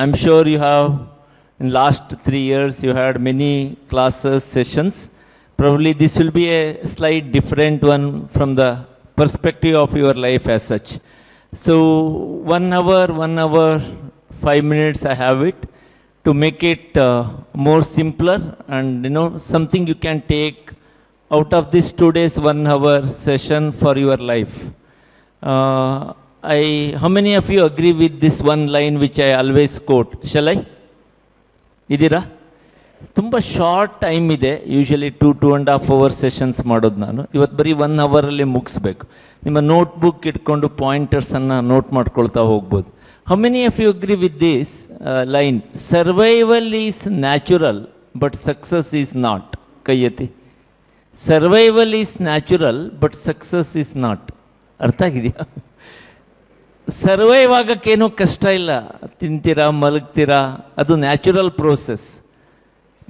I'm sure you have, in last 3 years, you had many classes, sessions. Probably this will be a slight different one from the perspective of your life as such. So 1 hour, 5 minutes I have it to make it more simpler, and something you can take out of this today's 1 hour session for your life. How many of you agree with this one line which I always quote? Shall I? ಇದೀರಾ? ತುಂಬ short time ಇದೆ. Usually 2.5 hour sessions ಮಾಡೋದು ನಾನು. ಇವತ್ತು ಬರೀ 1 ಅವರಲ್ಲಿ ಮುಗಿಸ್ಬೇಕು. ನಿಮ್ಮ ನೋಟ್ಬುಕ್ ಇಟ್ಕೊಂಡು ಪಾಯಿಂಟರ್ಸನ್ನು ನೋಟ್ ಮಾಡ್ಕೊಳ್ತಾ ಹೋಗ್ಬೋದು. How many of you agree with this line? Survival is natural but success is not. ಕೈ ಎತ್ತಿ. Survival is natural but success is not. ಅರ್ಥ ಆಗಿದೆಯಾ? ಸರ್ವೈವ್ ಆಗೋಕ್ಕೇನೂ ಕಷ್ಟ ಇಲ್ಲ. ತಿಂತೀರಾ, ಮಲಗ್ತೀರಾ, ಅದು natural process.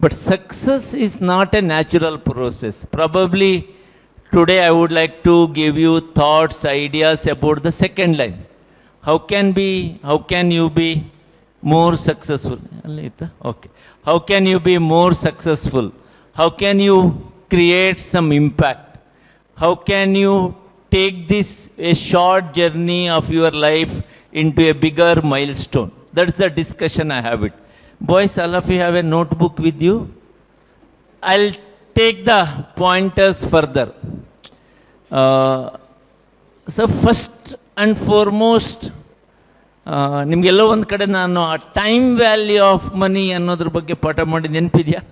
But success is not a natural process. Probably today I would like to give you thoughts, ideas about the second line. How can you be more successful? ಅಲ್ಲಿತ್ತಾ? Okay. How can you be more successful? How can you create some impact? How can you take this a short journey of your life into a bigger milestone? That's the discussion I have it. Boys, all of you have a notebook with you? I'll take the pointers further. So first and foremost, ನಿಮಗೆಲ್ಲೋ ಒಂದು ಕಡೆ ನಾನು ಆ time value of money ಅನ್ನೋದ್ರ ಬಗ್ಗೆ ಪಾಠ ಮಾಡಿ ನೆನಪಿದೆಯಾ?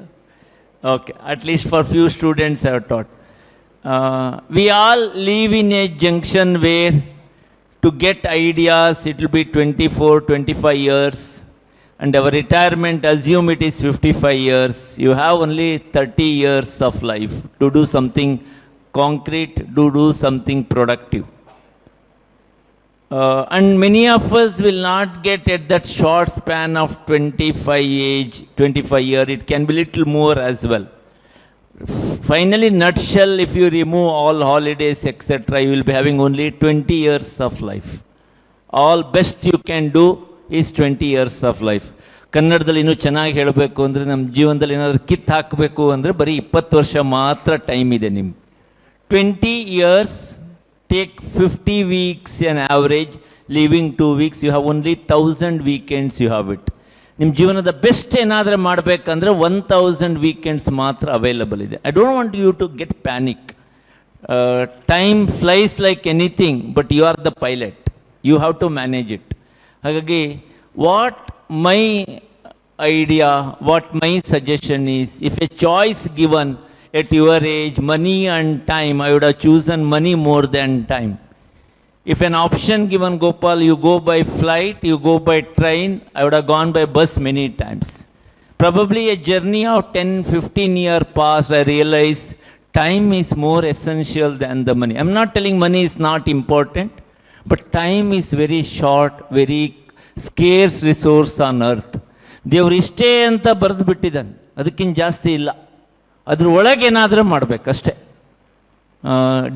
Okay, at least for few students I have taught. We all live in a junction where to get ideas it will be 24-25 years, and our retirement, assume it is 55 years. You have only 30 years of life to do something concrete, to do something productive. And many of us will not get at that short span of 25 year. It can be little more as well. Finally, nutshell, if you remove all holidays, etc., you will be having only 20 years of life. All best you can do is 20 years of life. ಕನ್ನಡದಲ್ಲಿ ಇನ್ನೂ ಚೆನ್ನಾಗಿ ಹೇಳಬೇಕು ಅಂದರೆ, ನಮ್ಮ ಜೀವನದಲ್ಲಿ ಏನಾದರೂ ಕಿತ್ತು ಹಾಕಬೇಕು ಅಂದರೆ ಬರೀ 20 ವರ್ಷ ಮಾತ್ರ ಟೈಮ್ ಇದೆ ನಿಮ್ಗೆ. 20 years. Take 50 weeks an average, leaving 2 weeks, you have only 1000 weekends you have it. ನಿಮ್ಮ ಜೀವನದ ಬೆಸ್ಟ್ ಏನಾದರೂ ಮಾಡಬೇಕಂದ್ರೆ 1000 ವೀಕೆಂಡ್ಸ್ ಮಾತ್ರ ಅವೈಲಬಲ್ ಇದೆ. I don't want you to get panic. Time flies like anything, but you are the pilot. You have to manage it. ಹಾಗಾಗಿ what my idea, what my suggestion is, if a choice given at your age, money and time, I would have chosen money more than time. If an option given, Gopal, you go by flight, you go by train, I would have gone by bus many times. Probably a journey of 10-15 years past, I realized time is more essential than the money. I'm not telling money is not important, but time is very short, very scarce resource on earth. ದೇವ್ರು ಇಷ್ಟೇ ಅಂತ ಬರೆದು ಬಿಟ್ಟಿದ್ದಾನೆ, ಅದಕ್ಕಿಂತ ಜಾಸ್ತಿ ಇಲ್ಲ. ಅದ್ರ ಒಳಗೆ ಏನಾದರೂ ಮಾಡಬೇಕಷ್ಟೆ.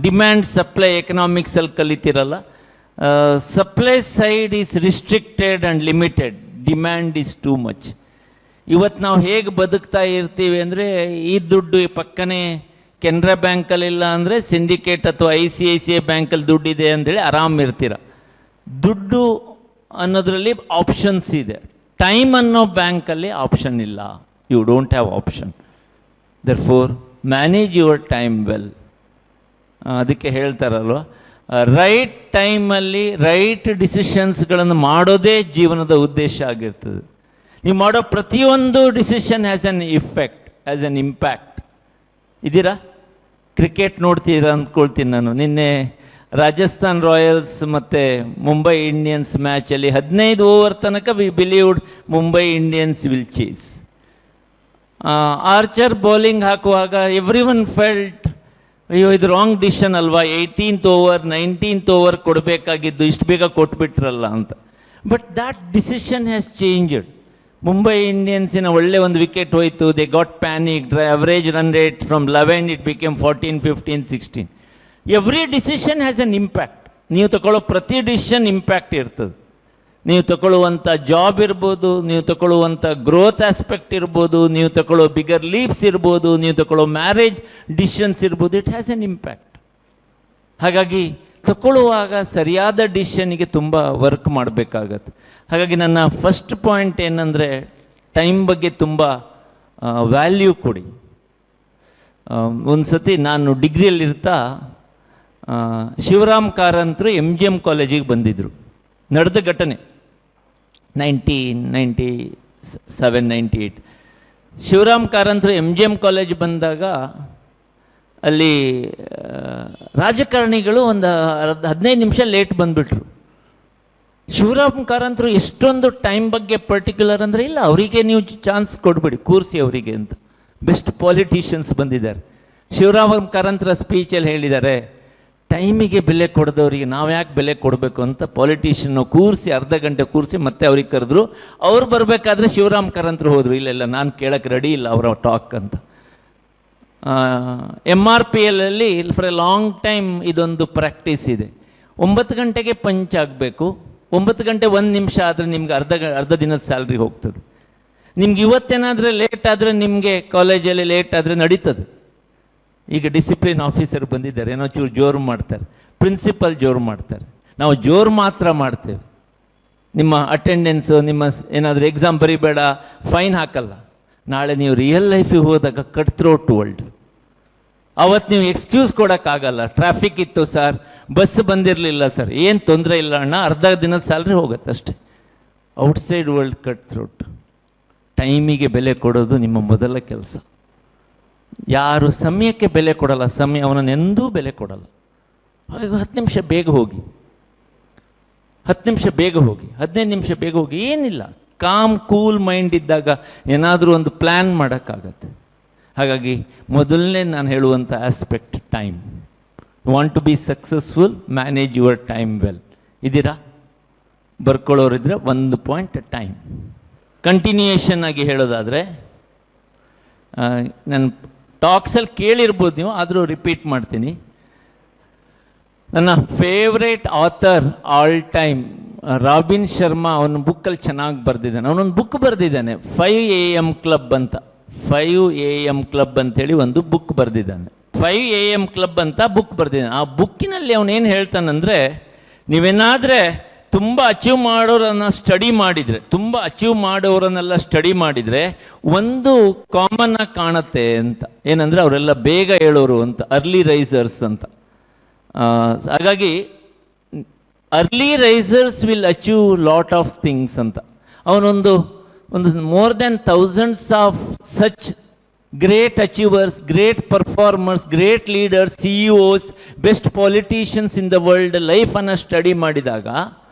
ಡಿಮ್ಯಾಂಡ್ ಸಪ್ಲೈ ಎಕನಾಮಿಕ್ಸಲ್ಲಿ ಕಲಿತಿರಲ್ಲ. Supply side is restricted and limited, demand is too much. ಇವತ್ತು ನಾವು ಹೇಗೆ ಬದುಕ್ತಾ ಇರ್ತೀವಿ ಅಂದರೆ, ಈ ದುಡ್ಡು ಈ ಪಕ್ಕನೇ ಕೆನರಾ ಬ್ಯಾಂಕಲ್ಲಿಲ್ಲ ಅಂದರೆ ಸಿಂಡಿಕೇಟ್ ಅಥವಾ ICICI ಬ್ಯಾಂಕಲ್ಲಿ ದುಡ್ಡಿದೆ ಅಂದೇಳಿ ಆರಾಮ್ ಇರ್ತೀರ. ದುಡ್ಡು ಅನ್ನೋದರಲ್ಲಿ ಆಪ್ಷನ್ಸ್ ಇದೆ. ಟೈಮ್ ಅನ್ನೋ ಬ್ಯಾಂಕಲ್ಲಿ ಆಪ್ಷನ್ ಇಲ್ಲ. You don't have option. Therefore, manage your time well. ಅದಕ್ಕೆ ಹೇಳ್ತಾರಲ್ವ, ರೈಟ್ ಟೈಮಲ್ಲಿ ರೈಟ್ ಡಿಸಿಷನ್ಸ್ಗಳನ್ನು ಮಾಡೋದೇ ಜೀವನದ ಉದ್ದೇಶ ಆಗಿರ್ತದೆ. ನೀವು ಮಾಡೋ ಪ್ರತಿಯೊಂದು decision has an effect, has an impact. ಇದ್ದೀರಾ? ಕ್ರಿಕೆಟ್ ನೋಡ್ತೀರಾ ಅಂದ್ಕೊಳ್ತೀನಿ ನಾನು. ನಿನ್ನೆ ರಾಜಸ್ಥಾನ್ ರಾಯಲ್ಸ್ ಮತ್ತು ಮುಂಬೈ ಇಂಡಿಯನ್ಸ್ ಮ್ಯಾಚಲ್ಲಿ 15 ಓವರ್ ತನಕ we believed Mumbai Indians will chase. Archer bowling ಹಾಕುವಾಗ ಎವ್ರಿ ಒನ್ ಫೆಲ್ಟ್, ಅಯ್ಯೋ ಇದು ರಾಂಗ್ ಡಿಸಿಷನ್ ಅಲ್ವಾ, 18th ಓವರ್ 19th ಓವರ್ ಕೊಡಬೇಕಾಗಿದ್ದು ಇಷ್ಟು ಬೇಗ ಕೊಟ್ಬಿಟ್ರಲ್ಲ ಅಂತ. But that decision has changed. Mumbai ಇಂಡಿಯನ್ಸಿನ ಒಳ್ಳೆ ಒಂದು ವಿಕೆಟ್ ಹೋಯಿತು, they got panic, average run rate from 11 it became 14, 15, 16. Every decision has an impact. ನೀವು ತಗೊಳ್ಳೋ ಪ್ರತಿ ಡಿಸಿಷನ್ ಇಂಪ್ಯಾಕ್ಟ್ ಇರ್ತದೆ. ನೀವು ತಗೊಳ್ಳುವಂಥ ಜಾಬ್ ಇರ್ಬೋದು, ನೀವು ತಗೊಳ್ಳುವಂಥ ಗ್ರೋತ್ ಆಸ್ಪೆಕ್ಟ್ ಇರ್ಬೋದು, ನೀವು ತಗೊಳ್ಳೋ ಬಿಗರ್ ಲೀಪ್ಸ್ ಇರ್ಬೋದು, ನೀವು ತಗೊಳ್ಳೋ ಮ್ಯಾರೇಜ್ ಡಿಸಿಷನ್ಸ್ ಇರ್ಬೋದು, ಇಟ್ ಹ್ಯಾಸ್ ಎನ್ ಇಂಪ್ಯಾಕ್ಟ್. ಹಾಗಾಗಿ ತಗೊಳ್ಳುವಾಗ ಸರಿಯಾದ ಡಿಸಿಷನ್ಗೆ ತುಂಬ ವರ್ಕ್ ಮಾಡಬೇಕಾಗತ್ತೆ. ಹಾಗಾಗಿ ನನ್ನ ಫಸ್ಟ್ ಪಾಯಿಂಟ್ ಏನಂದರೆ, ಟೈಮ್ ಬಗ್ಗೆ ತುಂಬ ವ್ಯಾಲ್ಯೂ ಕೊಡಿ. ಒಂದು ಸತಿ ನಾನು ಡಿಗ್ರಿಯಲ್ಲಿರ್ತಾ ಶಿವರಾಮ್ ಕಾರಂತರು MGM ಕಾಲೇಜಿಗೆ ಬಂದಿದ್ದರು. ನಡೆದ ಘಟನೆ 1997-98. ಶಿವರಾಮ್ ಕಾರಂತರು MGM ಕಾಲೇಜ್ ಬಂದಾಗ ಅಲ್ಲಿ ರಾಜಕಾರಣಿಗಳು ಒಂದು 15 ನಿಮಿಷ ಲೇಟ್ ಬಂದುಬಿಟ್ರು. ಶಿವರಾಮ್ ಕಾರಂತರು ಎಷ್ಟೊಂದು ಟೈಮ್ ಬಗ್ಗೆ ಪರ್ಟಿಕ್ಯುಲರ್ ಅಂದರೆ, ಇಲ್ಲ ಅವರಿಗೆ ನೀವು ಚಾನ್ಸ್ ಕೊಡಬೇಡಿ, ಕೂರಿಸಿ ಅವರಿಗೆ ಅಂತ. ಬೆಸ್ಟ್ ಪಾಲಿಟಿಷಿಯನ್ಸ್ ಬಂದಿದ್ದಾರೆ. ಶಿವರಾಮ್ ಕಾರಂತರ ಸ್ಪೀಚಲ್ಲಿ ಹೇಳಿದ್ದಾರೆ, ಟೈಮಿಗೆ ಬೆಲೆ ಕೊಡದವರಿಗೆ ನಾವು ಯಾಕೆ ಬೆಲೆ ಕೊಡಬೇಕು ಅಂತ ಪಾಲಿಟಿಷಿಯನ್ನು ಕೂರಿಸಿ ಅರ್ಧ ಗಂಟೆ ಕೂರಿಸಿ ಮತ್ತೆ ಅವ್ರಿಗೆ ಕರೆದ್ರು. ಅವ್ರು ಬರಬೇಕಾದ್ರೆ ಶಿವರಾಮ್ ಕಾರಂತರು ಹೋದರು, ಇಲ್ಲ ನಾನು ಕೇಳಕ್ಕೆ ರೆಡಿ ಇಲ್ಲ ಅವರ ಟಾಕ್ ಅಂತ. MRPLಲ್ಲಿ ಫಾರ್ ಎ ಲಾಂಗ್ ಟೈಮ್ ಇದೊಂದು ಪ್ರಾಕ್ಟೀಸ್ ಇದೆ. 9 ಗಂಟೆಗೆ ಪಂಚ್ ಆಗಬೇಕು. 9 ಗಂಟೆ 1 ನಿಮಿಷ ಆದರೆ ನಿಮ್ಗೆ ಅರ್ಧ ದಿನದ ಸ್ಯಾಲ್ರಿ ಹೋಗ್ತದೆ. ನಿಮ್ಗೆ ಇವತ್ತೇನಾದರೆ ಲೇಟ್ ಆದರೆ, ನಿಮಗೆ ಕಾಲೇಜಲ್ಲಿ ಲೇಟ್ ಆದರೆ ನಡೀತದೆ. ಈಗ ಡಿಸಿಪ್ಲಿನ್ ಆಫೀಸರ್ ಬಂದಿದ್ದಾರೆ, ಏನೋ ಚೂರು ಜೋರು ಮಾಡ್ತಾರೆ, ಪ್ರಿನ್ಸಿಪಲ್ ಜೋರು ಮಾಡ್ತಾರೆ. ನಾವು ಜೋರು ಮಾತ್ರ ಮಾಡ್ತೇವೆ. ನಿಮ್ಮ ಅಟೆಂಡೆನ್ಸು, ನಿಮ್ಮ ಏನಾದರೂ ಎಕ್ಸಾಮ್ ಬರಿಬೇಡ, ಫೈನ್ ಹಾಕಲ್ಲ. ನಾಳೆ ನೀವು ರಿಯಲ್ ಲೈಫಿಗೆ ಹೋದಾಗ ಕಟ್ ಥ್ರೋಟ್ ವರ್ಲ್ಡ್. ಅವತ್ತು ನೀವು ಎಕ್ಸ್ಕ್ಯೂಸ್ ಕೊಡೋಕ್ಕಾಗಲ್ಲ. ಟ್ರಾಫಿಕ್ ಇತ್ತು ಸರ್, ಬಸ್ ಬಂದಿರಲಿಲ್ಲ ಸರ್, ಏನು ತೊಂದರೆ ಇಲ್ಲ ಅಣ್ಣ, ಅರ್ಧ ದಿನದ ಸ್ಯಾಲ್ರಿ ಹೋಗುತ್ತೆ ಅಷ್ಟೇ. Outside world cut throat. ಟೈಮಿಗೆ ಬೆಲೆ ಕೊಡೋದು ನಿಮ್ಮ ಮೊದಲ ಕೆಲಸ. ಯಾರು ಸಮಯಕ್ಕೆ ಬೆಲೆ ಕೊಡಲ್ಲ, ಸಮಯ ಅವನನ್ನು ಎಂದೂ ಬೆಲೆ ಕೊಡಲ್ಲ. ಹಾಗೆ 10 ನಿಮಿಷ ಬೇಗ ಹೋಗಿ, 10 ನಿಮಿಷ ಬೇಗ ಹೋಗಿ, 15 ನಿಮಿಷ ಬೇಗ ಹೋಗಿ, ಏನಿಲ್ಲ. ಕಾಮ್ ಕೂಲ್ ಮೈಂಡ್ ಇದ್ದಾಗ ಏನಾದರೂ ಒಂದು ಪ್ಲ್ಯಾನ್ ಮಾಡೋಕ್ಕಾಗತ್ತೆ. ಹಾಗಾಗಿ ಮೊದಲನೇ ನಾನು ಹೇಳುವಂಥ aspect time. Want to be successful, manage your time well. ಇದ್ದೀರಾ? ಬರ್ಕೊಳ್ಳೋರಿದ್ರೆ ಒಂದು ಪಾಯಿಂಟ್ ಟೈಮ್. ಕಂಟಿನ್ಯೂಯೇಷನ್ ಆಗಿ ಹೇಳೋದಾದರೆ, ನನ್ನ ಟಾಕ್ಸಲ್ಲಿ ಕೇಳಿರ್ಬೋದು ನೀವು, ಆದರೂ ರಿಪೀಟ್ ಮಾಡ್ತೀನಿ. ನನ್ನ favourite author all time robin Sharma. ಅವನ ಬುಕ್ಕಲ್ಲಿ ಚೆನ್ನಾಗಿ ಬರೆದಿದ್ದಾನೆ. ಅವನೊಂದು ಬುಕ್ ಬರೆದಿದ್ದಾನೆ, 5 AM ಕ್ಲಬ್ ಅಂತ. 5 AM ಕ್ಲಬ್ ಅಂತೇಳಿ ಒಂದು ಬುಕ್ ಬರೆದಿದ್ದಾನೆ. 5 AM ಕ್ಲಬ್ ಅಂತ ಬುಕ್ ಬರೆದಿದ್ದಾನೆ. ಆ ಬುಕ್ಕಿನಲ್ಲಿ ಅವನೇನು ಹೇಳ್ತಾನಂದರೆ, ನೀವೇನಾದರೆ ತುಂಬ ಅಚೀವ್ ಮಾಡೋರನ್ನು ಸ್ಟಡಿ ಮಾಡಿದರೆ, ತುಂಬ ಅಚೀವ್ ಮಾಡೋರನ್ನೆಲ್ಲ ಸ್ಟಡಿ ಮಾಡಿದರೆ ಒಂದು ಕಾಮನ್ನಾಗಿ ಕಾಣುತ್ತೆ ಅಂತ. ಏನಂದರೆ ಅವರೆಲ್ಲ ಬೇಗ ಹೇಳೋರು ಅಂತ, ಅರ್ಲಿ ರೈಸರ್ಸ್ ಅಂತ. ಹಾಗಾಗಿ early risers will achieve lot of things ಅಂತ. ಅವನೊಂದು more than thousands of such great achievers, great performers, great leaders, CEOs, best politicians in the world ಲೈಫನ್ನು ಸ್ಟಡಿ ಮಾಡಿದಾಗ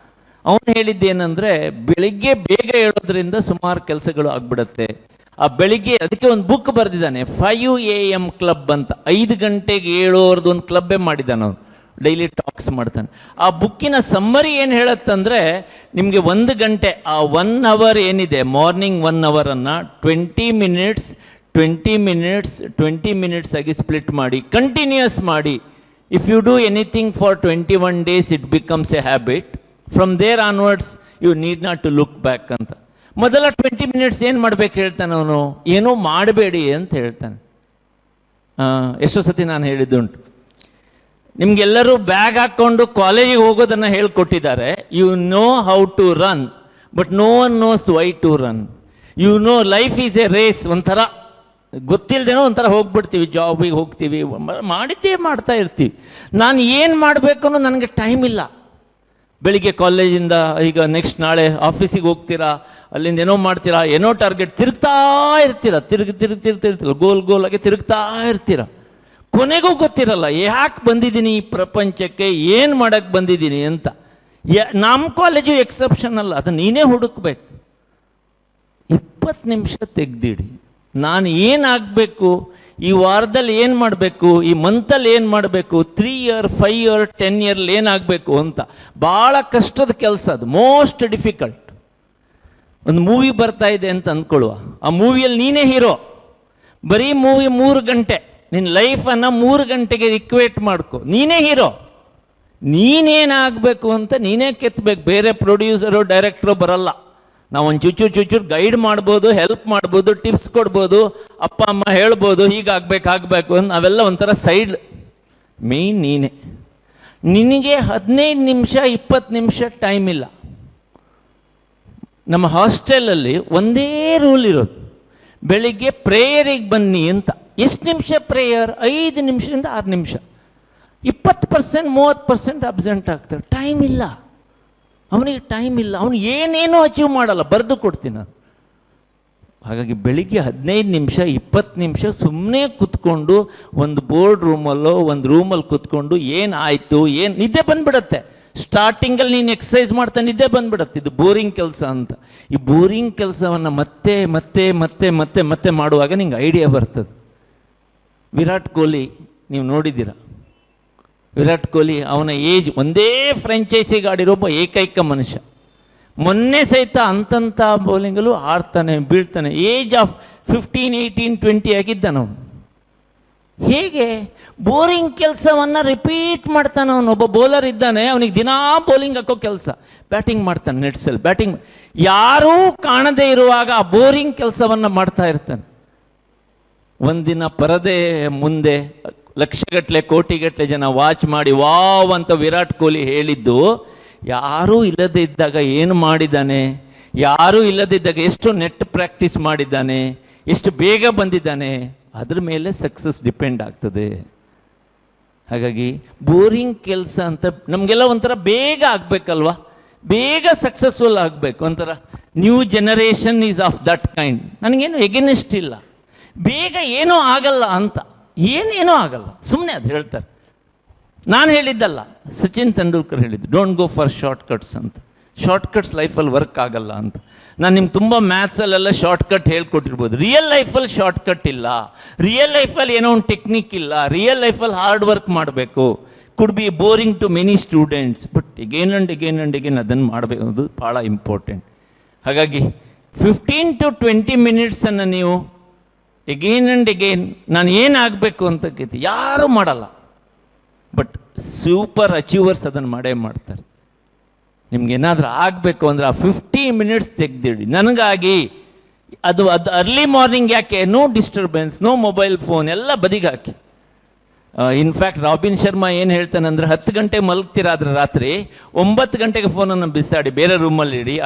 ಅವನು ಹೇಳಿದ್ದೇನೆಂದರೆ, ಬೆಳಿಗ್ಗೆ ಬೇಗ ಹೇಳೋದ್ರಿಂದ ಸುಮಾರು ಕೆಲಸಗಳು ಆಗ್ಬಿಡುತ್ತೆ. ಆ ಬೆಳಿಗ್ಗೆ ಅದಕ್ಕೆ ಒಂದು ಬುಕ್ ಬರೆದಿದ್ದಾನೆ, 5 AM ಕ್ಲಬ್ ಅಂತ. 5 ಗಂಟೆಗೆ ಹೇಳೋರ್ದು ಒಂದು ಕ್ಲಬ್ಬೇ ಮಾಡಿದ್ದಾನೆ ಅವನು. ಡೈಲಿ ಟಾಕ್ಸ್ ಮಾಡ್ತಾನೆ. ಆ ಬುಕ್ಕಿನ ಸಮ್ಮರಿ ಏನು ಹೇಳುತ್ತಂದರೆ, ನಿಮಗೆ 1 ಗಂಟೆ, ಆ 1 ಅವರ್ ಏನಿದೆ, ಮಾರ್ನಿಂಗ್ 1 ಅವರನ್ನು 20 ಮಿನಿಟ್ಸ್ 20 ಮಿನಿಟ್ಸ್ 20 ಮಿನಿಟ್ಸ್ ಆಗಿ ಸ್ಪ್ಲಿಟ್ ಮಾಡಿ, ಕಂಟಿನ್ಯೂಸ್ ಮಾಡಿ. If you do anything for 21 days, it becomes a habit. From there onwards you need not to look back ಅಂತ. ಮೊದಲ 20 ಮಿನಿಟ್ಸ್ ಏನು ಮಾಡಬೇಕು ಹೇಳ್ತಾನೆ ಅವನು, ಏನೂ ಮಾಡಬೇಡಿ ಅಂತ ಹೇಳ್ತಾನೆ. ಎಷ್ಟೋ ಸತಿ ನಾನು ಹೇಳಿದ್ದುಂಟು, ನಿಮಗೆಲ್ಲರೂ ಬ್ಯಾಗ್ ಹಾಕ್ಕೊಂಡು ಕಾಲೇಜಿಗೆ ಹೋಗೋದನ್ನು ಹೇಳ್ಕೊಟ್ಟಿದ್ದಾರೆ. You know how to run, but no one knows why to run. You know life is a race. ಒಂಥರ ಗೊತ್ತಿಲ್ಲದೇನೋ ಒಂಥರ ಹೋಗ್ಬಿಡ್ತೀವಿ, ಜಾಬಿಗೆ ಹೋಗ್ತೀವಿ, ಮಾಡಿದ್ದೇ ಮಾಡ್ತಾ ಇರ್ತೀವಿ. ನಾನು ಏನು ಮಾಡಬೇಕು ಅನ್ನೋ ನನಗೆ ಟೈಮ್ ಇಲ್ಲ. ಬೆಳಿಗ್ಗೆ ಕಾಲೇಜಿಂದ ಈಗ ನೆಕ್ಸ್ಟ್ ನಾಳೆ ಆಫೀಸಿಗೆ ಹೋಗ್ತೀರಾ, ಅಲ್ಲಿಂದ ಏನೋ ಮಾಡ್ತೀರಾ, ಏನೋ ಟಾರ್ಗೆಟ್ ತಿರುಗ್ತಾ ಇರ್ತೀರ, ತಿರುಗ್ತಿರ್ತೀರ, ಗೋಲಾಗಿ ತಿರುಗ್ತಾ ಇರ್ತೀರ. ಕೊನೆಗೂ ಗೊತ್ತಿರಲ್ಲ ಯಾಕೆ ಬಂದಿದ್ದೀನಿ ಈ ಪ್ರಪಂಚಕ್ಕೆ, ಏನು ಮಾಡೋಕ್ಕೆ ಬಂದಿದ್ದೀನಿ ಅಂತ. ನಮ್ಮ ಕಾಲೇಜು ಎಕ್ಸೆಪ್ಷನ್ ಅಲ್ಲ, ಅದು ನೀನೇ ಹುಡುಕ್ಬೇಕು. 20 ನಿಮಿಷ ತೆಗ್ದಿಡಿ, ನಾನು ಏನಾಗಬೇಕು, ಈ ವಾರದಲ್ಲಿ ಏನು ಮಾಡಬೇಕು, ಈ ಮಂತಲ್ಲಿ ಏನು ಮಾಡಬೇಕು, 3 year 5 year 10 year ಏನಾಗಬೇಕು ಅಂತ. ಭಾಳ ಕಷ್ಟದ ಕೆಲಸ ಅದು, ಮೋಸ್ಟ್ ಡಿಫಿಕಲ್ಟ್. ಒಂದು ಮೂವಿ ಬರ್ತಾ ಇದೆ ಅಂತ ಅಂದ್ಕೊಳ್ಳುವ, ಆ ಮೂವಿಯಲ್ಲಿ ನೀನೇ ಹೀರೋ. ಬರೀ ಮೂವಿ 3 ಗಂಟೆ, ನಿನ್ನ ಲೈಫನ್ನು 3 ಗಂಟೆಗೆ ಇಕ್ವೇಟ್ ಮಾಡ್ಕೊ, ನೀನೇ ಹೀರೋ. ನೀನೇನಾಗಬೇಕು ಅಂತ ನೀನೇ ಕೆತ್ತಬೇಕು, ಬೇರೆ ಪ್ರೊಡ್ಯೂಸರು ಡೈರೆಕ್ಟ್ರು ಬರಲ್ಲ. ನಾವು ಒಂದು ಚೂಚೂರು ಗೈಡ್ ಮಾಡ್ಬೋದು, ಹೆಲ್ಪ್ ಮಾಡ್ಬೋದು, ಟಿಪ್ಸ್ ಕೊಡ್ಬೋದು, ಅಪ್ಪ ಅಮ್ಮ ಹೇಳ್ಬೋದು ಹೀಗಾಗಬೇಕು ಅಂತ. ಅವೆಲ್ಲ ಒಂಥರ ಸೈಡ್. ಮೇಯ್ನ್ ನೀನೇ. ನಿನಗೆ 15 ನಿಮಿಷ 20 ನಿಮಿಷ ಟೈಮ್ ಇಲ್ಲ. ನಮ್ಮ ಹಾಸ್ಟೆಲಲ್ಲಿ ಒಂದೇ ರೂಲ್ ಇರೋದು, ಬೆಳಿಗ್ಗೆ ಪ್ರೇಯರಿಗೆ ಬನ್ನಿ ಅಂತ. ಎಷ್ಟು ನಿಮಿಷ ಪ್ರೇಯರ್? 5 ನಿಮಿಷದಿಂದ 6 ನಿಮಿಷ. 20% 30% ಅಬ್ಸೆಂಟ್ ಆಗ್ತಾರೆ. ಟೈಮ್ ಇಲ್ಲ ಅವನಿಗೆ, ಟೈಮ್ ಇಲ್ಲ. ಅವನು ಏನೇನೋ ಅಚೀವ್ ಮಾಡಲ್ಲ, ಬರೆದು ಕೊಡ್ತೀನಿ ನಾನು. ಹಾಗಾಗಿ ಬೆಳಿಗ್ಗೆ 15 ನಿಮಿಷ 20 ನಿಮಿಷ ಸುಮ್ಮನೆ ಕೂತ್ಕೊಂಡು ಒಂದು ಬೋರ್ಡ್ ರೂಮಲ್ಲೋ ಒಂದು ರೂಮಲ್ಲಿ ಕೂತ್ಕೊಂಡು ಏನಾಯಿತು, ಏನು ನಿದ್ದೆ ಬಂದುಬಿಡತ್ತೆ. ಸ್ಟಾರ್ಟಿಂಗಲ್ಲಿ ನೀನು ಎಕ್ಸಸೈಸ್ ಮಾಡ್ತಾ ನಿದ್ದೆ ಬಂದುಬಿಡತ್ತೆ. ಇದು ಬೋರಿಂಗ್ ಕೆಲಸ ಅಂತ. ಈ ಬೋರಿಂಗ್ ಕೆಲಸವನ್ನು ಮತ್ತೆ ಮತ್ತೆ ಮತ್ತೆ ಮತ್ತೆ ಮತ್ತೆ ಮಾಡುವಾಗ ನಿಂಗೆ ಐಡಿಯಾ ಬರ್ತದೆ. ವಿರಾಟ್ ಕೊಹ್ಲಿ ನೀವು ನೋಡಿದ್ದೀರ. ವಿರಾಟ್ ಕೊಹ್ಲಿ ಅವನ ಏಜ್, ಒಂದೇ ಫ್ರೆಂಚೈಸಿಗೆ ಆಡಿರೋ ಒಬ್ಬ ಏಕೈಕ ಮನುಷ್ಯ. ಮೊನ್ನೆ ಸಹಿತ ಅಂತಂಥ ಬೌಲಿಂಗಲ್ಲೂ ಆಡ್ತಾನೆ, ಬೀಳ್ತಾನೆ. ಏಜ್ ಆಫ್ 15, 18, 20 ಆಗಿದ್ದಾನ ಅವನು. ಹೇಗೆ ಬೋರಿಂಗ್ ಕೆಲಸವನ್ನು ರಿಪೀಟ್ ಮಾಡ್ತಾನೆ ಅವನು. ಒಬ್ಬ ಬೌಲರ್ ಇದ್ದಾನೆ, ಅವನಿಗೆ ದಿನಾ ಬೌಲಿಂಗ್ ಹಾಕೋ ಕೆಲಸ. ಬ್ಯಾಟಿಂಗ್ ಮಾಡ್ತಾನೆ, ನೆಟ್ಸಲ್ಲಿ ಬ್ಯಾಟಿಂಗ್. ಯಾರೂ ಕಾಣದೇ ಇರುವಾಗ ಆ ಬೋರಿಂಗ್ ಕೆಲಸವನ್ನು ಮಾಡ್ತಾ ಇರ್ತಾನೆ. ಒಂದಿನ ಪರದೆ ಮುಂದೆ ಲಕ್ಷಗಟ್ಟಲೆ ಕೋಟಿಗಟ್ಟಲೆ ಜನ ವಾಚ್ ಮಾಡಿ ವಾವ್ ಅಂತ ವಿರಾಟ್ ಕೊಹ್ಲಿ ಹೇಳಿದ್ದು, ಯಾರೂ ಇಲ್ಲದೇ ಇದ್ದಾಗ ಏನು ಮಾಡಿದ್ದಾನೆ, ಯಾರೂ ಇಲ್ಲದಿದ್ದಾಗ ಎಷ್ಟು ನೆಟ್ ಪ್ರಾಕ್ಟೀಸ್ ಮಾಡಿದ್ದಾನೆ, ಎಷ್ಟು ಬೇಗ ಬಂದಿದ್ದಾನೆ, ಅದ್ರ ಮೇಲೆ ಸಕ್ಸಸ್ ಡಿಪೆಂಡ್ ಆಗ್ತದೆ. ಹಾಗಾಗಿ ಬೋರಿಂಗ್ ಕೆಲಸ ಅಂತ ನಮಗೆಲ್ಲ ಒಂಥರ ಬೇಗ ಆಗಬೇಕಲ್ವ, ಬೇಗ ಸಕ್ಸಸ್ಫುಲ್ ಆಗಬೇಕು. ಒಂಥರ new generation is of that kind. ನನಗೇನು ಎಗೇನೆಸ್ಟ್ ಇಲ್ಲ, ಬೇಗ ಏನೂ ಆಗಲ್ಲ ಅಂತ. ಏನೇನೋ ಆಗಲ್ಲ, ಸುಮ್ಮನೆ ಅದು ಹೇಳ್ತಾರೆ. ನಾನು ಹೇಳಿದ್ದಲ್ಲ, ಸಚಿನ್ ತೆಂಡೂಲ್ಕರ್ ಹೇಳಿದ್ದು, don't go for short cuts ಅಂತ. ಶಾರ್ಟ್ ಕಟ್ಸ್ ಲೈಫಲ್ಲಿ ವರ್ಕ್ ಆಗಲ್ಲ ಅಂತ. ನಾನು ನಿಮ್ಗೆ ತುಂಬ ಮ್ಯಾಥ್ಸಲ್ಲೆಲ್ಲ ಶಾರ್ಟ್ ಕಟ್ ಹೇಳ್ಕೊಟ್ಟಿರ್ಬೋದು. ರಿಯಲ್ ಲೈಫಲ್ಲಿ ಶಾರ್ಟ್ ಕಟ್ ಇಲ್ಲ. ರಿಯಲ್ ಲೈಫಲ್ಲಿ ಏನೋ ಒಂದು ಟೆಕ್ನಿಕ್ ಇಲ್ಲ. ರಿಯಲ್ ಲೈಫಲ್ಲಿ ಹಾರ್ಡ್ ವರ್ಕ್ ಮಾಡಬೇಕು. Could be boring to many students, but again and again ಅದನ್ನು ಮಾಡಬೇಕು, ಭಾಳ ಇಂಪಾರ್ಟೆಂಟ್. ಹಾಗಾಗಿ 15 to 20 ಮಿನಿಟ್ಸನ್ನು ನೀವು ಎಗೇನ್ ಆ್ಯಂಡ್ ಎಗೇನ್ ನಾನು ಏನಾಗಬೇಕು ಅಂತ ಕೇಳ್ತೀವಿ, ಯಾರೂ ಮಾಡಲ್ಲ. ಬಟ್ ಸೂಪರ್ ಅಚೀವರ್ಸ್ ಅದನ್ನು ಮಾಡೇ ಮಾಡ್ತಾರೆ. ನಿಮ್ಗೇನಾದರೂ ಆಗಬೇಕು ಅಂದರೆ ಆ 50 ಮಿನಿಟ್ಸ್ ತೆಗೆದಿಡಿ. ನನಗಾಗಿ ಅದು ಅರ್ಲಿ ಮಾರ್ನಿಂಗ್ ಯಾಕೆ, no disturbance, no mobile phone, ಎಲ್ಲ ಬದಿಗೆ ಹಾಕಿ. ಇನ್ಫ್ಯಾಕ್ಟ್ ರಾಬಿನ್ ಶರ್ಮಾ ಏನು ಹೇಳ್ತಾನೆ ಅಂದರೆ, 10 ಗಂಟೆ ಮಲಗ್ತಿರಾದ್ರೆ ರಾತ್ರಿ 9 ಗಂಟೆಗೆ ಫೋನನ್ನು ಬಿಸಾಡಿ ಬೇರೆ ರೂಮಲ್ಲಿ ಇಡಿ.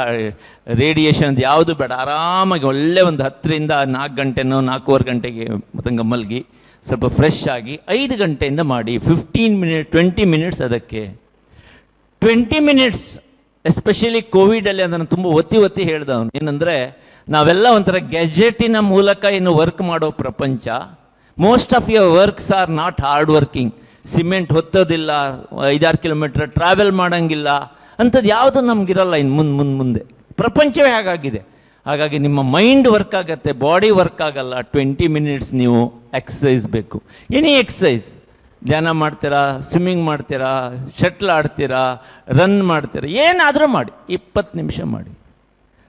ರೇಡಿಯೇಷನ್ ಯಾವುದು ಬೇಡ, ಆರಾಮಾಗಿ ಒಳ್ಳೆ ಒಂದು 10ರಿಂದ 4 ಗಂಟೆನೋ 4:15 ಗಂಟೆಗೆ ತನಕ ಮಲಗಿ ಸ್ವಲ್ಪ ಫ್ರೆಶ್ ಆಗಿ 5 ಗಂಟೆಯಿಂದ ಮಾಡಿ. 15 ಮಿನಿಟ್ 20 ಮಿನಿಟ್ಸ್ ಅದಕ್ಕೆ. 20 ಮಿನಿಟ್ಸ್ ಎಸ್ಪೆಷಲಿ ಕೋವಿಡಲ್ಲಿ ಅದನ್ನು ತುಂಬ ಒತ್ತಿ ಹೇಳ್ದ ಅವನು. ಏನಂದರೆ ನಾವೆಲ್ಲ ಒಂಥರ ಗ್ಯಾಜೆಟಿನ ಮೂಲಕ ಏನು ವರ್ಕ್ ಮಾಡೋ ಪ್ರಪಂಚ. Most of your works are not hard working. Cement ಹೊತ್ತೋದಿಲ್ಲ, 5-6 ಕಿಲೋಮೀಟರ್ ಟ್ರಾವೆಲ್ ಮಾಡೋಂಗಿಲ್ಲ, ಅಂಥದ್ದು ಯಾವುದು ನಮಗಿರಲ್ಲ ಇನ್ನು ಮುಂದೆ. ಪ್ರಪಂಚವೇ ಹಾಗಾಗಿದೆ. ಹಾಗಾಗಿ ನಿಮ್ಮ ಮೈಂಡ್ ವರ್ಕ್ ಆಗುತ್ತೆ, ಬಾಡಿ ವರ್ಕ್ ಆಗಲ್ಲ. 20 ಮಿನಿಟ್ಸ್ ನೀವು ಎಕ್ಸಸೈಸ್ ಬೇಕು. ಎನಿ ಎಕ್ಸಸೈಸ್, ಧ್ಯಾನ ಮಾಡ್ತೀರಾ, ಸ್ವಿಮ್ಮಿಂಗ್ ಮಾಡ್ತೀರಾ, ಶಟ್ಲ್ ಆಡ್ತೀರಾ, ರನ್ ಮಾಡ್ತೀರಾ, ಏನಾದರೂ ಮಾಡಿ 20 ನಿಮಿಷ ಮಾಡಿ.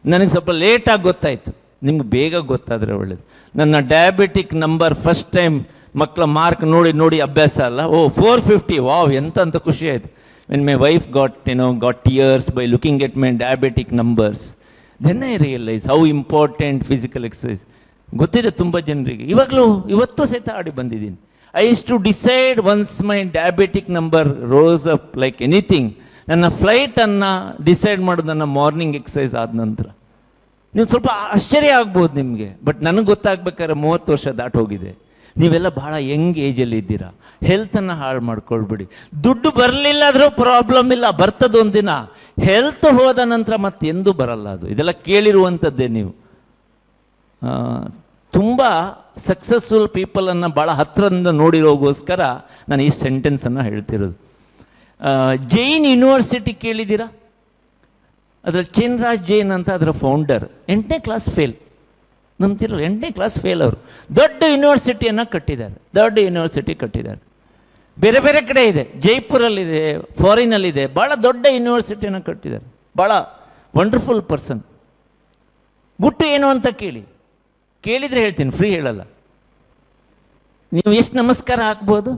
ನನಗೆ ಸ್ವಲ್ಪ ಲೇಟಾಗಿ ಗೊತ್ತಾಯಿತು, ನಿಮ್ಗೆ ಬೇಗ ಗೊತ್ತಾದರೆ ಒಳ್ಳೇದು. ನನ್ನ ಡಯಾಬಿಟಿಕ್ ನಂಬರ್ ಫಸ್ಟ್ ಟೈಮ್ ಮಕ್ಕಳ ಮಾರ್ಕ್ ನೋಡಿ ಅಭ್ಯಾಸ ಅಲ್ಲ. 450, ವಾವ್ ಎಂತ ಅಂತ ಖುಷಿ ಆಯಿತು. When my wife got tears by looking at my diabetic numbers, then I realise how important physical exercise. ಗೊತ್ತಿದೆ ತುಂಬ ಜನರಿಗೆ. ಇವತ್ತು ಸಹಿತ ಆಡಿ ಬಂದಿದ್ದೀನಿ. I use to decide once my diabetic number rose up like anything. ನನ್ನ ಫ್ಲೈಟನ್ನು ಡಿಸೈಡ್ ಮಾಡೋದು ನನ್ನ ಮಾರ್ನಿಂಗ್ ಎಕ್ಸಸೈಸ್ ಆದ ನಂತರ. ನೀವು ಸ್ವಲ್ಪ ಆಶ್ಚರ್ಯ ಆಗ್ಬೋದು ನಿಮಗೆ, ಬಟ್ ನನಗೆ ಗೊತ್ತಾಗ್ಬೇಕಾದ್ರೆ 30 ವರ್ಷ ದಾಟಿ ಹೋಗಿದೆ. ನೀವೆಲ್ಲ ಭಾಳ ಯಂಗ್ ಏಜಲ್ಲಿ ಇದ್ದೀರಾ. ಹೆಲ್ತನ್ನು ಹಾಳು ಮಾಡ್ಕೊಳ್ಬೇಡಿ. ದುಡ್ಡು ಬರಲಿಲ್ಲ ಆದರೂ ಪ್ರಾಬ್ಲಮ್ ಇಲ್ಲ, ಬರ್ತದೊಂದಿನ. ಹೆಲ್ತ್ ಹೋದ ನಂತರ ಮತ್ತೆ ಎಂದೂ ಬರಲ್ಲ ಅದು. ಇದೆಲ್ಲ ಕೇಳಿರುವಂಥದ್ದೇ ನೀವು. ತುಂಬ ಸಕ್ಸಸ್ಫುಲ್ ಪೀಪಲನ್ನು ಭಾಳ ಹತ್ತಿರದಿಂದ ನೋಡಿರೋಗೋಸ್ಕರ ನಾನು ಈ ಸೆಂಟೆನ್ಸನ್ನು ಹೇಳ್ತಿರೋದು. ಜೈನ್ ಯೂನಿವರ್ಸಿಟಿ ಕೇಳಿದ್ದೀರಾ? ಅದರಲ್ಲಿ ಚಿನ್ರಾಜ್ ಜೈನ್ ಅಂತ ಅದರ ಫೌಂಡರ್. 8ನೇ ಕ್ಲಾಸ್ ಫೇಲ್. ನಂಬ್ತಿರಲ್ಲ, 8ನೇ ಕ್ಲಾಸ್ ಫೇಲ್ ಅವರು. ದೊಡ್ಡ ಯೂನಿವರ್ಸಿಟಿಯನ್ನು ಕಟ್ಟಿದ್ದಾರೆ. ಬೇರೆ ಬೇರೆ ಕಡೆ ಇದೆ, ಜೈಪುರಲ್ಲಿದೆ, ಫಾರಿನಲ್ಲಿದೆ. ಭಾಳ ದೊಡ್ಡ ಯೂನಿವರ್ಸಿಟಿಯನ್ನು ಕಟ್ಟಿದ್ದಾರೆ. ಭಾಳ ವಂಡರ್ಫುಲ್ ಪರ್ಸನ್. ಗುಟ್ಟು ಏನು ಅಂತ ಕೇಳಿದರೆ ಹೇಳ್ತೀನಿ, ಫ್ರೀ ಹೇಳಲ್ಲ. ನೀವು ಎಷ್ಟು ನಮಸ್ಕಾರ ಹಾಕ್ಬೋದು?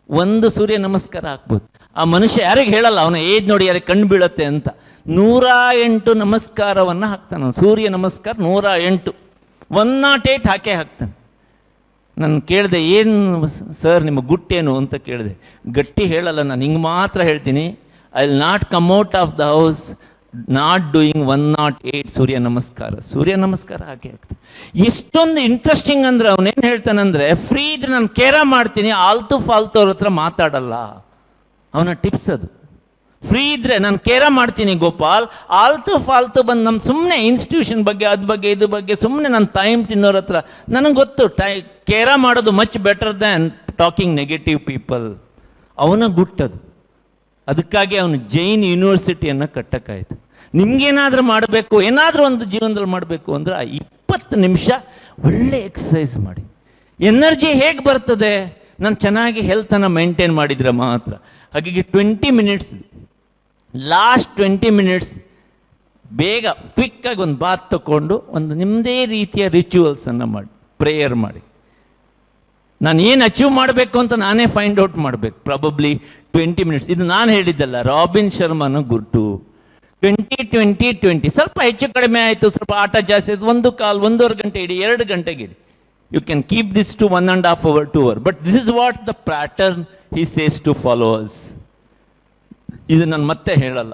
ಒಂದು ಸೂರ್ಯ ನಮಸ್ಕಾರ ಹಾಕ್ಬೋದು. ಆ ಮನುಷ್ಯ ಯಾರಿಗೆ ಹೇಳಲ್ಲ, ಅವನ ಏಜ್ ನೋಡಿ ಯಾರಿಗೆ ಕಣ್ಣು ಬೀಳತ್ತೆ ಅಂತ. 108 ನಮಸ್ಕಾರವನ್ನು ಹಾಕ್ತಾನೆ. ಸೂರ್ಯ ನಮಸ್ಕಾರ 108, 108 ಹಾಕ್ತಾನೆ. ನಾನು ಕೇಳಿದೆ, ಏನು ಸರ್ ನಿಮ್ಮ ಗುಟ್ಟೇನು ಅಂತ ಕೇಳಿದೆ. ಗಟ್ಟಿ ಹೇಳಲ್ಲ, ನಾನು ಹಿಂಗೆ ಮಾತ್ರ ಹೇಳ್ತೀನಿ, I will not come out of the house not doing 108 ಸೂರ್ಯ ನಮಸ್ಕಾರ. ಸೂರ್ಯ ನಮಸ್ಕಾರ ಹಾಕ್ತಾನೆ. ಎಷ್ಟೊಂದು ಇಂಟ್ರೆಸ್ಟಿಂಗ್ ಅಂದರೆ ಅವನೇನು ಹೇಳ್ತಾನಂದರೆ, ಫ್ರೀ ಇದ್ರೆ ನಾನು ಕೇರ ಮಾಡ್ತೀನಿ, ಆಲ್ತು ಫಾಲ್ತು ಅವ್ರ ಹತ್ರ ಮಾತಾಡಲ್ಲ. ಅವನ ಟಿಪ್ಸ್ ಅದು. ಫ್ರೀ ಇದ್ರೆ ನಾನು ಕೇರ ಮಾಡ್ತೀನಿ ಗೋಪಾಲ್, ಆಲ್ತು ಫಾಲ್ತು ಬಂದು ನಮ್ಮ ಸುಮ್ಮನೆ ಇನ್ಸ್ಟಿಟ್ಯೂಷನ್ ಬಗ್ಗೆ ಅದ್ರ ಬಗ್ಗೆ ಇದ್ರ ಬಗ್ಗೆ ಸುಮ್ಮನೆ ನಾನು ಟೈಮ್ ತಿನ್ನೋರ ಹತ್ರ, ನನಗೆ ಗೊತ್ತು ಕೇರ ಮಾಡೋದು much better than talking negative people. ಅವನ ಗುಟ್ಟದು. ಅದಕ್ಕಾಗಿ ಅವನು ಜೈನ್ ಯೂನಿವರ್ಸಿಟಿಯನ್ನು ಕಟ್ಟಕ್ಕಾಯ್ತು. ನಿಮ್ಗೇನಾದರೂ ಮಾಡಬೇಕು, ಏನಾದರೂ ಒಂದು ಜೀವನದಲ್ಲಿ ಮಾಡಬೇಕು ಅಂದರೆ 20 ನಿಮಿಷ ಒಳ್ಳೆ ಎಕ್ಸಸೈಸ್ ಮಾಡಿ. ಎನರ್ಜಿ ಹೇಗೆ ಬರ್ತದೆ? ನಾನು ಚೆನ್ನಾಗಿ ಹೆಲ್ತನ್ನು ಮೇಂಟೈನ್ ಮಾಡಿದರೆ ಮಾತ್ರ. ಹಾಗಾಗಿ 20 ಮಿನಿಟ್ಸ್, ಲಾಸ್ಟ್ 20 ಮಿನಿಟ್ಸ್ ಬೇಗ ಕ್ವಿಕ್ಕಾಗಿ ಒಂದು ಬಾತ್ ತಗೊಂಡು ಒಂದು ನಿಮ್ಮದೇ ರೀತಿಯ ರಿಚುವಲ್ಸನ್ನು ಮಾಡಿ, ಪ್ರೇಯರ್ ಮಾಡಿ. ನಾನು ಏನು ಅಚೀವ್ ಮಾಡಬೇಕು ಅಂತ ನಾನೇ ಫೈಂಡ್ ಔಟ್ ಮಾಡಬೇಕು. Probably 20 minutes. ಇದು ನಾನು ಹೇಳಿದ್ದಲ್ಲ, ರಾಬಿನ್ ಶರ್ಮನ ಗುರ್ಟು. 20-20-20 ಸ್ವಲ್ಪ ಹೆಚ್ಚು ಕಡಿಮೆ ಆಯಿತು, ಸ್ವಲ್ಪ ಆಟ ಜಾಸ್ತಿ ಆಯಿತು, 1.25 ಗಂಟೆ ಇಡಿ, 2 ಗಂಟೆಗೆ ಇಡಿ. You can keep this to 1.5 hour, 2 hour. But this is what the pattern he says to followers. ಇದು ನಾನು ಮತ್ತೆ ಹೇಳಲ್ಲ.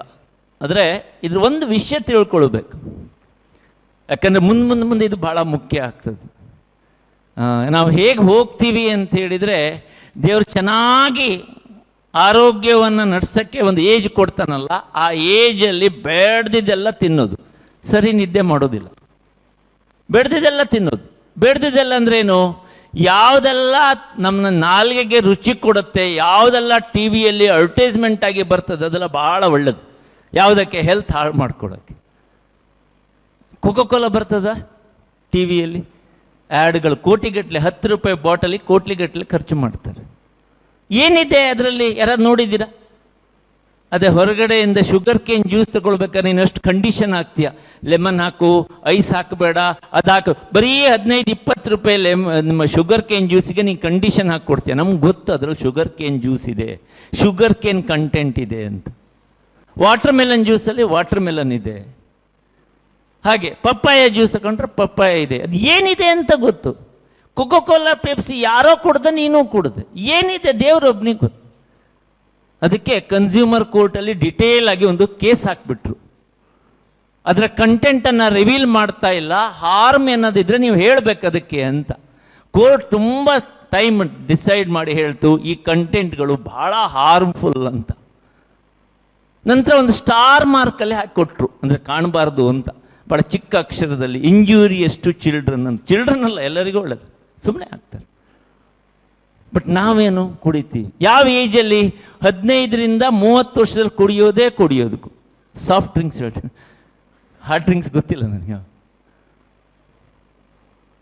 ಆದರೆ ಇದ್ರ ಒಂದು ವಿಷಯ ತಿಳ್ಕೊಳ್ಬೇಕು, ಯಾಕಂದರೆ ಮುಂದೆ ಇದು ಭಾಳ ಮುಖ್ಯ ಆಗ್ತದೆ. ನಾವು ಹೇಗೆ ಹೋಗ್ತೀವಿ ಅಂತ ಹೇಳಿದರೆ, ದೇವರು ಚೆನ್ನಾಗಿ ಆರೋಗ್ಯವನ್ನು ನಡೆಸೋಕ್ಕೆ ಒಂದು ಏಜ್ ಕೊಡ್ತಾನಲ್ಲ, ಆ ಏಜಲ್ಲಿ ಬೇಡ್ದಿದ್ದೆಲ್ಲ ತಿನ್ನೋದು, ಸರಿ ನಿದ್ದೆ ಮಾಡೋದಿಲ್ಲ. ಬೇಡ್ದಿದ್ದೆಲ್ಲ ತಿನ್ನೋದು. ಬೇಡ್ದಿದ್ದೆಲ್ಲ ಅಂದ್ರೇನು? ಯಾವುದೆಲ್ಲ ನಮ್ಮ ನಾಲ್ಗೆಗೆ ರುಚಿ ಕೊಡುತ್ತೆ, ಯಾವುದೆಲ್ಲ ಟಿ ವಿಯಲ್ಲಿ ಅಡ್ವರ್ಟೈಸ್ಮೆಂಟ್ ಆಗಿ ಬರ್ತದೆ, ಅದೆಲ್ಲ ಭಾಳ ಒಳ್ಳೆಯದು. ಯಾವುದಕ್ಕೆ? ಹೆಲ್ತ್ ಹಾಳು ಮಾಡ್ಕೊಳ್ಳೋಕ್ಕೆ. ಕೋಕೋ-ಕೋಲಾ ಬರ್ತದ ಟಿ ವಿಯಲ್ಲಿ, ಆ್ಯಡ್ಗಳು ಕೋಟಿಗಟ್ಟಲೆ, 10 ರೂಪಾಯಿ ಬಾಟಲಿಗೆ ಕೋಟಿಗಟ್ಟಲೆ ಖರ್ಚು ಮಾಡ್ತಾರೆ. ಏನಿದೆ ಅದರಲ್ಲಿ? ಯಾರಾದ್ರು ನೋಡಿದ್ದೀರಾ? ಅದೇ ಹೊರಗಡೆಯಿಂದ ಶುಗರ್ ಕೇನ್ ಜ್ಯೂಸ್ ತಗೊಳ್ಬೇಕಾದ್ರೆ ನೀನು ಅಷ್ಟು ಕಂಡೀಷನ್ ಹಾಕ್ತೀಯ, ಲೆಮನ್ ಹಾಕು, ಐಸ್ ಹಾಕಬೇಡ, ಅದು ಹಾಕು, ಬರೀ 15-20 ರೂಪಾಯಿ ನಿಮ್ಮ ಶುಗರ್ ಕೇನ್ ಜ್ಯೂಸಿಗೆ ನೀನು ಕಂಡೀಷನ್ ಹಾಕ್ಕೊಡ್ತೀಯ. ನಮ್ಗೆ ಗೊತ್ತು ಅದರಲ್ಲಿ ಶುಗರ್ ಕೇನ್ ಜ್ಯೂಸ್ ಇದೆ, ಶುಗರ್ ಕೇನ್ ಕಂಟೆಂಟ್ ಇದೆ ಅಂತ. ವಾಟರ್ ಮೆಲನ್ ಜ್ಯೂಸಲ್ಲಿ ವಾಟರ್ ಮೆಲನ್ ಇದೆ. ಹಾಗೆ ಪಪ್ಪಾಯ ಜ್ಯೂಸ್ ತಗೊಂಡ್ರೆ ಪಪ್ಪಾಯ ಇದೆ. ಅದು ಏನಿದೆ ಅಂತ ಗೊತ್ತು. ಕೋಕೋ-ಕೋಲಾ, ಪೆಪ್ಸಿ ಯಾರೋ ಕುಡ್ದೆ, ನೀನು ಕುಡ್ದೆ, ಏನಿದೆ ದೇವರೊಬ್ಬನಿಗೆ ಗೊತ್ತು. ಅದಕ್ಕೆ ಕನ್ಸ್ಯೂಮರ್ ಕೋರ್ಟಲ್ಲಿ ಡಿಟೇಲ್ ಆಗಿ ಒಂದು ಕೇಸ್ ಹಾಕ್ಬಿಟ್ರು. ಅದರ ಕಂಟೆಂಟನ್ನು ರಿವೀಲ್ ಮಾಡ್ತಾ ಇಲ್ಲ, ಹಾರ್ಮ್ ಅನ್ನೋದಿದ್ರೆ ನೀವು ಹೇಳಬೇಕು ಅದಕ್ಕೆ ಅಂತ. ಕೋರ್ಟ್ ತುಂಬ ಟೈಮ್ ಡಿಸೈಡ್ ಮಾಡಿ ಹೇಳ್ತು, ಈ ಕಂಟೆಂಟ್ಗಳು ಭಾಳ ಹಾರ್ಮ್ಫುಲ್ ಅಂತ. ನಂತರ ಒಂದು ಸ್ಟಾರ್ ಮಾರ್ಕಲ್ಲಿ ಹಾಕಿಕೊಟ್ರು, ಅಂದರೆ ಕಾಣಬಾರ್ದು ಅಂತ, ಭಾಳ ಚಿಕ್ಕ ಅಕ್ಷರದಲ್ಲಿ, ಇಂಜೂರಿಯಸ್ ಟು ಚಿಲ್ಡ್ರನ್ ಅಂತ. ಚಿಲ್ಡ್ರನ್ ಅಲ್ಲ, ಎಲ್ಲರಿಗೂ ಒಳ್ಳೆಯದು, ಸುಮ್ಮನೆ ಆಗ್ತಾರೆ. ಬಟ್ ನಾವೇನು ಕುಡಿತೀವಿ? ಯಾವ ಏಜಲ್ಲಿ? 15-30 ವರ್ಷದಲ್ಲಿ ಕುಡಿಯೋದು. ಸಾಫ್ಟ್ ಡ್ರಿಂಕ್ಸ್ ಹೇಳ್ತೀನಿ, ಹಾರ್ಡ್ ಡ್ರಿಂಕ್ಸ್ ಗೊತ್ತಿಲ್ಲ ನನಗೆ.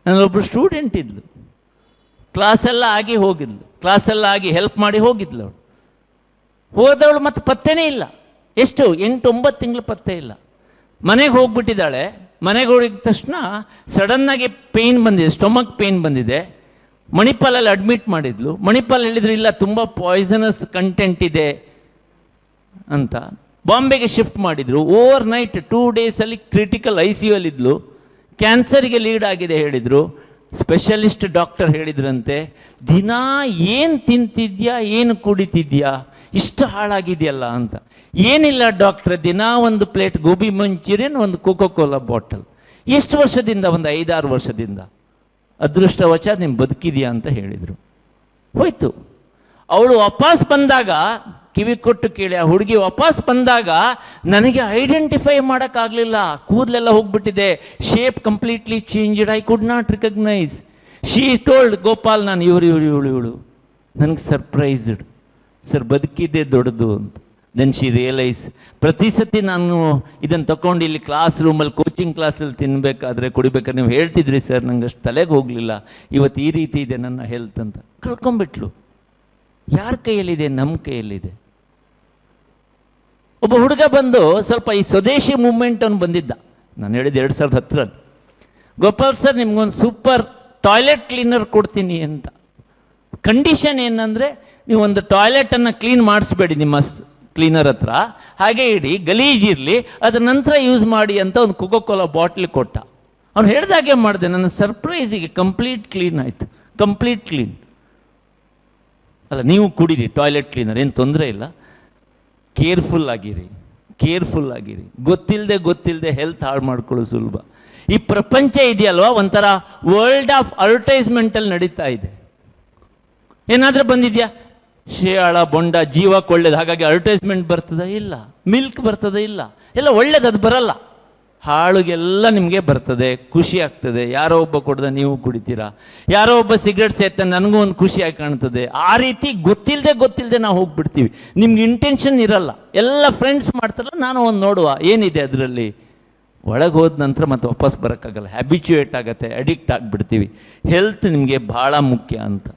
ನನ್ನೊಬ್ಬರು ಸ್ಟೂಡೆಂಟ್ ಇದ್ಲು, ಕ್ಲಾಸೆಲ್ಲ ಆಗಿ ಹೋಗಿದ್ಲು, ಕ್ಲಾಸೆಲ್ಲ ಆಗಿ ಹೆಲ್ಪ್ ಮಾಡಿ ಹೋಗಿದ್ಲು. ಅವಳು ಹೋದವಳು ಮತ್ತೆ ಪತ್ತೆನೇ ಇಲ್ಲ. ಎಷ್ಟು? 8-9 ತಿಂಗಳು ಪತ್ತೆ ಇಲ್ಲ. ಮನೆಗೆ ಹೋಗ್ಬಿಟ್ಟಿದ್ದಾಳೆ. ಮನೆಗೆ ಹೋಗಿದ ತಕ್ಷಣ ಸಡನ್ನಾಗಿ ಪೇಯ್ನ್ ಬಂದಿದೆ, ಸ್ಟೊಮಕ್ ಪೇಯ್ನ್ ಬಂದಿದೆ. ಮಣಿಪಾಲಲ್ಲಿ ಅಡ್ಮಿಟ್ ಮಾಡಿದ್ಲು. ಮಣಿಪಾಲ್ ಹೇಳಿದ್ರು, ಇಲ್ಲ ತುಂಬ ಪಾಯ್ಸನಸ್ ಕಂಟೆಂಟ್ ಇದೆ ಅಂತ. ಬಾಂಬೆಗೆ ಶಿಫ್ಟ್ ಮಾಡಿದರು. ಓವರ್ ನೈಟ್ 2 ಡೇಸಲ್ಲಿ ಕ್ರಿಟಿಕಲ್ ICU ಇದ್ಲು. ಕ್ಯಾನ್ಸರಿಗೆ ಲೀಡ್ ಆಗಿದೆ ಹೇಳಿದರು. ಸ್ಪೆಷಲಿಸ್ಟ್ ಡಾಕ್ಟರ್ ಹೇಳಿದ್ರಂತೆ, ದಿನ ಏನು ತಿಂತಿದ್ಯಾ, ಏನು ಕುಡಿತಿದ್ಯಾ, ಇಷ್ಟು ಹಾಳಾಗಿದೆಯಲ್ಲ ಅಂತ. ಏನಿಲ್ಲ ಡಾಕ್ಟ್ರೆ, ದಿನ ಒಂದು ಪ್ಲೇಟ್ ಗೋಬಿ ಮಂಚೂರಿಯನ್, ಒಂದು ಕೋಕೋ-ಕೋಲಾ ಬಾಟಲ್. ಎಷ್ಟು ವರ್ಷದಿಂದ? ಒಂದು 5-6 ವರ್ಷದಿಂದ. ಅದೃಷ್ಟವಶ ನೀನು ಬದುಕಿದೆಯಾ ಅಂತ ಹೇಳಿದರು. ಹೋಯ್ತು. ಅವಳು ವಾಪಸ್ ಬಂದಾಗ, ಕಿವಿ ಕೊಟ್ಟು ಕೇಳಿ, ಆ ಹುಡುಗಿ ವಾಪಸ್ ಬಂದಾಗ ನನಗೆ ಐಡೆಂಟಿಫೈ ಮಾಡೋಕ್ಕಾಗಲಿಲ್ಲ. ಕೂದಲೆಲ್ಲ ಹೋಗ್ಬಿಟ್ಟಿದೆ, shape completely changed, I could not recognise. She told, Gopal, ನಾನು ಇವಳು ನನಗೆ ಸರ್ಪ್ರೈಸ್ಡ್, ಸರ್ ಬದುಕಿದ್ದೆ ದೊಡ್ಡದು ಅಂತ. ದೆನ್ ಶಿ ರಿಯಲೈಸ್, ಪ್ರತಿ ಸತಿ ನಾನು ಇದನ್ನು ತಗೊಂಡು ಇಲ್ಲಿ ಕ್ಲಾಸ್ ರೂಮಲ್ಲಿ, ಕೋಚಿಂಗ್ ಕ್ಲಾಸಲ್ಲಿ ತಿನ್ನಬೇಕಾದ್ರೆ, ಕುಡಿಬೇಕಾದ್ರೆ ನೀವು ಹೇಳ್ತಿದ್ರಿ ಸರ್, ನಂಗೆ ಅಷ್ಟು ತಲೆಗೆ ಹೋಗಲಿಲ್ಲ, ಇವತ್ತು ಈ ರೀತಿ ಇದೆ ನನ್ನ ಹೆಲ್ತ್ ಅಂತ. ಕಳ್ಕೊಂಬಿಟ್ಲು. ಯಾರ ಕೈಯಲ್ಲಿದೆ? ನಮ್ಮ ಕೈಯಲ್ಲಿದೆ. ಒಬ್ಬ ಹುಡುಗ ಬಂದು ಸ್ವಲ್ಪ ಈ ಸ್ವದೇಶಿ ಮೂವ್ಮೆಂಟ್ ಅವನು ಬಂದಿದ್ದ. ನಾನು ಹೇಳಿದ್ದು 2010. ಗೋಪಾಲ್ ಸರ್, ನಿಮ್ಗೊಂದು ಸೂಪರ್ ಟಾಯ್ಲೆಟ್ ಕ್ಲೀನರ್ ಕೊಡ್ತೀನಿ ಅಂತ. ಕಂಡೀಷನ್ ಏನಂದರೆ, ನೀವು ಒಂದು ಟಾಯ್ಲೆಟನ್ನು ಕ್ಲೀನ್ ಮಾಡಿಸ್ಬೇಡಿ ನಿಮ್ಮ ಕ್ಲೀನರ್ ಹತ್ರ, ಹಾಗೆ ಇಡಿ, ಗಲೀಜಿರಲಿ, ಅದರ ನಂತರ ಯೂಸ್ ಮಾಡಿ ಅಂತ ಒಂದು ಕೋಕೋ-ಕೋಲಾ ಬಾಟ್ಲ್ ಕೊಟ್ಟ. ಅವ್ನು ಹೇಳ್ದಾಗೆ ಮಾಡಿದೆ. ನನ್ನ ಸರ್ಪ್ರೈಸಿಗೆ ಕಂಪ್ಲೀಟ್ ಕ್ಲೀನ್ ಆಯಿತು, ಕಂಪ್ಲೀಟ್ ಕ್ಲೀನ್. ಅಲ್ಲ, ನೀವು ಕುಡೀರಿ ಟಾಯ್ಲೆಟ್ ಕ್ಲೀನರ್, ಏನು ತೊಂದರೆ ಇಲ್ಲ. ಕೇರ್ಫುಲ್ ಆಗಿರಿ, ಕೇರ್ಫುಲ್ ಆಗಿರಿ. ಗೊತ್ತಿಲ್ಲದೆ ಹೆಲ್ತ್ ಹಾಳು ಮಾಡ್ಕೊಳ್ಳೋದು ಸುಲಭ. ಈ ಪ್ರಪಂಚ ಇದೆಯಲ್ವಾ, ಒಂಥರ ವರ್ಲ್ಡ್ ಆಫ್ ಅಡ್ವರ್ಟೈಸ್ಮೆಂಟಲ್ಲಿ ನಡೀತಾ ಇದೆ. ಏನಾದರೂ ಬಂದಿದೆಯಾ, ಶೇಯಾಳ ಬೊಂಡ ಜೀವಕ್ಕೆ ಒಳ್ಳೇದು, ಹಾಗಾಗಿ ಅಡ್ವರ್ಟೈಸ್ಮೆಂಟ್ ಬರ್ತದ? ಇಲ್ಲ. ಮಿಲ್ಕ್ ಬರ್ತದ? ಇಲ್ಲ. ಎಲ್ಲ ಒಳ್ಳೇದು, ಅದು ಬರಲ್ಲ. ಹಾಳುಗೆಲ್ಲ ನಿಮಗೆ ಬರ್ತದೆ, ಖುಷಿ ಆಗ್ತದೆ. ಯಾರೋ ಒಬ್ಬ ಕೊಡ್ದೆ ನೀವು ಕುಡಿತೀರಾ, ಯಾರೋ ಒಬ್ಬ ಸಿಗರೇಟ್ ಸೇತಾನೆ, ನನಗೂ ಒಂದು ಖುಷಿಯಾಗಿ ಕಾಣ್ತದೆ. ಆ ರೀತಿ ಗೊತ್ತಿಲ್ಲದೆ ನಾವು ಹೋಗ್ಬಿಡ್ತೀವಿ. ನಿಮ್ಗೆ ಇಂಟೆನ್ಷನ್ ಇರಲ್ಲ, ಎಲ್ಲ ಫ್ರೆಂಡ್ಸ್ ಮಾಡ್ತಾರಲ್ಲ, ನಾನು ಒಂದು ನೋಡುವ ಏನಿದೆ ಅದರಲ್ಲಿ. ಒಳಗೆ ಹೋದ ನಂತರ ಮತ್ತೆ ವಾಪಸ್ ಬರೋಕ್ಕಾಗಲ್ಲ, ಹ್ಯಾಬಿಚುಯೇಟ್ ಆಗುತ್ತೆ, ಅಡಿಕ್ಟ್ ಆಗಿಬಿಡ್ತೀವಿ. ಹೆಲ್ತ್ ನಿಮಗೆ ಭಾಳ ಮುಖ್ಯ ಅಂತ.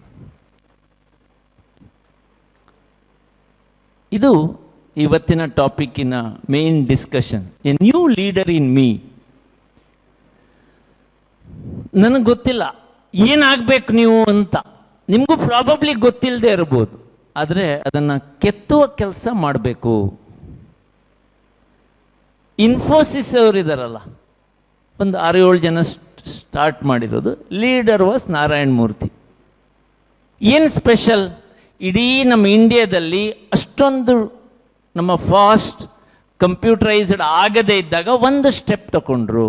ಇದು ಇವತ್ತಿನ ಟಾಪಿಕ್ಕಿನ main discussion. A new leader in me. ನನಗೆ ಗೊತ್ತಿಲ್ಲ ಏನಾಗಬೇಕು ನೀವು ಅಂತ, ನಿಮಗೂ ಪ್ರಾಬಬ್ಲಿ ಗೊತ್ತಿಲ್ಲದೆ ಇರ್ಬೋದು. ಆದರೆ ಅದನ್ನು ಕೆತ್ತುವ ಕೆಲಸ ಮಾಡಬೇಕು. ಇನ್ಫೋಸಿಸ್ ಅವರಿದ್ದಾರಲ್ಲ, ಒಂದು 6-7 ಜನ ಸ್ಟಾರ್ಟ್ ಮಾಡಿರೋದು. Leader was Narayan Murthy. ಏನು ಸ್ಪೆಷಲ್? ಇಡೀ ನಮ್ಮ ಇಂಡಿಯಾದಲ್ಲಿ ಅಷ್ಟೊಂದು ನಮ್ಮ ಫಾಸ್ಟ್ ಕಂಪ್ಯೂಟರೈಸ್ಡ್ ಆಗದೇ ಇದ್ದಾಗ ಒಂದು ಸ್ಟೆಪ್ ತಗೊಂಡ್ರು.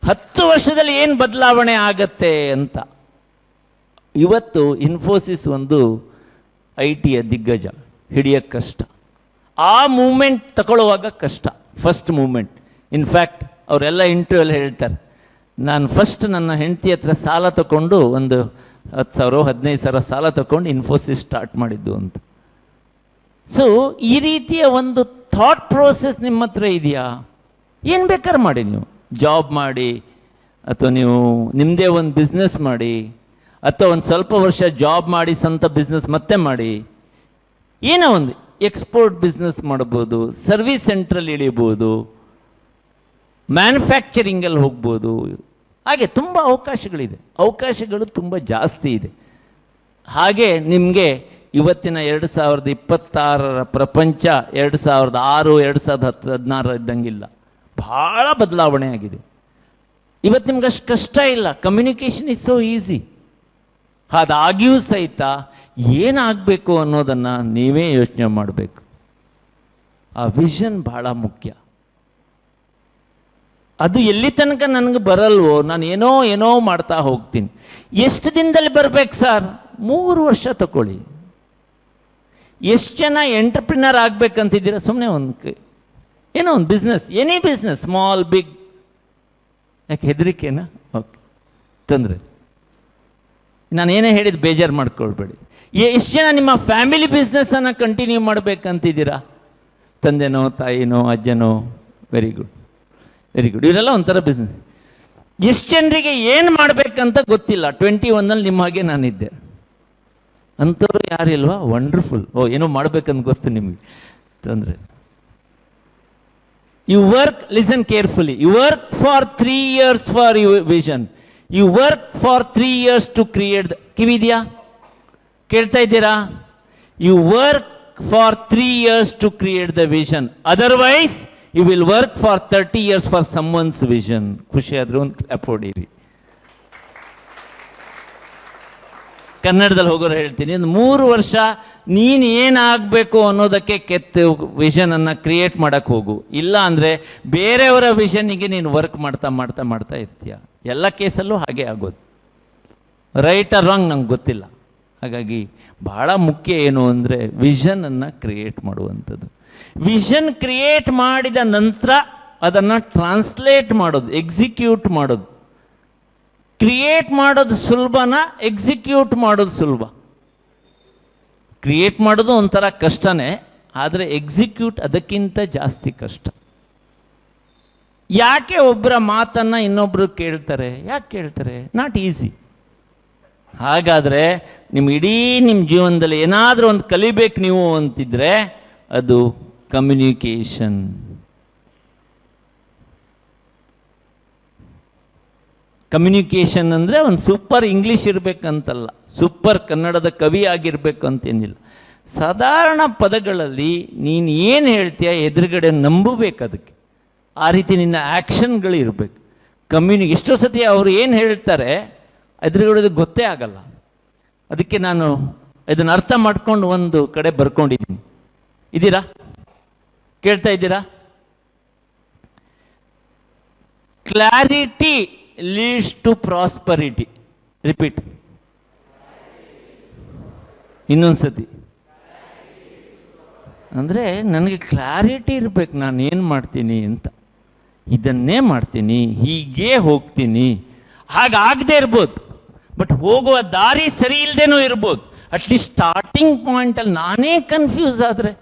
10 ವರ್ಷದಲ್ಲಿ ಏನು ಬದಲಾವಣೆ ಆಗತ್ತೆ ಅಂತ. ಇವತ್ತು ಇನ್ಫೋಸಿಸ್ ಒಂದು IT ಯ ದಿಗ್ಗಜ, ಹಿಡಿಯೋಕ್ಕೆ ಕಷ್ಟ. ಆ ಮೂಮೆಂಟ್ ತಗೊಳ್ಳುವಾಗ ಕಷ್ಟ, ಫಸ್ಟ್ ಮೂಮೆಂಟ್. ಇನ್ಫ್ಯಾಕ್ಟ್ ಅವರೆಲ್ಲ ಇಂಟರ್ವ್ಯೂಲ್ಲಿ ಹೇಳ್ತಾರೆ, ನಾನು ಫಸ್ಟ್ ನನ್ನ ಹೆಂಡತಿ ಹತ್ರ ಸಾಲ ತಗೊಂಡು ಒಂದು 10,000 15,000 ಸಾಲ ತಗೊಂಡು ಇನ್ಫೋಸಿಸ್ ಸ್ಟಾರ್ಟ್ ಮಾಡಿದ್ದು ಅಂತ. ಸೊ ಈ ರೀತಿಯ ಒಂದು ಥಾಟ್ ಪ್ರೋಸೆಸ್ ನಿಮ್ಮ ಹತ್ರ ಇದೆಯಾ? ಏನು ಬೇಕಾದ್ರೆ ಮಾಡಿ, ನೀವು ಜಾಬ್ ಮಾಡಿ, ಅಥವಾ ನೀವು ನಿಮ್ಮದೇ ಒಂದು ಬಿಸ್ನೆಸ್ ಮಾಡಿ, ಅಥವಾ ಒಂದು ಸ್ವಲ್ಪ ವರ್ಷ ಜಾಬ್ ಮಾಡಿ ಸ್ವಂತ ಬಿಸ್ನೆಸ್ ಮತ್ತೆ ಮಾಡಿ. ಏನೋ ಒಂದು ಎಕ್ಸ್ಪೋರ್ಟ್ ಬಿಸ್ನೆಸ್ ಮಾಡ್ಬೋದು, ಸರ್ವಿಸ್ ಸೆಂಟ್ರಲ್ಲಿ ಇಳಿಬೋದು, ಮ್ಯಾನುಫ್ಯಾಕ್ಚರಿಂಗಲ್ಲಿ ಹೋಗ್ಬೋದು. ಹಾಗೆ ತುಂಬ ಅವಕಾಶಗಳು ತುಂಬ ಜಾಸ್ತಿ ಇದೆ. ಹಾಗೆ ನಿಮಗೆ ಇವತ್ತಿನ 2026 ಪ್ರಪಂಚ 2006 2016 ಇದ್ದಂಗಿಲ್ಲ, ಭಾಳ ಬದಲಾವಣೆ ಆಗಿದೆ. ಇವತ್ತು ನಿಮ್ಗೆ ಅಷ್ಟು ಕಷ್ಟ ಇಲ್ಲ, ಕಮ್ಯುನಿಕೇಷನ್ ಇಸ್ ಸೋ ಈಸಿ. ಅದಾಗಿಯೂ ಸಹಿತ ಏನಾಗಬೇಕು ಅನ್ನೋದನ್ನು ನೀವೇ ಯೋಚನೆ ಮಾಡಬೇಕು. ಆ ವಿಷನ್ ಭಾಳ ಮುಖ್ಯ. ಅದು ಎಲ್ಲಿ ತನಕ ನನಗೆ ಬರಲ್ವೋ, ನಾನು ಏನೋ ಮಾಡ್ತಾ ಹೋಗ್ತೀನಿ. ಎಷ್ಟು ದಿನದಲ್ಲಿ ಬರಬೇಕು ಸರ್? 3 ವರ್ಷ ತಗೊಳ್ಳಿ. ಎಷ್ಟು ಜನ ಎಂಟರ್ಪ್ರಿನರ್ ಆಗಬೇಕಂತಿದ್ದೀರಾ? ಸುಮ್ಮನೆ ಏನೋ ಒಂದು business, any business, small big. ಯಾಕೆ ಹೆದರಿಕೆನಾ? ಓಕೆ, ತೊಂದರೆ. ನಾನು ಏನೇ ಹೇಳಿದ್ದು ಬೇಜಾರು ಮಾಡ್ಕೊಳ್ಬೇಡಿ. ಎಷ್ಟು ಜನ ನಿಮ್ಮ ಫ್ಯಾಮಿಲಿ ಬಿಸ್ನೆಸ್ಸನ್ನು ಕಂಟಿನ್ಯೂ ಮಾಡಬೇಕಂತಿದ್ದೀರಾ? ತಂದೆನೋ, ತಾಯಿನೋ, ಅಜ್ಜನೋ? Very good, very good. ಇವರೆಲ್ಲ ಒಂಥರ ಬಿಸ್ನೆಸ್. ಎಷ್ಟು ಜನರಿಗೆ ಏನು ಮಾಡಬೇಕಂತ ಗೊತ್ತಿಲ್ಲ? 21ನಲ್ಲಿ ನಿಮ್ಮ ಹಾಗೆ ನಾನಿದ್ದೆ. ಅಂಥವ್ರು ಯಾರಿಲ್ವಾ? ವಂಡರ್ಫುಲ್. ಏನೋ ಮಾಡ್ಬೇಕಂತ ಗೊತ್ತು ನಿಮಗೆ, ತೊಂದರೆ. You work, listen carefully, you work for 3 years for your vision. You work for 3 years to create. ಕಿವಿದ್ಯಾ? ಕೇಳ್ತಾ ಇದ್ದೀರಾ? You work for 3 years to create the vision. Otherwise you will work for 30 years for someone's vision. ಖುಷಿ ಆದರೂ ಒಂದು clap ಹೊಡೀರಿ. ಕನ್ನಡದಲ್ಲಿ ಹೋಗೋರು ಹೇಳ್ತೀನಿ, 3 ವರ್ಷ ನೀನು ಏನಾಗಬೇಕು ಅನ್ನೋದಕ್ಕೆ ಕೆತ್ತು ವಿಷನನ್ನು ಕ್ರಿಯೇಟ್ ಮಾಡೋಕ್ಕೆ ಹೋಗು. ಇಲ್ಲ ಅಂದರೆ ಬೇರೆಯವರ ವಿಷನ್ನಿಗೆ ನೀನು ವರ್ಕ್ ಮಾಡ್ತಾ ಇರ್ತೀಯ. ಎಲ್ಲ ಕೇಸಲ್ಲೂ ಹಾಗೆ ಆಗೋದು. ರೈಟ್ ಆರ್ ರಾಂಗ್ ನಂಗೆ ಗೊತ್ತಿಲ್ಲ. ಹಾಗಾಗಿ ಭಾಳ ಮುಖ್ಯ ಏನು ಅಂದರೆ ವಿಷನನ್ನು ಕ್ರಿಯೇಟ್ ಮಾಡುವಂಥದ್ದು. ವಿಷನ್ ಕ್ರಿಯೇಟ್ ಮಾಡಿದ ನಂತರ ಅದನ್ನು ಟ್ರಾನ್ಸ್ಲೇಟ್ ಮಾಡೋದು, ಎಕ್ಸಿಕ್ಯೂಟ್ ಮಾಡೋದು. ಕ್ರಿಯೇಟ್ ಮಾಡೋದು ಸುಲಭನ, ಎಕ್ಸಿಕ್ಯೂಟ್ ಮಾಡೋದು ಸುಲಭ? ಕ್ರಿಯೇಟ್ ಮಾಡೋದು ಒಂಥರ ಕಷ್ಟನೇ, ಆದರೆ ಎಕ್ಸಿಕ್ಯೂಟ್ ಅದಕ್ಕಿಂತ ಜಾಸ್ತಿ ಕಷ್ಟ. ಯಾಕೆ ಒಬ್ಬರ ಮಾತನ್ನು ಇನ್ನೊಬ್ಬರು ಕೇಳ್ತಾರೆ? ಯಾಕೆ ಕೇಳ್ತಾರೆ? Not easy. ಹಾಗಾದರೆ ಇಡೀ ನಿಮ್ಮ ಜೀವನದಲ್ಲಿ ಏನಾದರೂ ಒಂದು ಕಲಿಬೇಕು ನೀವು ಅಂತಿದ್ರೆ ಅದು ಕಮ್ಯುನಿಕೇಷನ್. ಕಮ್ಯುನಿಕೇಷನ್ ಅಂದರೆ ಒಂದು ಸೂಪರ್ ಇಂಗ್ಲೀಷ್ ಇರಬೇಕಂತಲ್ಲ, ಸೂಪರ್ ಕನ್ನಡದ ಕವಿ ಆಗಿರಬೇಕು ಅಂತೇನಿಲ್ಲ. ಸಾಧಾರಣ ಪದಗಳಲ್ಲಿ ನೀನು ಏನು ಹೇಳ್ತೀಯ ಎದುರುಗಡೆ ನಂಬಬೇಕು, ಅದಕ್ಕೆ ಆ ರೀತಿ ನಿನ್ನ ಆ್ಯಕ್ಷನ್ಗಳು ಇರಬೇಕು. ಎಷ್ಟೋ ಸತಿ ಅವರು ಏನು ಹೇಳ್ತಾರೆ ಎದುರುಗಡೆ ಗೊತ್ತೇ ಆಗಲ್ಲ. ಅದಕ್ಕೆ ನಾನು ಇದನ್ನು ಅರ್ಥ ಮಾಡ್ಕೊಂಡು ಒಂದು ಕಡೆ ಬರ್ಕೊಂಡಿದ್ದೀನಿ. ಇದ್ದೀರಾ? ಕೇಳ್ತಾ ಇದ್ದೀರಾ? Clarity leads to prosperity. Repeat, ಇನ್ನೊಂದು ಸತಿ. ಅಂದರೆ ನನಗೆ ಕ್ಲಾರಿಟಿ ಇರಬೇಕು, ನಾನು ಏನು ಮಾಡ್ತೀನಿ ಅಂತ. ಇದನ್ನೇ ಮಾಡ್ತೀನಿ, ಹೀಗೇ ಹೋಗ್ತೀನಿ. ಹಾಗಾಗದೇ ಇರ್ಬೋದು, ಬಟ್ ಹೋಗುವ ದಾರಿ ಸರಿ ಇಲ್ಲದೇನೂ ಇರ್ಬೋದು. ಅಟ್ಲೀಸ್ಟ್ ಸ್ಟಾರ್ಟಿಂಗ್ ಪಾಯಿಂಟಲ್ಲಿ ನಾನೇ ಕನ್ಫ್ಯೂಸ್ ಆದರೆ,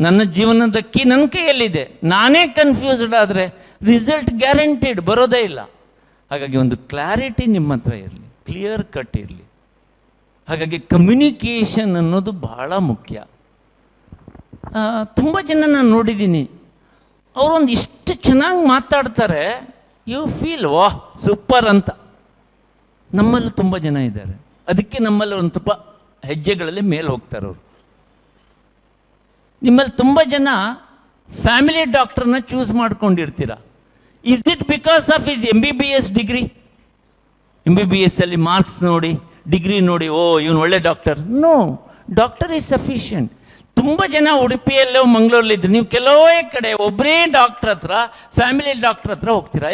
ನನ್ನ ಜೀವನದ ಕೀ ನನ್ನ ಕೈಯಲ್ಲಿದೆ, ನಾನೇ ಕನ್ಫ್ಯೂಸ್ಡ್ ಆದರೆ ರಿಸಲ್ಟ್ ಗ್ಯಾರಂಟಿಡ್ ಬರೋದೇ ಇಲ್ಲ. ಹಾಗಾಗಿ ಒಂದು ಕ್ಲಾರಿಟಿ ನಿಮ್ಮ ಹತ್ರ ಇರಲಿ, ಕ್ಲಿಯರ್ ಕಟ್ ಇರಲಿ. ಹಾಗಾಗಿ ಕಮ್ಯುನಿಕೇಷನ್ ಅನ್ನೋದು ಬಹಳ ಮುಖ್ಯ. ತುಂಬ ಜನ ನಾನು ನೋಡಿದ್ದೀನಿ, ಅವರೊಂದು ಇಷ್ಟು ಚೆನ್ನಾಗಿ ಮಾತಾಡ್ತಾರೆ, ಯು ಫೀಲ್ ವಾಹ್ ಸೂಪರ್ ಅಂತ. ನಮ್ಮಲ್ಲಿ ತುಂಬ ಜನ ಇದ್ದಾರೆ, ಅದಕ್ಕೆ ನಮ್ಮಲ್ಲಿ ಒಂದು ಸ್ವಲ್ಪ ಹೆಜ್ಜೆಗಳಲ್ಲಿ ಮೇಲೆ ಹೋಗ್ತಾರೆ ಅವರು. ನಿಮ್ಮಲ್ಲಿ ತುಂಬ ಜನ ಫ್ಯಾಮಿಲಿ ಡಾಕ್ಟರ್ನ ಚೂಸ್ ಮಾಡ್ಕೊಂಡಿರ್ತೀರ. Is it because of is MBBS degree? MBBS ಅಲ್ಲಿ ಮಾರ್ಕ್ಸ್ ನೋಡಿ, ಡಿಗ್ರಿ ನೋಡಿ, ಓ ಇವನು ಒಳ್ಳೆ doctor? No, doctor is sufficient. ತುಂಬ ಜನ ಉಡುಪಿಯಲ್ಲೋ ಮಂಗಳೂರಲ್ಲಿದ್ದು, ನೀವು ಕೆಲವೇ ಕಡೆ ಒಬ್ಬರೇ ಡಾಕ್ಟರ್ ಹತ್ರ, ಫ್ಯಾಮಿಲಿ ಡಾಕ್ಟರ್ ಹತ್ರ ಹೋಗ್ತೀರಾ.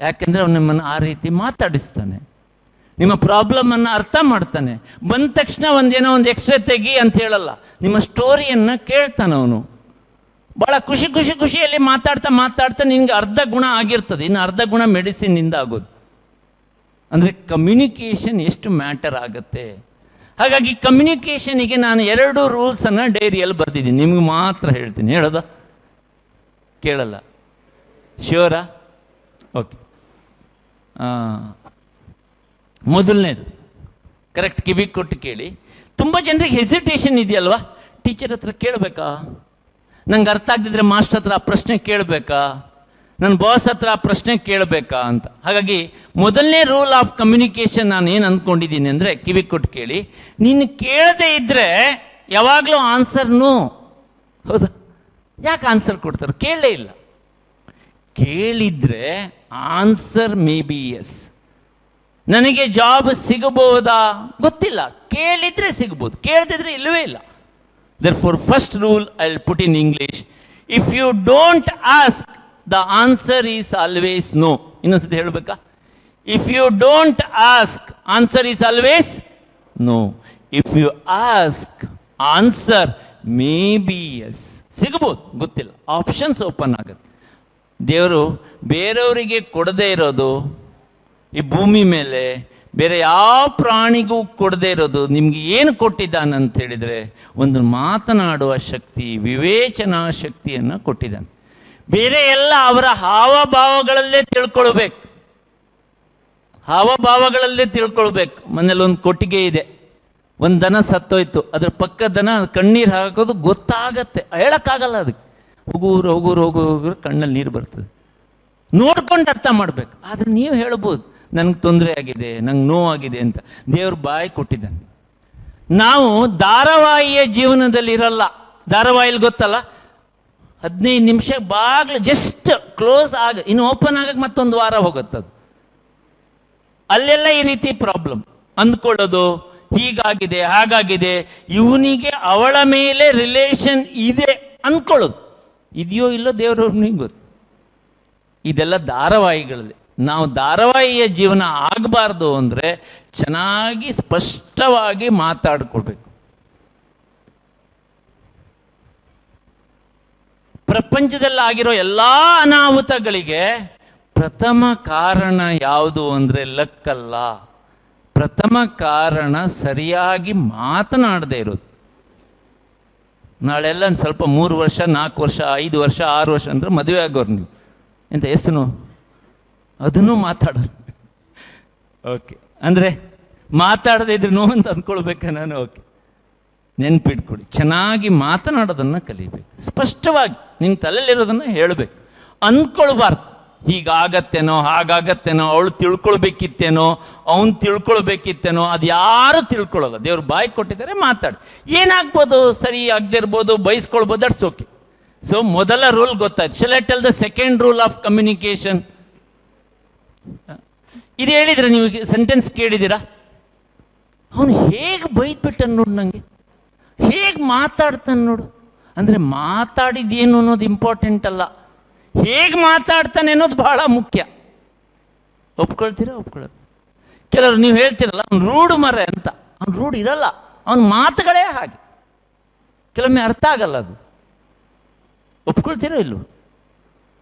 ಯಾಕೆಂದರೆ ಅವನು ನಿಮ್ಮನ್ನು ಆ ರೀತಿ ಮಾತಾಡಿಸ್ತಾನೆ, ನಿಮ್ಮ ಪ್ರಾಬ್ಲಮನ್ನು ಅರ್ಥ ಮಾಡ್ತಾನೆ. ಬಂದ ತಕ್ಷಣ ಒಂದೇನೋ ಒಂದು ಎಕ್ಸ್ರೇ ತೆಗಿ ಅಂತ ಹೇಳಲ್ಲ, ನಿಮ್ಮ ಸ್ಟೋರಿಯನ್ನು ಕೇಳ್ತಾನೆ ಅವನು. ಭಾಳ ಖುಷಿಯಲ್ಲಿ ಮಾತಾಡ್ತಾ ನಿನಗೆ ಅರ್ಧ ಗುಣ ಆಗಿರ್ತದೆ, ಇನ್ನು ಅರ್ಧ ಗುಣ ಮೆಡಿಸಿನ್ನಿಂದ ಆಗೋದು. ಅಂದರೆ ಕಮ್ಯುನಿಕೇಷನ್ ಎಷ್ಟು ಮ್ಯಾಟರ್ ಆಗುತ್ತೆ. ಹಾಗಾಗಿ ಕಮ್ಯುನಿಕೇಷನಿಗೆ ನಾನು 2 ರೂಲ್ಸನ್ನು ಡೈರಿಯಲ್ಲಿ ಬರೆದಿದ್ದೀನಿ, ನಿಮ್ಗೆ ಮಾತ್ರ ಹೇಳ್ತೀನಿ. ಹೇಳೋದಾ? ಕೇಳಲ್ಲ? ಶ್ಯೂರಾ? ಓಕೆ. ಮೊದಲನೇದು ಕರೆಕ್ಟ್ ಕಿವಿ ಕೊಟ್ಟು ಕೇಳಿ. ತುಂಬ ಜನರಿಗೆ ಹೆಸಿಟೇಷನ್ ಇದೆಯಲ್ವಾ, ಟೀಚರ್ ಹತ್ರ ಕೇಳಬೇಕಾ, ನಂಗೆ ಅರ್ಥ ಆಗದಿದ್ರೆ ಮಾಸ್ಟರ್ ಹತ್ರ ಆ ಪ್ರಶ್ನೆ ಕೇಳಬೇಕಾ, ನನ್ನ ಬಾಸ್ ಹತ್ರ ಆ ಪ್ರಶ್ನೆ ಕೇಳಬೇಕಾ ಅಂತ. ಹಾಗಾಗಿ ಮೊದಲನೇ ರೂಲ್ ಆಫ್ ಕಮ್ಯುನಿಕೇಷನ್ ನಾನು ಏನು ಅಂದ್ಕೊಂಡಿದ್ದೀನಿ ಅಂದರೆ, ಕಿವಿ ಕೊಟ್ಟು ಕೇಳಿ. ನೀನು ಕೇಳದೇ ಇದ್ದರೆ ಯಾವಾಗಲೂ ಆನ್ಸರ್ನು ಹೌದಾ? ಯಾಕೆ ಆನ್ಸರ್ ಕೊಡ್ತಾರೆ? ಕೇಳಲೇ ಇಲ್ಲ. ಕೇಳಿದರೆ ಆನ್ಸರ್ ಮೇ ಬಿ ಎಸ್. ನನಗೆ ಜಾಬ್ ಸಿಗಬಹುದಾ ಗೊತ್ತಿಲ್ಲ, ಕೇಳಿದರೆ ಸಿಗ್ಬೋದು, ಕೇಳದಿದ್ರೆ ಇಲ್ಲವೇ ಇಲ್ಲ. Therefore, first rule I'll put in English. If you don't ask, the answer is always no. ಇನ್ನೊಂದ್ಸತಿ ಹೇಳಬೇಕಾ? If you don't ask, answer is always no. If you ask, answer may be yes. ಸಿಗಬಹುದು, ಗೊತ್ತಿಲ್ಲ, options open ಆಗುತ್ತೆ. ದೇವರು ಬೇರೆಯವರಿಗೆ ಕೊಡದೇ ಇರೋದು ಈ ಭೂಮಿ ಮೇಲೆ ಬೇರೆ ಯಾವ ಪ್ರಾಣಿಗೂ ಕೊಡದೇ ಇರೋದು ನಿಮ್ಗೆ ಏನು ಕೊಟ್ಟಿದ್ದಾನಂತ ಹೇಳಿದರೆ, ಒಂದು ಮಾತನಾಡುವ ಶಕ್ತಿ, ವಿವೇಚನಾ ಶಕ್ತಿಯನ್ನು ಕೊಟ್ಟಿದ್ದಾನೆ. ಬೇರೆ ಎಲ್ಲ ಅವರ ಹಾವಭಾವಗಳಲ್ಲೇ ತಿಳ್ಕೊಳ್ಬೇಕು, ಹಾವಭಾವಗಳಲ್ಲೇ ತಿಳ್ಕೊಳ್ಬೇಕು. ಮನೇಲಿ ಒಂದು ಕೊಟ್ಟಿಗೆ ಇದೆ, ಒಂದು ದನ ಸತ್ತೋಯ್ತು, ಅದ್ರ ಪಕ್ಕ ದನ ಕಣ್ಣೀರು ಹಾಕೋದು ಗೊತ್ತಾಗತ್ತೆ, ಹೇಳೋಕ್ಕಾಗಲ್ಲ ಅದಕ್ಕೆ. ಹೋಗೋರು ಕಣ್ಣಲ್ಲಿ ನೀರು ಬರ್ತದೆ, ನೋಡ್ಕೊಂಡು ಅರ್ಥ ಮಾಡ್ಬೇಕು. ಆದರೆ ನೀವು ಹೇಳ್ಬೋದು, ನನಗೆ ತೊಂದರೆ ಆಗಿದೆ, ನಂಗೆ ನೋವಾಗಿದೆ ಅಂತ. ದೇವ್ರು ಬಾಯಿ ಕೊಟ್ಟಿದ್ದಾನೆ. ನಾವು ಧಾರಾವಾಹಿಯ ಜೀವನದಲ್ಲಿ ಇರಲ್ಲ. ಧಾರಾವಾಹಿಲಿ ಗೊತ್ತಲ್ಲ, 15 ನಿಮಿಷ ಬಾಗ್ಲು ಜಸ್ಟ್ ಕ್ಲೋಸ್ ಇನ್ನು ಓಪನ್ ಆಗಕ್ಕೆ ಮತ್ತೊಂದು ವಾರ ಹೋಗುತ್ತದು. ಅಲ್ಲೆಲ್ಲ ಈ ರೀತಿ ಪ್ರಾಬ್ಲಮ್ ಅಂದ್ಕೊಳ್ಳೋದು, ಹೀಗಾಗಿದೆ ಹಾಗಾಗಿದೆ, ಇವನಿಗೆ ಅವಳ ಮೇಲೆ ರಿಲೇಷನ್ ಇದೆ ಅಂದ್ಕೊಳ್ಳೋದು. ಇದೆಯೋ ಇಲ್ಲೋ ದೇವ್ರವ್ರಿಗೆ ಗೊತ್ತು. ಇದೆಲ್ಲ ಧಾರಾವಾಹಿಗಳಲ್ಲಿ. ನಾವು ಧಾರಾವಾಹಿಯ ಜೀವನ ಆಗಬಾರ್ದು ಅಂದರೆ ಚೆನ್ನಾಗಿ ಸ್ಪಷ್ಟವಾಗಿ ಮಾತಾಡ್ಕೊಳ್ಬೇಕು. ಪ್ರಪಂಚದಲ್ಲಿ ಆಗಿರೋ ಎಲ್ಲ ಅನಾಹುತಗಳಿಗೆ ಪ್ರಥಮ ಕಾರಣ ಯಾವುದು ಅಂದರೆ ಲಕ್ಕಲ್ಲ. ಪ್ರಥಮ ಕಾರಣ ಸರಿಯಾಗಿ ಮಾತನಾಡದೇ ಇರೋದು. ನಾಳೆಲ್ಲ ಸ್ವಲ್ಪ 3 ವರ್ಷ 4 ವರ್ಷ 5 ವರ್ಷ 6 ವರ್ಷ ಅಂದ್ರೆ ಮದುವೆ ಆಗೋರು ನೀವು ಎಂತ ಹೆಸರು ಅದನ್ನು ಮಾತಾಡೋದು. ಓಕೆ, ಅಂದರೆ ಮಾತಾಡದೇ ಇದ್ರೆ ನೋವು ಅಂತ ಅಂದ್ಕೊಳ್ಬೇಕಾ ನಾನು? ಓಕೆ, ನೆನ್ಪಿಟ್ಕೊಡಿ, ಚೆನ್ನಾಗಿ ಮಾತನಾಡೋದನ್ನು ಕಲಿಬೇಕು. ಸ್ಪಷ್ಟವಾಗಿ ನಿಮ್ಮ ತಲೆಯಲ್ಲಿರೋದನ್ನು ಹೇಳಬೇಕು, ಅಂದ್ಕೊಳ್ಬಾರ್ದು. ಹೀಗಾಗತ್ತೇನೋ ಹಾಗಾಗತ್ತೇನೋ, ಅವಳು ತಿಳ್ಕೊಳ್ಬೇಕಿತ್ತೇನೋ ಅವನು ತಿಳ್ಕೊಳ್ಬೇಕಿತ್ತೇನೋ, ಅದು ಯಾರು ತಿಳ್ಕೊಳ್ಳಲ್ಲ. ದೇವ್ರು ಬಾಯಿ ಕೊಟ್ಟಿದ್ದಾರೆ, ಮಾತಾಡಿ. ಏನಾಗ್ಬೋದು, ಸರಿ ಆಗದೆ ಇರ್ಬೋದು, ಬಯಸ್ಕೊಳ್ಬೋದು, ದಟ್ಸ್ ಓಕೆ. ಸೊ ಮೊದಲ ರೂಲ್ ಗೊತ್ತಾಯ್ತು. Shall I tell the second rule of communication? ಇದು ಹೇಳಿದ್ರೆ ನೀವು ಸೆಂಟೆನ್ಸ್ ಕೇಳಿದ್ದೀರಾ? ಅವನು ಹೇಗೆ ಬೈದ್ಬಿಟ್ಟ ನೋಡು, ನನಗೆ ಹೇಗೆ ಮಾತಾಡ್ತಾನೆ ನೋಡು. ಅಂದರೆ ಮಾತಾಡಿದ್ದೇನು ಅನ್ನೋದು ಇಂಪಾರ್ಟೆಂಟ್ ಅಲ್ಲ, ಹೇಗೆ ಮಾತಾಡ್ತಾನೆ ಅನ್ನೋದು ಬಹಳ ಮುಖ್ಯ. ಒಪ್ಕೊಳ್ತೀರಾ? ಒಪ್ಕೊಳ್ಳೋದು. ಕೆಲವರು ನೀವು ಹೇಳ್ತೀರಲ್ಲ ಅವ್ನು ರೂಢ ಮರೆ ಅಂತ, ಅವ್ನು ರೂಢ ಇರಲ್ಲ, ಅವನ ಮಾತುಗಳೇ ಹಾಗೆ. ಕೆಲವೊಮ್ಮೆ ಅರ್ಥ ಆಗಲ್ಲ ಅದು. ಒಪ್ಕೊಳ್ತೀರೋ ಇಲ್ಲೋ?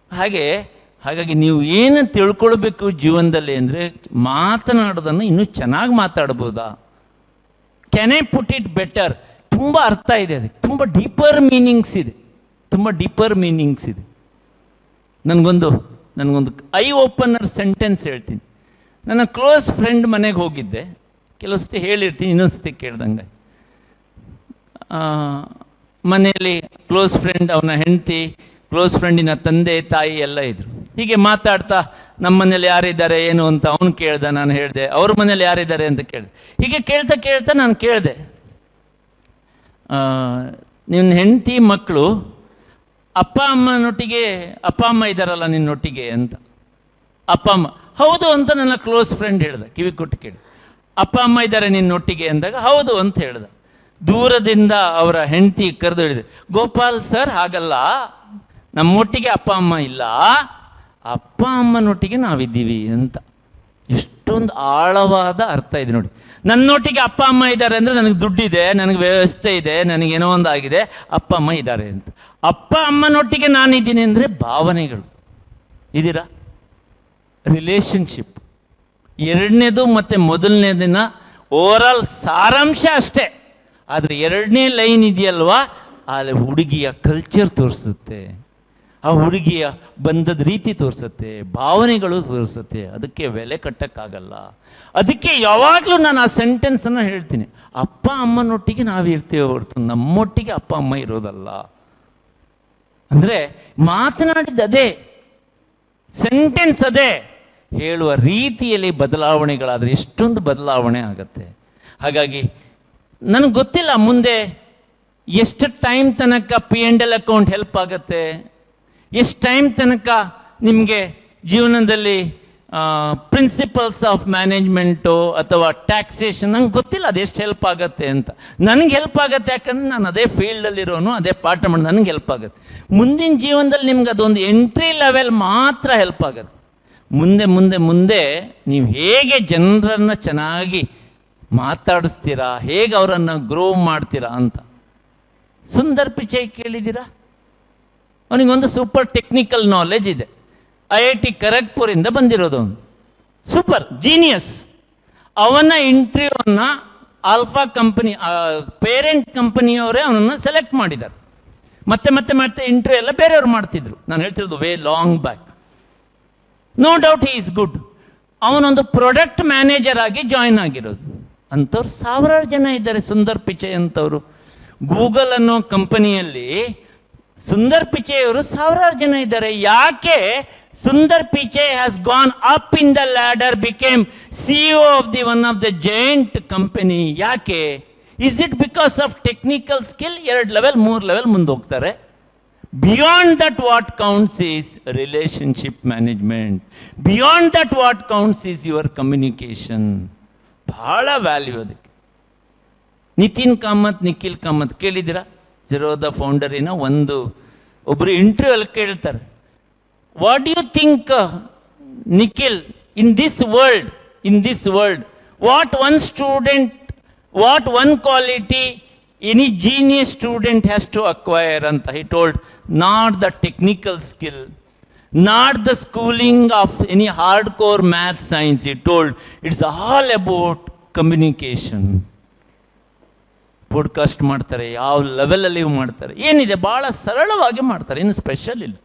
ಹಾಗಾಗಿ ನೀವು ಏನು ತಿಳ್ಕೊಳ್ಬೇಕು ಜೀವನದಲ್ಲಿ ಅಂದರೆ, ಮಾತನಾಡೋದನ್ನು ಇನ್ನೂ ಚೆನ್ನಾಗಿ ಮಾತಾಡ್ಬೋದಾ? Can I put it better? ತುಂಬ ಅರ್ಥ ಇದೆ ಅದಕ್ಕೆ, ತುಂಬ ಡೀಪರ್ ಮೀನಿಂಗ್ಸ್ ಇದೆ, ತುಂಬ ಡೀಪರ್ ಮೀನಿಂಗ್ಸ್ ಇದೆ. ನನಗೊಂದು ಐ ಓಪನರ್ ಸೆಂಟೆನ್ಸ್ ಹೇಳ್ತೀನಿ. ನನ್ನ ಕ್ಲೋಸ್ ಫ್ರೆಂಡ್ ಮನೆಗೆ ಹೋಗಿದ್ದೆ, ಕೆಲವು ಸತಿ ಹೇಳಿರ್ತೀನಿ, ಇನ್ನೊಂದು ಸತಿ ಕೇಳ್ದಂಗೆ. ಮನೆಯಲ್ಲಿ ಕ್ಲೋಸ್ ಫ್ರೆಂಡ್, ಅವನ ಹೆಂಡತಿ, ಕ್ಲೋಸ್ ಫ್ರೆಂಡಿನ ತಂದೆ ತಾಯಿ ಎಲ್ಲ ಇದ್ದರು. ಹೀಗೆ ಮಾತಾಡ್ತಾ ನಮ್ಮ ಮನೇಲಿ ಯಾರಿದ್ದಾರೆ ಏನು ಅಂತ ಅವನು ಕೇಳ್ದ, ನಾನು ಹೇಳಿದೆ. ಅವ್ರ ಮನೇಲಿ ಯಾರಿದ್ದಾರೆ ಅಂತ ಕೇಳಿದೆ. ಹೀಗೆ ಕೇಳ್ತಾ ಕೇಳ್ತಾ ನಾನು ಕೇಳಿದೆ, ನಿನ್ನ ಹೆಂಡತಿ ಮಕ್ಕಳು ಅಪ್ಪ ಅಮ್ಮ ಇದ್ದಾರಲ್ಲ ನಿನ್ನೊಟ್ಟಿಗೆ ಅಂತ. ಅಪ್ಪ ಅಮ್ಮ ಹೌದು ಅಂತ ನನ್ನ ಕ್ಲೋಸ್ ಫ್ರೆಂಡ್ ಹೇಳ್ದ, ಕಿವಿ ಕೊಟ್ಟು ಕೇಳಿ. ಅಪ್ಪ ಅಮ್ಮ ಇದ್ದಾರೆ ನಿನ್ನೊಟ್ಟಿಗೆ ಅಂದಾಗ ಹೌದು ಅಂತ ಹೇಳ್ದ. ದೂರದಿಂದ ಅವರ ಹೆಂಡತಿ ಕರೆದು ಹೇಳಿದೆ, ಗೋಪಾಲ್ ಸರ್ ಹಾಗಲ್ಲ, ನಮ್ಮೊಟ್ಟಿಗೆ ಅಪ್ಪ ಅಮ್ಮ ಇಲ್ಲ, ಅಪ್ಪ ಅಮ್ಮನೊಟ್ಟಿಗೆ ನಾವಿದ್ದೀವಿ ಅಂತ. ಎಷ್ಟೊಂದು ಆಳವಾದ ಅರ್ಥ ಇದೆ ನೋಡಿ. ನನ್ನೊಟ್ಟಿಗೆ ಅಪ್ಪ ಅಮ್ಮ ಇದ್ದಾರೆ ಅಂದರೆ ನನಗೆ ದುಡ್ಡಿದೆ, ನನಗೆ ವ್ಯವಸ್ಥೆ ಇದೆ, ನನಗೇನೋ ಒಂದು ಆಗಿದೆ, ಅಪ್ಪ ಅಮ್ಮ ಇದ್ದಾರೆ ಅಂತ. ಅಪ್ಪ ಅಮ್ಮನೊಟ್ಟಿಗೆ ನಾನಿದ್ದೀನಿ ಅಂದರೆ ಭಾವನೆಗಳು. ಇದ್ದೀರಾ? ರಿಲೇಷನ್ಶಿಪ್. ಎರಡನೇದು ಮತ್ತು ಮೊದಲನೇ ದಿನ ಓವರಾಲ್ ಸಾರಾಂಶ ಅಷ್ಟೇ. ಆದರೆ ಎರಡನೇ ಲೈನ್ ಇದೆಯಲ್ವಾ, ಅಲ್ಲಿ ಹುಡುಗಿಯ ಕಲ್ಚರ್ ತೋರಿಸುತ್ತೆ, ಆ ಹುಡುಗಿಯ ಬಂದದ ರೀತಿ ತೋರಿಸುತ್ತೆ, ಭಾವನೆಗಳು ತೋರಿಸುತ್ತೆ. ಅದಕ್ಕೆ ಬೆಲೆ ಕಟ್ಟಕ್ಕಾಗಲ್ಲ. ಅದಕ್ಕೆ ಯಾವಾಗಲೂ ನಾನು ಆ ಸೆಂಟೆನ್ಸನ್ನು ಹೇಳ್ತೀನಿ, ಅಪ್ಪ ಅಮ್ಮನೊಟ್ಟಿಗೆ ನಾವಿರ್ತೇವೆ ಹೊರತು ನಮ್ಮೊಟ್ಟಿಗೆ ಅಪ್ಪ ಅಮ್ಮ ಇರೋದಲ್ಲ. ಅಂದರೆ ಮಾತನಾಡಿದ ಅದೇ, ಸೆಂಟೆನ್ಸ್ ಅದೇ, ಹೇಳುವ ರೀತಿಯಲ್ಲಿ ಬದಲಾವಣೆಗಳಾದರೆ ಎಷ್ಟೊಂದು ಬದಲಾವಣೆ ಆಗುತ್ತೆ. ಹಾಗಾಗಿ ನನಗೆ ಗೊತ್ತಿಲ್ಲ ಮುಂದೆ ಎಷ್ಟು ಟೈಮ್ ತನಕ P&L ಅಕೌಂಟ್ ಹೆಲ್ಪ್ ಆಗುತ್ತೆ, ಎಷ್ಟು ಟೈಮ್ ತನಕ ನಿಮಗೆ ಜೀವನದಲ್ಲಿ ಪ್ರಿನ್ಸಿಪಲ್ಸ್ ಆಫ್ ಮ್ಯಾನೇಜ್ಮೆಂಟು ಅಥವಾ ಟ್ಯಾಕ್ಸೇಷನ್, ನಂಗೆ ಗೊತ್ತಿಲ್ಲ ಅದೆಷ್ಟು ಹೆಲ್ಪ್ ಆಗುತ್ತೆ ಅಂತ. ನನಗೆ ಹೆಲ್ಪ್ ಆಗುತ್ತೆ, ಯಾಕಂದರೆ ನಾನು ಅದೇ ಫೀಲ್ಡಲ್ಲಿರೋನು, ಅದೇ ಪಾಠ ಮಾಡಿ ನನಗೆ ಹೆಲ್ಪ್ ಆಗುತ್ತೆ. ಮುಂದಿನ ಜೀವನದಲ್ಲಿ ನಿಮ್ಗೆ ಅದೊಂದು ಎಂಟ್ರಿ ಲೆವೆಲ್ ಮಾತ್ರ ಹೆಲ್ಪ್ ಆಗುತ್ತೆ. ಮುಂದೆ ಮುಂದೆ ಮುಂದೆ ನೀವು ಹೇಗೆ ಜನರನ್ನು ಚೆನ್ನಾಗಿ ಮಾತಾಡಿಸ್ತೀರಾ, ಹೇಗೆ ಅವರನ್ನು ಗ್ರೋ ಮಾಡ್ತೀರಾ ಅಂತ. ಸುಂದರ್ ಪಿಚೈ ಕೇಳಿದ್ದೀರಾ? ಅವನಿಗೊಂದು ಸೂಪರ್ ಟೆಕ್ನಿಕಲ್ ನಾಲೆಜ್ ಇದೆ. IIT ಖರಗ್ಪುರಿಂದ ಬಂದಿರೋದು ಅವನು, ಸೂಪರ್ ಜೀನಿಯಸ್. ಅವನ ಇಂಟರ್ವ್ಯೂವನ್ನು ಆಲ್ಫಾ ಕಂಪನಿ, ಪೇರೆಂಟ್ ಕಂಪನಿಯವರೇ ಅವನನ್ನು ಸೆಲೆಕ್ಟ್ ಮಾಡಿದ್ದಾರೆ. ಮತ್ತೆ ಮತ್ತೆ ಮತ್ತೆ ಇಂಟರ್ವ್ಯೂ ಎಲ್ಲ ಬೇರೆಯವ್ರು ಮಾಡ್ತಿದ್ರು. ನಾನು ಹೇಳ್ತಿರೋದು way long back. No doubt he is good. ಅವನೊಂದು ಪ್ರಾಡಕ್ಟ್ ಮ್ಯಾನೇಜರ್ ಆಗಿ ಜಾಯ್ನ್ ಆಗಿರೋದು. ಅಂಥವ್ರು ಸಾವಿರಾರು ಜನ ಇದ್ದಾರೆ. ಸುಂದರ್ ಪಿಚೈ ಅಂತವರು ಗೂಗಲ್ ಅನ್ನೋ ಕಂಪನಿಯಲ್ಲಿ ಸುಂದರ್ ಪಿಚೈ ಅವರು ಸಾವಿರಾರು ಜನ ಇದ್ದಾರೆ. ಯಾಕೆ Sundar Pichai has gone up in the ladder, became CEO of the one of the giant company? ಯಾಕೆ? Is it because of technical skill? 2 level 3 level ಮುಂದೆ ಹೋಗ್ತಾರೆ. Beyond that what counts is relationship management. Beyond that what counts is your communication. ಬಹಳ value ಅದಕ್ಕೆ. ನಿತಿನ್ ಕಾಮತ್, ನಿಖಿಲ್ ಕಾಮತ್ ಕೇಳಿದ್ದೀರಾ? ಝೆರೋದ ಫೌಂಡರಿನ ಒಬ್ಬರು interview ಅಲ್ಲಿ ಕೇಳ್ತಾರೆ, what do you think Nikhil, in this world what one quality any genius student has to acquire ಅಂತ. He told, not the technical skill, not the schooling of any hardcore math science. He told, it's all about communication. Podcast ಮಾಡ್ತಾರೆ, ಯಾವ ಲೆವೆಲಲ್ಲಿ ಮಾಡ್ತಾರೆ, ಏನಿದೆ ಭಾಳ ಸರಳವಾಗಿ ಮಾಡ್ತಾರೆ, ಏನು ಸ್ಪೆಷಲ್ ಇಲ್ಲ.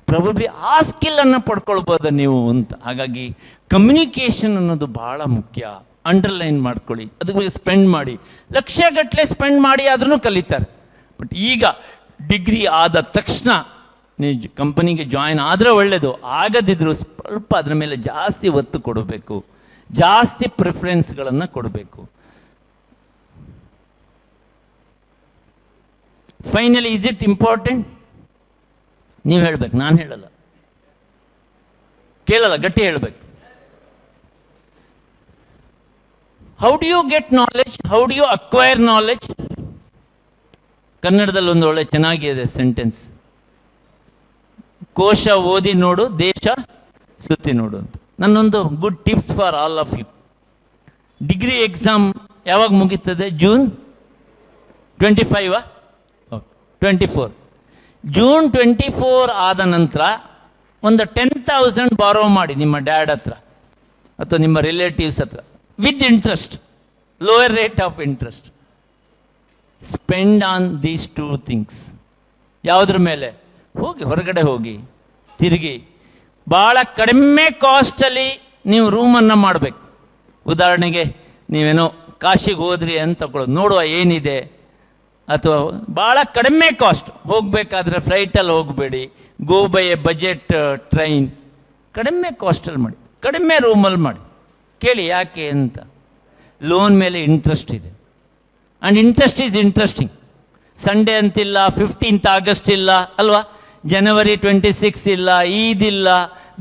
ಪ್ರಾಬಬ್ಲಿ ಆ ಸ್ಕಿಲ್ಲನ್ನು ಪಡ್ಕೊಳ್ಬೋದ ನೀವು ಅಂತ. ಹಾಗಾಗಿ ಕಮ್ಯುನಿಕೇಷನ್ ಅನ್ನೋದು ಭಾಳ ಮುಖ್ಯ. ಅಂಡರ್ಲೈನ್ ಮಾಡ್ಕೊಳ್ಳಿ, ಅದಕ್ಕೆ ಸ್ಪೆಂಡ್ ಮಾಡಿ, ಲಕ್ಷಗಟ್ಟಲೆ ಸ್ಪೆಂಡ್ ಮಾಡಿ ಆದ್ರೂ ಕಲಿತಾರೆ. ಬಟ್ ಈಗ ಡಿಗ್ರಿ ಆದ ತಕ್ಷಣ ನೀವು ಕಂಪನಿಗೆ ಜಾಯಿನ್ ಆದರೆ ಒಳ್ಳೆಯದು, ಆಗದಿದ್ದರೂ ಸ್ವಲ್ಪ ಅದರ ಮೇಲೆ ಜಾಸ್ತಿ ಒತ್ತು ಕೊಡಬೇಕು, ಜಾಸ್ತಿ ಪ್ರಿಫರೆನ್ಸ್ಗಳನ್ನು ಕೊಡಬೇಕು. Finally, is it important? ನೀವು ಹೇಳಬೇಕು, ನಾನು ಹೇಳಲ್ಲ, ಕೇಳಲ್ಲ, ಗಟ್ಟಿ ಹೇಳಬೇಕು. How do you get knowledge? How do you acquire knowledge? ಕನ್ನಡದಲ್ಲಿ ಒಂದು ಒಳ್ಳೆ ಚೆನ್ನಾಗಿದೆ ಸೆಂಟೆನ್ಸ್, ಕೋಶ ಓದಿ ನೋಡು, ದೇಶ ಸುತ್ತಿ ನೋಡು ಅಂತ. ನನ್ನೊಂದು good tips for all of you. Degree exam ಯಾವಾಗ ಮುಗೀತದೆ? ಜೂನ್ 25 24. ಜೂನ್ 24 ಆದ ನಂತರ ಒಂದು 10,000 ಬಾರೋ ಮಾಡಿ ನಿಮ್ಮ ಡ್ಯಾಡ್ ಹತ್ರ ಅಥವಾ ನಿಮ್ಮ ರಿಲೇಟಿವ್ಸ್ ಹತ್ರ, with interest, lower rate of interest. Spend on these 2 things. ಯಾವುದ್ರ ಮೇಲೆ? ಹೋಗಿ, ಹೊರಗಡೆ ಹೋಗಿ ತಿರುಗಿ, ಭಾಳ ಕಡಿಮೆ ಕಾಸ್ಟಲ್ಲಿ ನೀವು ರೂಮನ್ನು ಮಾಡಬೇಕು. ಉದಾಹರಣೆಗೆ ನೀವೇನೋ ಕಾಶಿಗೆ ಹೋದ್ರಿ ಅಂತ ತಗೊಳ್ಳೋದು, ನೋಡುವ ಏನಿದೆ, ಅಥವಾ ಭಾಳ ಕಡಿಮೆ ಕಾಸ್ಟ್, ಹೋಗಬೇಕಾದ್ರೆ ಫ್ಲೈಟಲ್ಲಿ ಹೋಗಬೇಡಿ, go by A budget train, ಕಡಿಮೆ ಕಾಸ್ಟಲ್ಲಿ ಮಾಡಿ, ಕಡಿಮೆ ರೂಮಲ್ಲಿ ಮಾಡಿ. ಕೇಳಿ ಯಾಕೆ ಅಂತ. ಲೋನ್ ಮೇಲೆ ಇಂಟ್ರೆಸ್ಟ್ ಇದೆ, and interest is interesting. Sunday ಅಂತಿಲ್ಲ, 15th ಆಗಸ್ಟ್ ಇಲ್ಲ ಅಲ್ವಾ, ಜನವರಿ 26 ಇಲ್ಲ, ಈದ್ ಇಲ್ಲ,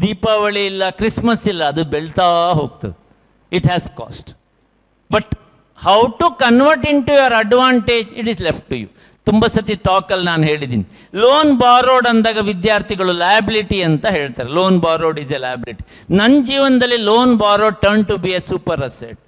ದೀಪಾವಳಿ ಇಲ್ಲ, ಕ್ರಿಸ್ಮಸ್ ಇಲ್ಲ, ಅದು ಬೆಳ್ತಾ ಹೋಗ್ತದೆ. It has cost. But how to convert into your advantage, it is left to you. ತುಂಬ ಸತಿ ಟಾಕಲ್ಲಿ ನಾನು ಹೇಳಿದ್ದೀನಿ, ಲೋನ್ ಬಾರೋಡ್ ಅಂದಾಗ ವಿದ್ಯಾರ್ಥಿಗಳು ಲಯಬಿಲಿಟಿ ಅಂತ ಹೇಳ್ತಾರೆ. Loan borrowed is a liability. ನನ್ನ ಜೀವನದಲ್ಲಿ loan borrowed turn to be a super asset.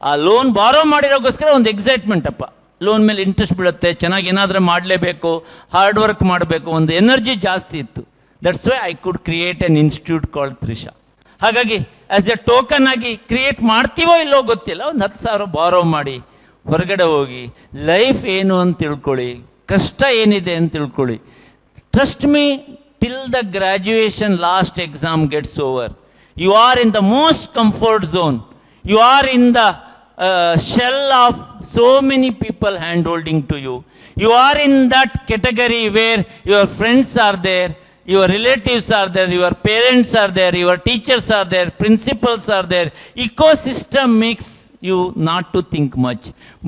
ಆ ಲೋನ್ ಬಾರೋ ಮಾಡಿರೋಗೋಸ್ಕರ ಒಂದು ಎಕ್ಸೈಟ್ಮೆಂಟ್ ಅಪ್ಪ, ಲೋನ್ ಮೇಲೆ ಇಂಟ್ರೆಸ್ಟ್ ಬೀಳುತ್ತೆ, ಚೆನ್ನಾಗಿ ಏನಾದರೂ ಮಾಡಲೇಬೇಕು, ಹಾರ್ಡ್ ವರ್ಕ್ ಮಾಡಬೇಕು, ಒಂದು ಎನರ್ಜಿ ಜಾಸ್ತಿ ಇತ್ತು. That's why I could create N institute called Trisha. ಹಾಗಾಗಿ ಆ್ಯಸ್ ಎ ಟೋಕನ್ ಆಗಿ ಕ್ರಿಯೇಟ್ ಮಾಡ್ತೀವೋ ಇಲ್ಲೋ ಗೊತ್ತಿಲ್ಲ, ಒಂದು 10,000 ಬಾರೋ ಮಾಡಿ ಹೊರಗಡೆ ಹೋಗಿ ಲೈಫ್ ಏನು ಅಂತ ತಿಳ್ಕೊಳ್ಳಿ, ಕಷ್ಟ ಏನಿದೆ ಅಂತ ತಿಳ್ಕೊಳ್ಳಿ. Trust me, till the graduation last exam gets over, you are in the most comfort zone. You are in the shell of so many people hand holding to you. You are in that category where your friends are there, your relatives are there, your parents are there, your teachers are there, principals are there. Ecosystem makes you not to think much.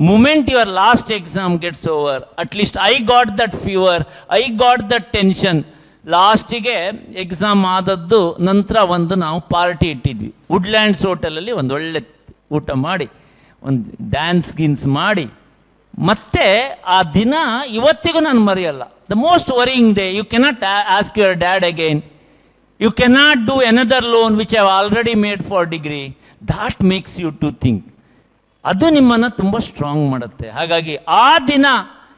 Moment your last exam gets over, at least I got that fever, I got that tension. ಲಾಸ್ಟಿಗೆ exam ಆದದ್ದು ನಂತರ ಒಂದು ನಾವು party ಇಟ್ಟಿದ್ವಿ Woodlands ಹೋಟೆಲಲ್ಲಿ. ಒಂದು ಒಳ್ಳೆ ಊಟ ಮಾಡಿ, ಒಂದು ಡ್ಯಾನ್ಸ್ ಗಿನ್ಸ್ ಮಾಡಿ, ಮತ್ತೆ ಆ ದಿನ ಇವತ್ತಿಗೂ ನಾನು ಮರೆಯಲ್ಲ. The most worrying day. You cannot ask your dad again, you cannot do another loan which have already made for degree. That makes you to think. ಅದು ನಿಮ್ಮನ್ನು ತುಂಬ ಸ್ಟ್ರಾಂಗ್ ಮಾಡುತ್ತೆ. ಹಾಗಾಗಿ ಆ ದಿನ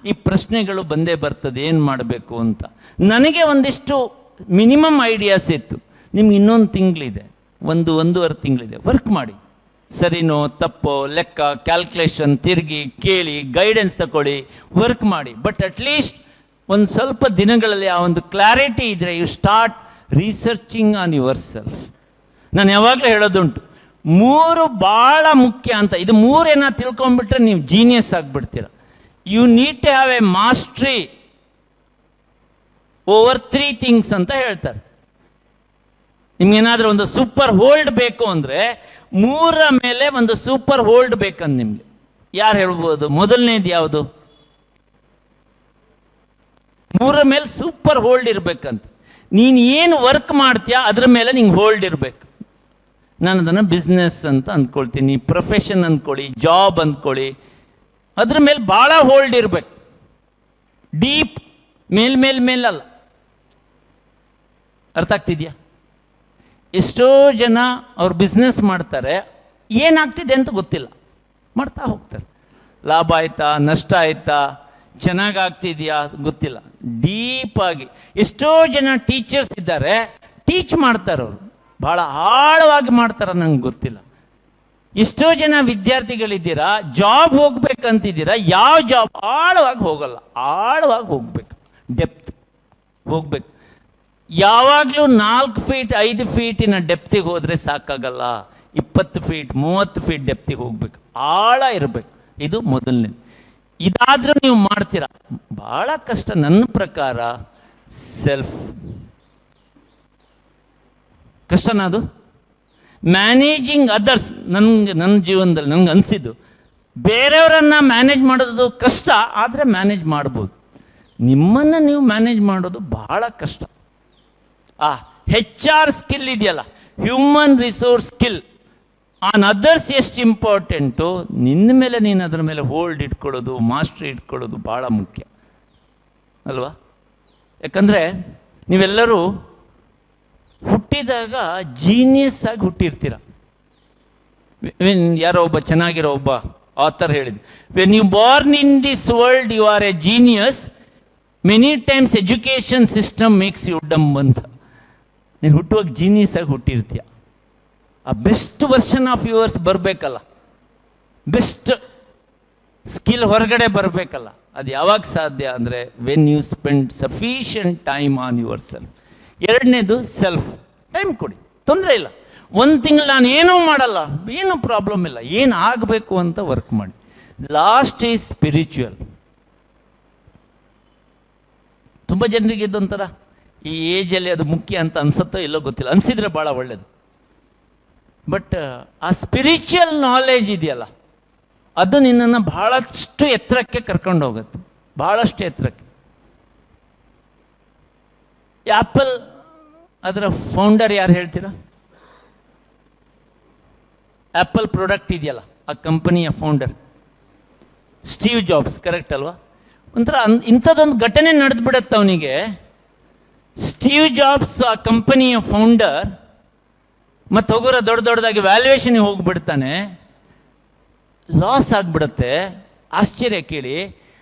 ಈ ಪ್ರಶ್ನೆಗಳು ಬಂದೇ ಬರ್ತದೆ, ಏನು ಮಾಡಬೇಕು ಅಂತ. ನನಗೆ ಒಂದಿಷ್ಟು ಮಿನಿಮಮ್ ಐಡಿಯಾಸ್ ಇತ್ತು. ನಿಮ್ಗೆ ಇನ್ನೊಂದು ತಿಂಗಳಿದೆ, ಒಂದೂವರೆ ತಿಂಗಳಿದೆ, ವರ್ಕ್ ಮಾಡಿ. ಸರಿನೋ ತಪ್ಪೋ ಲೆಕ್ಕ ಕ್ಯಾಲ್ಕುಲೇಷನ್ ತಿರುಗಿ ಕೇಳಿ, ಗೈಡೆನ್ಸ್ ತಗೊಳ್ಳಿ, ವರ್ಕ್ ಮಾಡಿ. ಬಟ್ ಅಟ್ಲೀಸ್ಟ್ ಒಂದು ಸ್ವಲ್ಪ ದಿನಗಳಲ್ಲಿ ಆ ಒಂದು ಕ್ಲಾರಿಟಿ ಇದ್ದರೆ you start researching on yourself. ನಾನು ಯಾವಾಗಲೂ ಹೇಳೋದುಂಟು, 3 ಭಾಳ ಮುಖ್ಯ ಅಂತ. ಇದು 3 ಏನೋ ತಿಳ್ಕೊಂಡ್ಬಿಟ್ರೆ ನೀವು ಜೀನಿಯಸ್ ಆಗಿಬಿಡ್ತೀರ. You need to have a mastery over 3 things ಅಂತ ಹೇಳ್ತಾರೆ. ನಿಮ್ಗೇನಾದರೂ ಒಂದು ಸೂಪರ್ ಹೋಲ್ಡ್ ಬೇಕು ಅಂದರೆ 3 ಮೇಲೆ ಒಂದು ಸೂಪರ್ ಹೋಲ್ಡ್ ಬೇಕಂತ ನಿಮಗೆ. ಯಾರು ಹೇಳ್ಬೋದು? ಮೊದಲನೇದು ಯಾವುದು? 3 ಮೇಲೆ ಸೂಪರ್ ಹೋಲ್ಡ್ ಇರಬೇಕಂತ. ನೀನು ಏನು ವರ್ಕ್ ಮಾಡ್ತೀಯಾ ಅದ್ರ ಮೇಲೆ ನಿಂಗೆ ಹೋಲ್ಡ್ ಇರಬೇಕು. ನಾನು ಅದನ್ನು ಬಿಸ್ನೆಸ್ ಅಂತ ಅಂದ್ಕೊಳ್ತೀನಿ, ಪ್ರೊಫೆಷನ್ ಅಂದ್ಕೊಳ್ಳಿ, ಜಾಬ್ ಅಂದ್ಕೊಳ್ಳಿ, ಅದ್ರ ಮೇಲೆ ಭಾಳ ಹೋಲ್ಡ್ ಇರಬೇಕು. ಡೀಪ್ ಮೇಲಲ್ಲ. ಅರ್ಥ ಆಗ್ತಿದೆಯಾ? ಎಷ್ಟೋ ಜನ ಅವ್ರು ಬಿಸ್ನೆಸ್ ಮಾಡ್ತಾರೆ, ಏನಾಗ್ತಿದೆ ಅಂತ ಗೊತ್ತಿಲ್ಲ, ಮಾಡ್ತಾ ಹೋಗ್ತಾರೆ. ಲಾಭ ಆಯ್ತಾ, ನಷ್ಟ ಆಯ್ತಾ, ಚೆನ್ನಾಗಾಗ್ತಿದೆಯಾ ಗೊತ್ತಿಲ್ಲ. ಡೀಪಾಗಿ ಎಷ್ಟೋ ಜನ ಟೀಚರ್ಸ್ ಇದ್ದಾರೆ, ಟೀಚ್ ಮಾಡ್ತಾರೆ, ಅವರು ಭಾಳ ಆಳವಾಗಿ ಮಾಡ್ತಾರೆ, ನಂಗೆ ಗೊತ್ತಿಲ್ಲ. ಎಷ್ಟೋ ಜನ ವಿದ್ಯಾರ್ಥಿಗಳಿದ್ದೀರಾ, ಜಾಬ್ ಹೋಗ್ಬೇಕಂತಿದ್ದೀರಾ, ಯಾವ ಜಾಬ್ ಆಳವಾಗಿ ಹೋಗಲ್ಲ, ಆಳವಾಗಿ ಹೋಗ್ಬೇಕು, ಡೆಪ್ತ್ ಹೋಗ್ಬೇಕು. ಯಾವಾಗಲೂ 4 ಫೀಟ್ 5 ಫೀಟಿನ ಡೆಪ್ತಿಗೆ ಹೋದರೆ ಸಾಕಾಗಲ್ಲ, 20 ಫೀಟ್ 30 ಫೀಟ್ ಡೆಪ್ತಿಗೆ ಹೋಗ್ಬೇಕು, ಆಳ ಇರಬೇಕು. ಇದು ಮೊದಲನೇದು. ಇದಾದರೂ ನೀವು ಮಾಡ್ತೀರಾ, ಭಾಳ ಕಷ್ಟ. ನನ್ನ ಪ್ರಕಾರ ಸೆಲ್ಫ್. ಕಷ್ಟನಾ ಅದು? ಮ್ಯಾನೇಜಿಂಗ್ ಅದರ್ಸ್, ನನ್ನ ಜೀವನದಲ್ಲಿ ನನಗೆ ಅನಿಸಿದ್ದು, ಬೇರೆಯವರನ್ನು ಮ್ಯಾನೇಜ್ ಮಾಡೋದು ಕಷ್ಟ, ಆದರೆ ಮ್ಯಾನೇಜ್ ಮಾಡ್ಬೋದು. ನಿಮ್ಮನ್ನು ನೀವು ಮ್ಯಾನೇಜ್ ಮಾಡೋದು ಬಹಳ ಕಷ್ಟ. HR ಸ್ಕಿಲ್ ಇದೆಯಲ್ಲ, human resource skill on others ಎಷ್ಟು ಇಂಪಾರ್ಟೆಂಟು, ನಿನ್ನ ಮೇಲೆ ನೀನು ಅದರ ಮೇಲೆ ಹೋಲ್ಡ್ ಇಟ್ಕೊಳ್ಳೋದು, ಮಾಸ್ಟ್ರಿ ಇಟ್ಕೊಳ್ಳೋದು ಭಾಳ ಮುಖ್ಯ ಅಲ್ವಾ? ಯಾಕಂದರೆ ನೀವೆಲ್ಲರೂ ಹುಟ್ಟಿದಾಗ ಜೀನಿಯಸ್ ಆಗಿ ಹುಟ್ಟಿರ್ತೀರ. ಯಾರೋ ಒಬ್ಬ ಚೆನ್ನಾಗಿರೋ ಒಬ್ಬ ಆಥರ್ ಹೇಳಿದ್ದು, when you born in this world you are a genius, many times education system makes you dumb ಅಂತ. ನೀನು ಹುಟ್ಟುವಾಗ ಜೀನಿಯಸ್ ಆಗಿ ಹುಟ್ಟಿರ್ತೀಯ. ಆ ಬೆಸ್ಟ್ ವರ್ಷನ್ ಆಫ್ ಯುವರ್ಸ್ ಬರಬೇಕಲ್ಲ, ಬೆಸ್ಟ್ ಸ್ಕಿಲ್ ಹೊರಗಡೆ ಬರಬೇಕಲ್ಲ. ಅದು ಯಾವಾಗ ಸಾಧ್ಯ ಅಂದರೆ when you spend sufficient time on yourself. ಎರಡನೇದು ಸೆಲ್ಫ್ ಟೈಮ್ ಕೊಡಿ, ತೊಂದರೆ ಇಲ್ಲ. ಒಂದು ತಿಂಗಳು ನಾನು ಏನೂ ಮಾಡಲ್ಲ, ಏನೂ ಪ್ರಾಬ್ಲಮ್ ಇಲ್ಲ, ಏನು ಆಗಬೇಕು ಅಂತ ವರ್ಕ್ ಮಾಡಿ. Last is spiritual. ತುಂಬ ಜನರಿಗೆ ಇದೊಂಥರ ಈ ಏಜಲ್ಲಿ ಅದು ಮುಖ್ಯ ಅಂತ ಅನ್ಸುತ್ತೋ ಇಲ್ಲೋ ಗೊತ್ತಿಲ್ಲ, ಅನಿಸಿದರೆ ಭಾಳ ಒಳ್ಳೆಯದು. ಬಟ್ ಆ ಸ್ಪಿರಿಚುವಲ್ ನಾಲೆಜ್ ಇದೆಯಲ್ಲ, ಅದು ನಿನ್ನನ್ನು ಭಾಳಷ್ಟು ಎತ್ತರಕ್ಕೆ ಕರ್ಕೊಂಡು ಹೋಗುತ್ತೆ, ಭಾಳಷ್ಟು ಎತ್ತರಕ್ಕೆ. ಆ್ಯಪಲ್ ಅದರ ಫೌಂಡರ್ ಯಾರು ಹೇಳ್ತೀರಾ? ಆ್ಯಪಲ್ ಪ್ರಾಡಕ್ಟ್ ಇದೆಯಲ್ಲ, ಆ ಕಂಪನಿಯ ಫೌಂಡರ್ ಸ್ಟೀವ್ ಜಾಬ್ಸ್, ಕರೆಕ್ಟ್ ಅಲ್ವಾ? ಒಂಥರ ಇಂಥದ್ದೊಂದು ಘಟನೆ ನಡೆದು ಬಿಡುತ್ತೆ ಅವನಿಗೆ. ಸ್ಟೀವ್ ಜಾಬ್ಸ್ ಆ ಕಂಪನಿಯ ಫೌಂಡರ್ ಮತ್ತು ಹೋಗೋರ ದೊಡ್ಡದಾಗಿ ವ್ಯಾಲ್ಯೂಯೇಷನ್ಗೆ ಹೋಗಿಬಿಡ್ತಾನೆ, ಲಾಸ್ ಆಗಿಬಿಡುತ್ತೆ. ಆಶ್ಚರ್ಯ ಕೇಳಿ,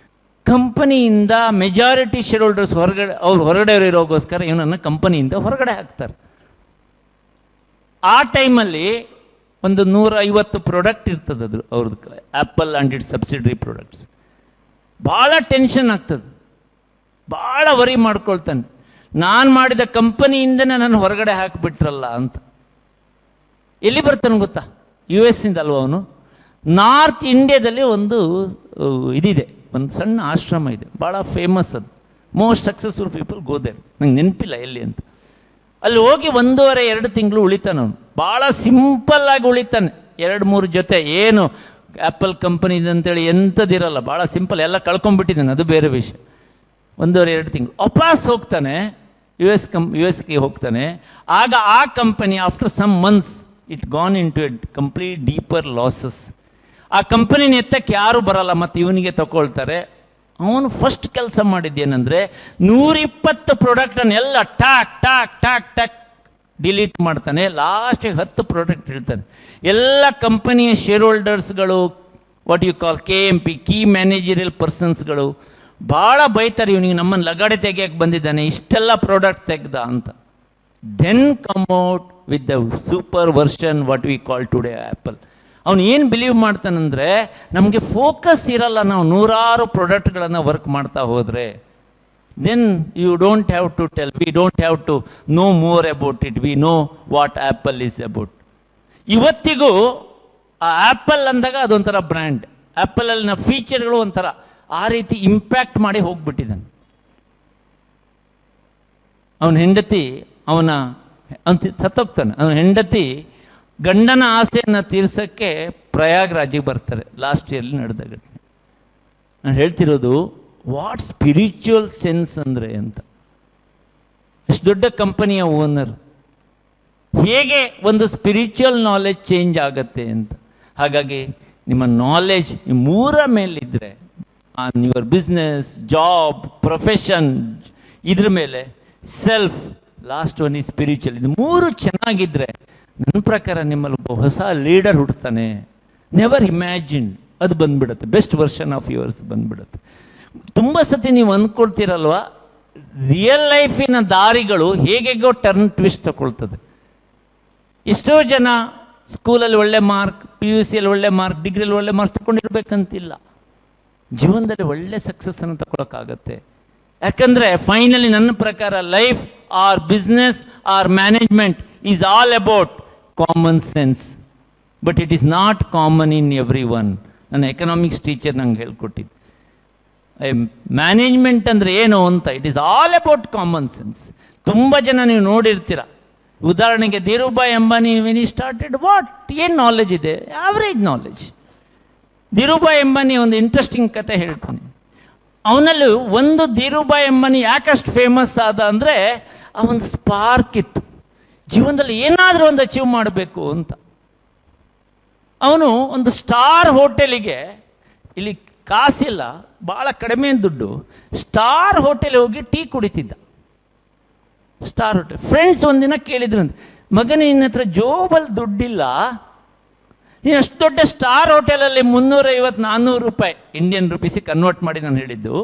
ಕಂಪನಿಯಿಂದ ಮೆಜಾರಿಟಿ ಶೇರ್ ಹೋಲ್ಡರ್ಸ್ ಹೊರಗಡೆ ಇರೋಗೋಸ್ಕರ ಇವನನ್ನು ಕಂಪನಿಯಿಂದ ಹೊರಗಡೆ ಹಾಕ್ತಾರೆ. ಆ ಟೈಮಲ್ಲಿ ಒಂದು 150 ಪ್ರಾಡಕ್ಟ್ ಇರ್ತದೆ ಅದು ಅವ್ರದ್ದು, apple and it's subsidiary products. ಭಾಳ ಟೆನ್ಷನ್ ಆಗ್ತದೆ, ಭಾಳ ವರಿ ಮಾಡ್ಕೊಳ್ತಾನೆ, ನಾನು ಮಾಡಿದ ಕಂಪನಿಯಿಂದನೇ ನಾನು ಹೊರಗಡೆ ಹಾಕಿಬಿಟ್ರಲ್ಲ ಅಂತ. ಎಲ್ಲಿ ಬರ್ತಾನೆ ಗೊತ್ತಾ? US ಇಂದ ಅಲ್ವ ಅವನು. ನಾರ್ತ್ ಇಂಡಿಯಾದಲ್ಲಿ ಒಂದು ಇದಿದೆ, ಒಂದು ಸಣ್ಣ ಆಶ್ರಮ ಇದೆ, ಭಾಳ ಫೇಮಸ್ ಅದು. Most successful people go there. ನಂಗೆ ನೆನಪಿಲ್ಲ ಎಲ್ಲಿ ಅಂತ. ಅಲ್ಲಿ ಹೋಗಿ 1.5-2 ತಿಂಗಳು ಉಳಿತಾನೆ ಅವನು. ಭಾಳ ಸಿಂಪಲ್ಲಾಗಿ ಉಳಿತಾನೆ, 2-3 ಜೊತೆ. ಏನು ಆ್ಯಪಲ್ ಕಂಪನಿ ಇದೆ ಅಂತೇಳಿ ಎಂಥದ್ದಿರಲ್ಲ, ಭಾಳ ಸಿಂಪಲ್, ಎಲ್ಲ ಕಳ್ಕೊಂಡ್ಬಿಟ್ಟಿದ್ದಾನೆ, ಅದು ಬೇರೆ ವಿಷಯ. 1.5-2 ತಿಂಗಳು ವಾಪಸ್ ಹೋಗ್ತಾನೆ, US ಗೆ ಹೋಗ್ತಾನೆ. ಆಗ ಆ company after some months it gone into a complete deeper losses. ಆ ಕಂಪನಿನ ಎತ್ತಕ್ಕೆ ಯಾರೂ ಬರಲ್ಲ, ಮತ್ತು ಇವನಿಗೆ ತಗೊಳ್ತಾರೆ. ಅವನು ಫಸ್ಟ್ ಕೆಲಸ ಮಾಡಿದ್ದೇನೆಂದರೆ 120 ಪ್ರಾಡಕ್ಟನ್ನು ಎಲ್ಲ talk talk talk talk delete ಮಾಡ್ತಾನೆ. ಲಾಸ್ಟಿಗೆ 10 ಪ್ರಾಡಕ್ಟ್ ಇಡ್ತಾನೆ. ಎಲ್ಲ ಕಂಪನಿಯ ಶೇರ್ ಹೋಲ್ಡರ್ಸ್ಗಳು, what you call KMP, key managerial ಪರ್ಸನ್ಸ್ಗಳು ಭಾಳ ಬೈತಾರೆ ಇವನಿಗೆ, ನಮ್ಮನ್ನು ಲಗಾಡೆ ತೆಗಿಯಕ್ಕೆ ಬಂದಿದ್ದಾನೆ, ಇಷ್ಟೆಲ್ಲ ಪ್ರಾಡಕ್ಟ್ ತೆಗ್ದ ಅಂತ. Then come out with the super version what we call today Apple. ಅವನು ಏನು ಬಿಲೀವ್ ಮಾಡ್ತಾನಂದರೆ, ನಮಗೆ ಫೋಕಸ್ ಇರಲ್ಲ, ನಾವು 100 ಪ್ರಾಡಕ್ಟ್ಗಳನ್ನು ವರ್ಕ್ ಮಾಡ್ತಾ ಹೋದರೆ. Then you don't have to tell, we don't have to know more about it, we know what Apple is about. ಇವತ್ತಿಗೂ ಆ ಆ್ಯಪಲ್ ಅಂದಾಗ ಅದೊಂಥರ ಬ್ರ್ಯಾಂಡ್, ಆ್ಯಪಲಲ್ಲಿನ ಫೀಚರ್ಗಳು ಒಂಥರ ಆ ರೀತಿ ಇಂಪ್ಯಾಕ್ಟ್ ಮಾಡಿ ಹೋಗ್ಬಿಟ್ಟಿದ್ದಾನೆ. ಅವನ ಹೆಂಡತಿ ಸತ್ತೋಗ್ತಾನೆ. ಅವನ ಹೆಂಡತಿ ಗಂಡನ ಆಸೆಯನ್ನು ತೀರ್ಸೋಕ್ಕೆ ಪ್ರಯಾಗ್ರಾಜಿಗೆ ಬರ್ತಾರೆ. ಲಾಸ್ಟ್ ಇಯರ್ಲಿ ನಡೆದ ಘಟನೆ ನಾನು ಹೇಳ್ತಿರೋದು. ವಾಟ್ ಸ್ಪಿರಿಚುವಲ್ ಸೆನ್ಸ್ ಅಂದರೆ ಅಂತ. ಎಷ್ಟು ದೊಡ್ಡ ಕಂಪನಿಯ ಓನರ್, ಹೇಗೆ ಒಂದು ಸ್ಪಿರಿಚುವಲ್ ನಾಲೆಜ್ ಚೇಂಜ್ ಆಗುತ್ತೆ ಅಂತ. ಹಾಗಾಗಿ ನಿಮ್ಮ ನಾಲೆಜ್ ಈ 3 ಮೇಲಿದ್ದರೆ, on your business, job, profession, ಇದ್ರ ಮೇಲೆ ಸೆಲ್ಫ್, ಲಾಸ್ಟ್ ಒನ್ ಈ ಸ್ಪಿರಿಚುವಲ್, ಇದು 3 ಚೆನ್ನಾಗಿದ್ದರೆ ನನ್ನ ಪ್ರಕಾರ ನಿಮ್ಮಲ್ಲಿ ಒಬ್ಬ ಹೊಸ ಲೀಡರ್ ಹುಡ್ತಾನೆ. ನೆವರ್ ಇಮ್ಯಾಜಿನ್, ಅದು ಬಂದ್ಬಿಡುತ್ತೆ, ಬೆಸ್ಟ್ ವರ್ಷನ್ ಆಫ್ ಯುವರ್ಸ್ ಬಂದ್ಬಿಡುತ್ತೆ. ತುಂಬ ಸತಿ ನೀವು ಅಂದ್ಕೊಳ್ತೀರಲ್ವ, ರಿಯಲ್ ಲೈಫಿನ ದಾರಿಗಳು ಹೇಗೆಗೋ ಟರ್ನ್ ಟ್ವಿಸ್ಟ್ ತಗೊಳ್ತದೆ. ಎಷ್ಟೋ ಜನ ಸ್ಕೂಲಲ್ಲಿ ಒಳ್ಳೆ ಮಾರ್ಕ್, PUCಯಲ್ಲಿ ಒಳ್ಳೆ ಮಾರ್ಕ್, ಡಿಗ್ರಿಯಲ್ಲಿ ಒಳ್ಳೆ ಮಾರ್ಕ್ಸ್ ತಗೊಂಡಿರ್ಬೇಕಂತಿಲ್ಲ, ಜೀವನದಲ್ಲಿ ಒಳ್ಳೆ ಸಕ್ಸಸ್ಸನ್ನು ತಗೊಳಕ್ಕಾಗತ್ತೆ. ಯಾಕಂದರೆ ಫೈನಲಿ ನನ್ನ ಪ್ರಕಾರ life or business or management is all about common sense, but it is not common in every one. ನನ್ನ ಎಕನಾಮಿಕ್ಸ್ ಟೀಚರ್ ನಂಗೆ ಹೇಳ್ಕೊಟ್ಟಿದ್ದು ಮ್ಯಾನೇಜ್ಮೆಂಟ್ ಅಂದರೆ ಏನು ಅಂತ. It is all about common sense. ತುಂಬ ಜನ ನೀವು ನೋಡಿರ್ತೀರ. ಉದಾಹರಣೆಗೆ Dhirubhai Ambani when he started what, ಏನು ನಾಲೆಜ್ ಇದೆ? Average knowledge. ಧೀರುಭಾಯ್ ಅಂಬಾನಿ ಒಂದು ಇಂಟ್ರೆಸ್ಟಿಂಗ್ ಕತೆ ಹೇಳ್ತಾನೆ. ಅವನಲ್ಲಿ ಒಂದು ಧೀರುಭಾಯ್ ಅಂಬಾನಿ ಯಾಕಷ್ಟು ಫೇಮಸ್ ಆದ ಅಂದರೆ ಆ ಒಂದು ಸ್ಪಾರ್ಕ್ ಇತ್ತು, ಜೀವನದಲ್ಲಿ ಏನಾದರೂ ಒಂದು ಅಚೀವ್ ಮಾಡಬೇಕು ಅಂತ. ಅವನು ಒಂದು ಸ್ಟಾರ್ ಹೋಟೆಲಿಗೆ, ಇಲ್ಲಿ ಕಾಸಿಲ್ಲ, ಭಾಳ ಕಡಿಮೆ ದುಡ್ಡು, ಸ್ಟಾರ್ ಹೋಟೆಲಿಗೆ ಹೋಗಿ ಟೀ ಕುಡಿತಿದ್ದ. Star hotel. ಫ್ರೆಂಡ್ಸ್ ಒಂದಿನ ಕೇಳಿದ್ರಂತೆ, ಮಗನ ನಿನ್ನ ಹತ್ರ ಜೋಬಲ್ಲಿ ದುಡ್ಡಿಲ್ಲ, ನೀನು ಅಷ್ಟು ದೊಡ್ಡ ಸ್ಟಾರ್ ಹೋಟೆಲಲ್ಲಿ 350-400 ರೂಪಾಯಿ ಇಂಡಿಯನ್ ರುಪೀಸಿಗೆ ಕನ್ವರ್ಟ್ ಮಾಡಿ ನಾನು ಹೇಳಿದ್ದು,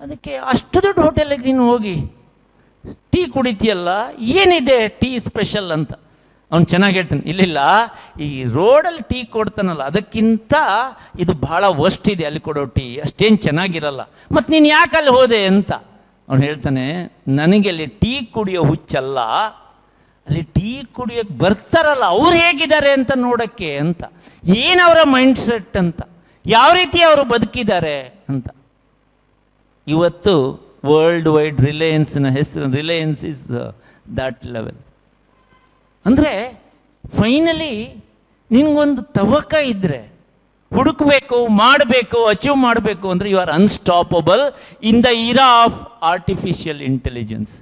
ಅದಕ್ಕೆ ಅಷ್ಟು ದೊಡ್ಡ ಹೋಟೆಲಿಗೆ ನೀನು ಹೋಗಿ ಟೀ ಕುಡಿತೀಯಲ್ಲ, ಏನಿದೆ ಟೀ ಸ್ಪೆಷಲ್ ಅಂತ. ಅವ್ನು ಚೆನ್ನಾಗಿ ಹೇಳ್ತಾನೆ, ಇಲ್ಲ ಈ ರೋಡಲ್ಲಿ ಟೀ ಕೊಡ್ತಾನಲ್ಲ ಅದಕ್ಕಿಂತ ಇದು ಭಾಳ ವರ್ಸ್ಟ್ ಇದೆ ಅಲ್ಲಿ ಕೊಡೋ ಟೀ, ಅಷ್ಟೇನು ಚೆನ್ನಾಗಿರಲ್ಲ, ಮತ್ತು ನೀನು ಯಾಕೆ ಅಲ್ಲಿ ಹೋದೆ ಅಂತ. ಅವ್ನು ಹೇಳ್ತಾನೆ, ನನಗೆ ಅಲ್ಲಿ ಟೀ ಕುಡಿಯೋ ಹುಚ್ಚಲ್ಲ, ಅಲ್ಲಿ ಟೀ ಕುಡಿಯೋಕ್ಕೆ ಬರ್ತಾರಲ್ಲ ಅವ್ರು ಹೇಗಿದ್ದಾರೆ ಅಂತ ನೋಡೋಕ್ಕೆ ಅಂತ, ಏನವರ ಮೈಂಡ್ ಸೆಟ್ ಅಂತ, ಯಾವ ರೀತಿ ಅವರು ಬದುಕಿದ್ದಾರೆ ಅಂತ. ಇವತ್ತು ವರ್ಲ್ಡ್ ವೈಡ್ ರಿಲಯನ್ಸ್ನ ಹೆಸರು, ರಿಲಯನ್ಸ್ ಇಸ್ ದಟ್ ಲೆವೆಲ್. ಅಂದರೆ ಫೈನಲಿ ನಿನಗೊಂದು ತವಕ ಇದ್ದರೆ, ಹುಡುಕಬೇಕು, ಮಾಡಬೇಕು, ಅಚೀವ್ ಮಾಡಬೇಕು ಅಂದರೆ you are unstoppable in the era of artificial intelligence.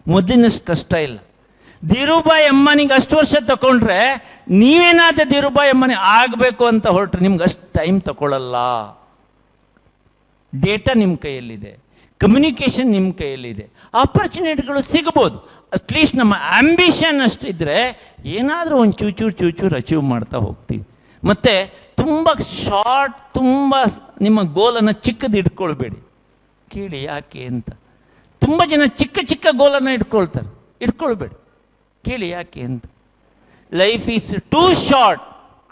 ಮೊದಲಿನಷ್ಟು ಕಷ್ಟ ಇಲ್ಲ. ಧೀರುಭಾಯ್ ಅಂಬಾನಿಗೆ ಅಷ್ಟು ವರ್ಷ ತಗೊಂಡ್ರೆ, ನೀವೇನಾದರೂ ಧೀರುಭಾಯ್ ಅಂಬಾನಿ ಆಗಬೇಕು ಅಂತ ಹೊರಟ್ರೆ ನಿಮ್ಗೆ ಅಷ್ಟು ಟೈಮ್ ತಗೊಳ್ಳಲ್ಲ. ಡೇಟಾ ನಿಮ್ಮ ಕೈಯಲ್ಲಿದೆ, ಕಮ್ಯುನಿಕೇಷನ್ ನಿಮ್ಮ ಕೈಯಲ್ಲಿದೆ, ಆಪರ್ಚುನಿಟಿಗಳು ಸಿಗ್ಬೋದು. ಅಟ್ಲೀಸ್ಟ್ ನಮ್ಮ ಆಂಬಿಷನ್ ಅಷ್ಟಿದ್ರೆ ಏನಾದರೂ ಒಂದು ಚೂಚೂರು ಅಚೀವ್ ಮಾಡ್ತಾ ಹೋಗ್ತೀವಿ. ಮತ್ತು ತುಂಬ ಶಾರ್ಟ್, ತುಂಬ ನಿಮ್ಮ ಗೋಲನ್ನು ಚಿಕ್ಕದು ಇಟ್ಕೊಳ್ಬೇಡಿ. ಕೇಳಿ ಯಾಕೆ ಅಂತ. ತುಂಬ ಜನ ಚಿಕ್ಕ ಚಿಕ್ಕ ಗೋಲನ್ನು ಇಟ್ಕೊಳ್ಬೇಡಿ. ಕೇಳಿ ಯಾಕೆ ಅಂತ. Life is too short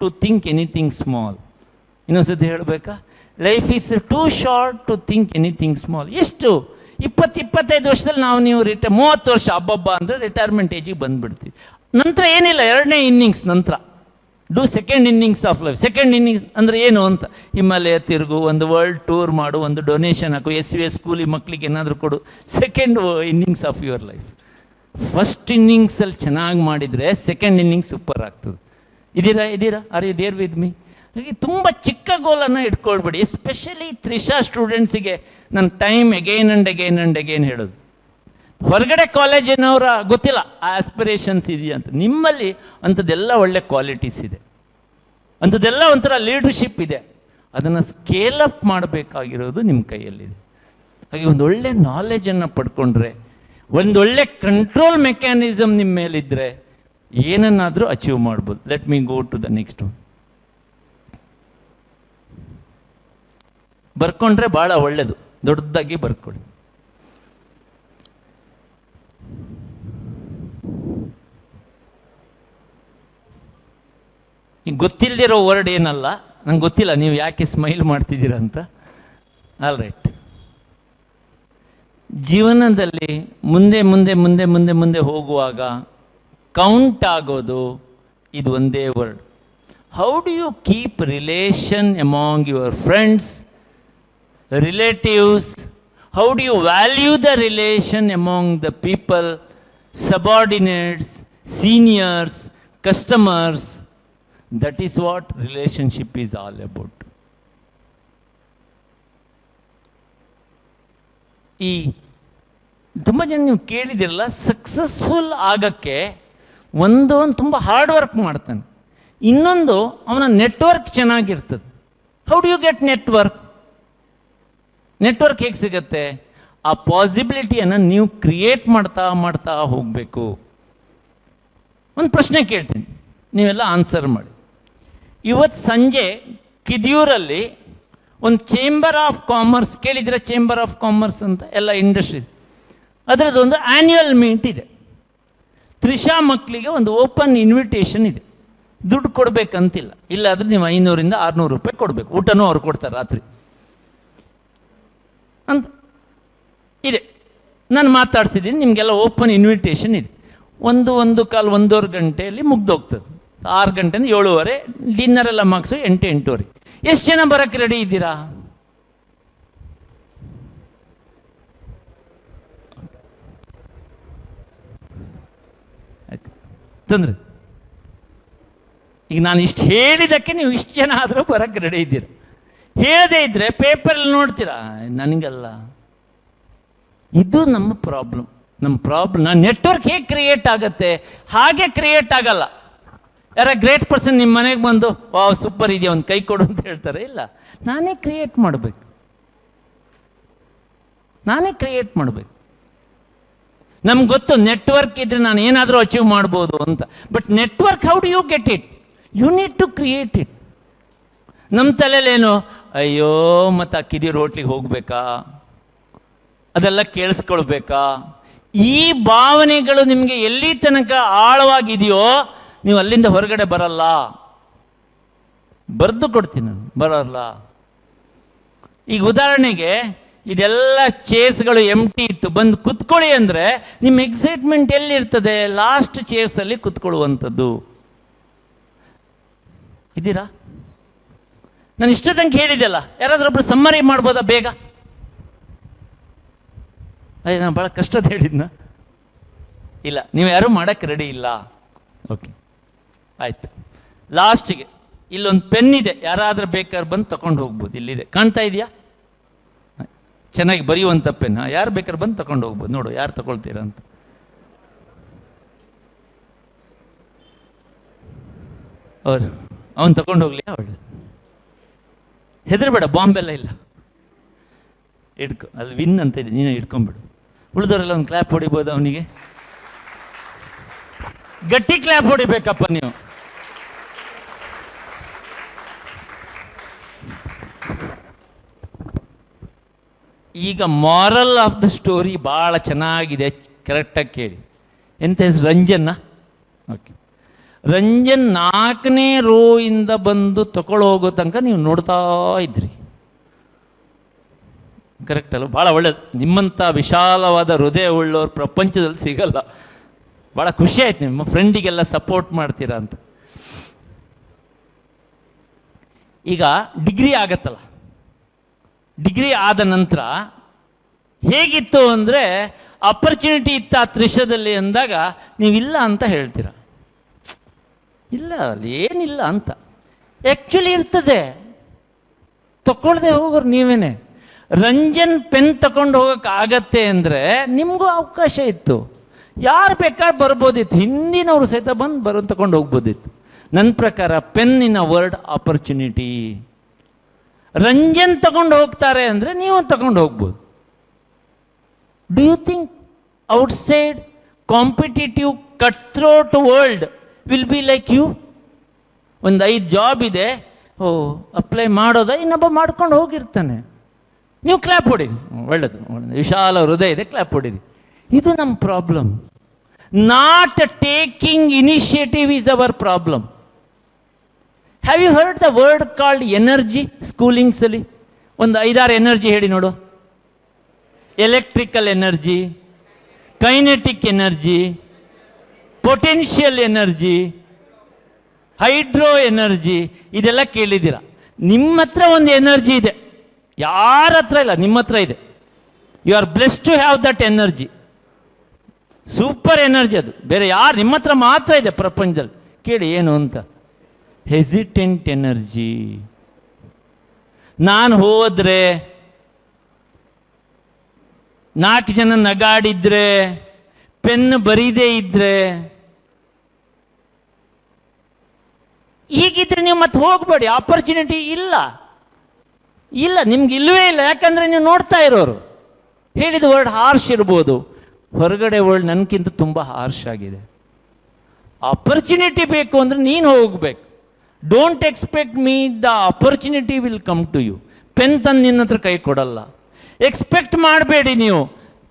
to think anything small. ಇನ್ನೊಂದ್ಸತಿ ಹೇಳಬೇಕಾ? Life is too short to think anything small. ಎಷ್ಟು 20-25 ವರ್ಷದಲ್ಲಿ ನೀವು 30 ವರ್ಷ ಹಬ್ಬ ಅಂದರೆ ರಿಟೈರ್ಮೆಂಟ್ ಏಜಿಗೆ ಬಂದುಬಿಡ್ತೀವಿ. ನಂತರ ಏನಿಲ್ಲ, ಎರಡನೇ ಇನ್ನಿಂಗ್ಸ್ ನಂತರ do second innings of life. Second innings ಅಂದರೆ ಏನು ಅಂತ, ಹಿಮಾಲಯ ತಿರುಗು, ಒಂದು ವರ್ಲ್ಡ್ ಟೂರ್ ಮಾಡು, ಒಂದು ಡೊನೇಷನ್ ಹಾಕು, SVS ಸ್ಕೂಲಿಗೆ ಮಕ್ಕಳಿಗೆ ಏನಾದರೂ ಕೊಡು. Second innings of your life. First ಇನ್ನಿಂಗ್ಸಲ್ಲಿ ಚೆನ್ನಾಗಿ ಮಾಡಿದರೆ ಸೆಕೆಂಡ್ ಇನ್ನಿಂಗ್ಸ್ ಸೂಪರ್ ಆಗ್ತದೆ. ಇದೀರಾ are you there with me? ಹಾಗೆ ತುಂಬ ಚಿಕ್ಕ ಗೋಲನ್ನು ಇಟ್ಕೊಳ್ಬೇಡಿ. ಎಸ್ಪೆಷಲಿ ತ್ರಿಷಾ ಸ್ಟೂಡೆಂಟ್ಸಿಗೆ ನನ್ನ ಟೈಮ್ ಅಗೈನ್ ಆ್ಯಂಡ್ ಅಗೈನ್ ಹೇಳೋದು. ಹೊರಗಡೆ ಕಾಲೇಜಿನವರ ಗೊತ್ತಿಲ್ಲ ಆಸ್ಪಿರೇಷನ್ಸ್ ಇದೆಯಾ ಅಂತ. ನಿಮ್ಮಲ್ಲಿ ಅಂಥದ್ದೆಲ್ಲ ಒಳ್ಳೆ ಕ್ವಾಲಿಟೀಸ್ ಇದೆ, ಅಂಥದ್ದೆಲ್ಲ ಒಂಥರ ಲೀಡರ್ಶಿಪ್ ಇದೆ. ಅದನ್ನು ಸ್ಕೇಲ್ ಅಪ್ ಮಾಡಬೇಕಾಗಿರೋದು ನಿಮ್ಮ ಕೈಯಲ್ಲಿದೆ. ಹಾಗೆ ಒಂದು ಒಳ್ಳೆ ನಾಲೆಜನ್ನು ಪಡ್ಕೊಂಡ್ರೆ, ಒಂದೊಳ್ಳೆ ಕಂಟ್ರೋಲ್ ಮೆಕ್ಯಾನಿಸಮ್ ನಿಮ್ಮ ಮೇಲಿದ್ದರೆ ಏನನ್ನಾದರೂ ಅಚೀವ್ ಮಾಡ್ಬೋದು. Let me go to the next one. ಬರ್ಕೊಂಡ್ರೆ ಭಾಳ ಒಳ್ಳೆಯದು, ದೊಡ್ಡದಾಗಿ ಬರ್ಕೊಳ್ಳಿ. ಈಗ ಗೊತ್ತಿಲ್ಲದಿರೋ ವರ್ಡ್ ಏನಲ್ಲ, ನಂಗೆ ಗೊತ್ತಿಲ್ಲ ನೀವು ಯಾಕೆ ಸ್ಮೈಲ್ ಮಾಡ್ತಿದ್ದೀರ ಅಂತ. All right. ಜೀವನದಲ್ಲಿ ಮುಂದೆ ಮುಂದೆ ಮುಂದೆ ಮುಂದೆ ಮುಂದೆ ಹೋಗುವಾಗ ಕೌಂಟ್ ಆಗೋದು ಇದು ಒಂದೇ word. How do you keep relation among your friends, relatives? How do you value the relation among the people, subordinates, seniors, customers? That is what relationship is all about. ಈ ತುಂಬ ಜನ ನೀವು ಕೇಳಿದಿರಲ್ಲ, ಸಕ್ಸಸ್ಫುಲ್ ಆಗೋಕ್ಕೆ ಒಂದು ತುಂಬ ಹಾರ್ಡ್ ವರ್ಕ್ ಮಾಡ್ತಾನೆ, ಇನ್ನೊಂದು ಅವನ ನೆಟ್ವರ್ಕ್ ಚೆನ್ನಾಗಿರ್ತದೆ. How do you get network? Network ಹೇಗೆ ಸಿಗುತ್ತೆ? ಆ ಪಾಸಿಬಿಲಿಟಿಯನ್ನು ನೀವು ಕ್ರಿಯೇಟ್ ಮಾಡ್ತಾ ಹೋಗಬೇಕು. ಒಂದು ಪ್ರಶ್ನೆ ಕೇಳ್ತೀನಿ, ನೀವೆಲ್ಲ ಆನ್ಸರ್ ಮಾಡಿ. ಇವತ್ತು ಸಂಜೆ ಕಿದಿಯೂರಲ್ಲಿ ಒಂದು ಚೇಂಬರ್ ಆಫ್ ಕಾಮರ್ಸ್, ಕೇಳಿದರೆ ಚೇಂಬರ್ ಆಫ್ ಕಾಮರ್ಸ್ ಅಂತ ಎಲ್ಲ ಇಂಡಸ್ಟ್ರಿ, ಅದರದ್ದೊಂದು ಆ್ಯನ್ಯುವಲ್ ಮೀಟ್ ಇದೆ. ತ್ರಿಷಾ ಮಕ್ಕಳಿಗೆ ಒಂದು ಓಪನ್ ಇನ್ವಿಟೇಷನ್ ಇದೆ. ದುಡ್ಡು ಕೊಡಬೇಕಂತಿಲ್ಲ, ಇಲ್ಲಾದರೆ ನೀವು 500-600 ರೂಪಾಯಿ ಕೊಡಬೇಕು. ಊಟನೂ ಅವ್ರು ಕೊಡ್ತಾರೆ ರಾತ್ರಿ ಅಂತ ಇದೆ. ನಾನು ಮಾತಾಡ್ತಿದ್ದೀನಿ, ನಿಮಗೆಲ್ಲ ಓಪನ್ ಇನ್ವಿಟೇಷನ್ ಇದೆ. 1-1:15 ಗಂಟೆಯಲ್ಲಿ ಮುಗ್ದೋಗ್ತದೆ. 6 ಗಂಟೆಯಿಂದ 7:30, ಡಿನ್ನರ್ ಎಲ್ಲ ಮುಗಿಸೋ 8-8:30. ಎಷ್ಟು ಜನ ಬರೋಕ್ಕೆ ರೆಡಿ ಇದ್ದೀರಾ? ತೊಂದರೆ. ಈಗ ನಾನು ಇಷ್ಟು ಹೇಳಿದ್ದಕ್ಕೆ ನೀವು ಇಷ್ಟು ಜನ ಆದರೂ ಬರೋಕ್ಕೆ ರೆಡಿ ಇದ್ದೀರ. ಹೇಳದೇ ಇದ್ದರೆ ಪೇಪರಲ್ಲಿ ನೋಡ್ತೀರಾ, ನನಗಲ್ಲ. ಇದು ನಮ್ಮ ಪ್ರಾಬ್ಲಮ್. ನಾನು ನೆಟ್ವರ್ಕ್ ಹೇಗೆ ಕ್ರಿಯೇಟ್ ಆಗುತ್ತೆ ಹಾಗೆ ಕ್ರಿಯೇಟ್ ಆಗಲ್ಲ. ಯಾರ ಗ್ರೇಟ್ ಪರ್ಸನ್ ನಿಮ್ಮ ಮನೆಗೆ ಬಂದು ವಾವ್ ಸೂಪರ್ ಇದೆಯಾ ಒಂದು ಕೈ ಕೊಡು ಅಂತ ಹೇಳ್ತಾರೆ? ಇಲ್ಲ, ನಾನೇ ಕ್ರಿಯೇಟ್ ಮಾಡಬೇಕು. ನಮ್ಗೆ ಗೊತ್ತು ನೆಟ್ವರ್ಕ್ ಇದ್ರೆ ನಾನು ಏನಾದರೂ ಅಚೀವ್ ಮಾಡ್ಬೋದು ಅಂತ. But network how do you get it? You need to create it. ನಮ್ಮ ತಲೆಯಲ್ಲೇನು, ಅಯ್ಯೋ ಮತ್ತು ಆ ಕಿದಿರ್ ಹೋಟ್ಲಿಗೆ ಹೋಗ್ಬೇಕಾ, ಅದೆಲ್ಲ ಕೇಳಿಸ್ಕೊಳ್ಬೇಕಾ, ಈ ಭಾವನೆಗಳು ನಿಮಗೆ ಎಲ್ಲಿ ತನಕ ಆಳವಾಗಿದೆಯೋ ನೀವು ಅಲ್ಲಿಂದ ಹೊರಗಡೆ ಬರಲ್ಲ. ಬರೆದು ಕೊಡ್ತೀನಿ ನಾನು, ಬರಲ್ಲ. ಈಗ ಉದಾಹರಣೆಗೆ ಇದೆಲ್ಲ ಚೇರ್ಸ್ಗಳು ಎಂಟಿ ಇತ್ತು, ಬಂದು ಕುತ್ಕೊಳ್ಳಿ ಅಂದರೆ ನಿಮ್ಮ ಎಕ್ಸೈಟ್ಮೆಂಟ್ ಎಲ್ಲಿರ್ತದೆ? ಲಾಸ್ಟ್ ಚೇರ್ಸಲ್ಲಿ ಕುತ್ಕೊಳ್ಳುವಂಥದ್ದು. ಇದ್ದೀರಾ? ನಾನು ಇಷ್ಟ ತನಕ ಹೇಳಿದೆಲ್ಲ, ಯಾರಾದ್ರೊಬ್ರು ಸಮ್ಮರಿ ಮಾಡ್ಬೋದಾ ಬೇಗ? ಅಯ್ಯ, ನಾನು ಭಾಳ ಕಷ್ಟದ ಹೇಳಿದ್ನ? ಇಲ್ಲ, ನೀವು ಯಾರೂ ಮಾಡೋಕ್ಕೆ ರೆಡಿ ಇಲ್ಲ. ಓಕೆ, ಆಯಿತು. ಲಾಸ್ಟಿಗೆ ಇಲ್ಲೊಂದು ಪೆನ್ ಇದೆ, ಯಾರಾದರೂ ಬೇಕಾದ್ರೆ ಬಂದು ತಗೊಂಡು ಹೋಗ್ಬೋದು. ಇಲ್ಲಿದೆ, ಕಾಣ್ತಾ ಇದೆಯಾ? ಚೆನ್ನಾಗಿ ಬರೆಯುವಂಥ ಪೆನ್. ಯಾರು ಬೇಕಾದ್ರೆ ಬಂದು ತಗೊಂಡು ಹೋಗ್ಬೋದು. ನೋಡು ಯಾರು ತಗೊಳ್ತೀರಾ ಅಂತ. ಅವನು ತಗೊಂಡು ಹೋಗ್ಲಿ, ಅವಳು ಹೆದರ್ಬೇಡ, ಬಾಂಬೆಲ್ಲ ಇಲ್ಲ. ಇಟ್ಕೊ, ಅಲ್ಲಿ ವಿನ್ ಅಂತ ಇದೆ, ನೀನು ಇಟ್ಕೊಂಡ್ಬಿಡು. ಉಳಿದವರೆಲ್ಲ ಒಂದು ಕ್ಲಾಪ್ ಹೊಡಿಬೋದು ಅವನಿಗೆ. ಗಟ್ಟಿ ಕ್ಲಾಪ್ ಹೊಡಿಬೇಕಪ್ಪ ನೀವು. ಈಗ ಮಾರಲ್ ಆಫ್ ದ ಸ್ಟೋರಿ ಭಾಳ ಚೆನ್ನಾಗಿದೆ, ಕರೆಕ್ಟಾಗಿ ಕೇಳಿ. ಎಂತ ಹೆಸರು? ರಂಜನ್ನ. ಓಕೆ, ರಂಜನ್ 4ನೇ ರೋ ಇಂದ ಬಂದು ತಗೊಳ್ಳೋಗೋ ತನಕ ನೀವು ನೋಡ್ತಾ ಇದ್ರಿ. ಕರೆಕ್ಟ್ ಅಲ್ಲ? ಭಾಳ ಒಳ್ಳೇದು. ನಿಮ್ಮಂಥ ವಿಶಾಲವಾದ ಹೃದಯ ಉಳ್ಳೋರು ಪ್ರಪಂಚದಲ್ಲಿ ಸಿಗಲ್ಲ. ಭಾಳ ಖುಷಿ ಆಯ್ತು, ನಿಮ್ಮ ಫ್ರೆಂಡಿಗೆಲ್ಲ ಸಪೋರ್ಟ್ ಮಾಡ್ತೀರಾ ಅಂತ. ಈಗ ಡಿಗ್ರಿ ಆಗತ್ತಲ್ಲ, ಡಿಗ್ರಿ ಆದ ನಂತರ ಹೇಗಿತ್ತು ಅಂದರೆ ಅಪರ್ಚುನಿಟಿ ಇತ್ತು ಆ ತ್ರಿಷದಲ್ಲಿ ಅಂದಾಗ ನೀವಿಲ್ಲ ಅಂತ ಹೇಳ್ತೀರ. ಇಲ್ಲ, ಅಲ್ಲಿ ಏನಿಲ್ಲ ಅಂತ. ಆ್ಯಕ್ಚುಲಿ ಇರ್ತದೆ, ತಗೊಳ್ದೆ ಹೋಗೋರು ನೀವೇನೆ. ರಂಜನ್ ಪೆನ್ ತಗೊಂಡು ಹೋಗೋಕೆ ಆಗತ್ತೆ ಅಂದರೆ ನಿಮಗೂ ಅವಕಾಶ ಇತ್ತು. ಯಾರು ಬೇಕಾದ್ರೆ ಬರ್ಬೋದಿತ್ತು, ಹಿಂದಿನವರು ಸಹಿತ ಬಂದು ತಗೊಂಡು ಹೋಗ್ಬೋದಿತ್ತು. ನನ್ನ ಪ್ರಕಾರ pen in a word opportunity. Ranjan ತಗೊಂಡು ಹೋಗ್ತಾರೆ ಅಂದರೆ ನೀವು ತಗೊಂಡು ಹೋಗ್ಬೋದು. Do you think outside competitive cut throat world will be like you? ಒಂದು 5 ಜಾಬ್ ಇದೆ, ಓ ಅಪ್ಲೈ ಮಾಡೋದ, ಇನ್ನೊಬ್ಬ ಮಾಡ್ಕೊಂಡು ಹೋಗಿರ್ತಾನೆ. ನೀವು ಕ್ಲ್ಯಾಪ್ ಹೊಡೀರಿ, ಒಳ್ಳೆಯದು, ವಿಶಾಲ ಹೃದಯ ಇದೆ, ಕ್ಲ್ಯಾಪ್ ಹೊಡೀರಿ. ಇದು ನಮ್ಮ problem. Not taking initiative is our problem. Have you heard the word called energy? ಸ್ಕೂಲಿಂಗ್ಸಲ್ಲಿ ಒಂದು 5-6 ಎನರ್ಜಿ ಹೇಳಿ ನೋಡು. Electrical energy, kinetic energy, potential energy, hydro energy, ಇದೆಲ್ಲ ಕೇಳಿದ್ದೀರ. ನಿಮ್ಮ ಹತ್ರ ಒಂದು ಎನರ್ಜಿ ಇದೆ, ಯಾರ ಹತ್ರ ಇಲ್ಲ, ನಿಮ್ಮ ಹತ್ರ ಇದೆ. You are blessed to have that energy. Super energy ಅದು. ಬೇರೆ ಯಾರು, ನಿಮ್ಮ ಹತ್ರ ಮಾತ್ರ ಇದೆ ಪ್ರಪಂಚದಲ್ಲಿ. ಕೇಳಿ ಏನು ಅಂತ. Hesitant energy. ನಾನು ಹೋದ್ರೆ 4 ಜನ ನಗಾಡಿದ್ರೆ, ಪೆನ್ ಬರೀದೇ ಇದ್ರೆ, ಹೀಗಿದ್ರೆ ನೀವು ಮತ್ತೆ ಹೋಗ್ಬೇಡಿ. ಆಪರ್ಚುನಿಟಿ ಇಲ್ಲ, ಇಲ್ಲ, ನಿಮ್ಗೆ ಇಲ್ಲವೇ ಇಲ್ಲ. ಯಾಕಂದರೆ ನೀವು ನೋಡ್ತಾ ಇರೋರು. ಹೇಳಿದ ವರ್ಡ್ ಹಾರ್ಶ್ ಇರ್ಬೋದು, ಹೊರಗಡೆ ವರ್ಲ್ಡ್ ನನಗಿಂತ ತುಂಬ ಹಾರ್ಶ್ ಆಗಿದೆ. ಆಪರ್ಚುನಿಟಿ ಬೇಕು ಅಂದರೆ ನೀನು ಹೋಗ್ಬೇಕು. Don't expect me, the opportunity will come to you. Pen ತಂದು ನಿನ್ನ ಹತ್ರ ಕೈ ಕೊಡಲ್ಲ. ಎಕ್ಸ್ಪೆಕ್ಟ್ ಮಾಡಬೇಡಿ. ನೀವು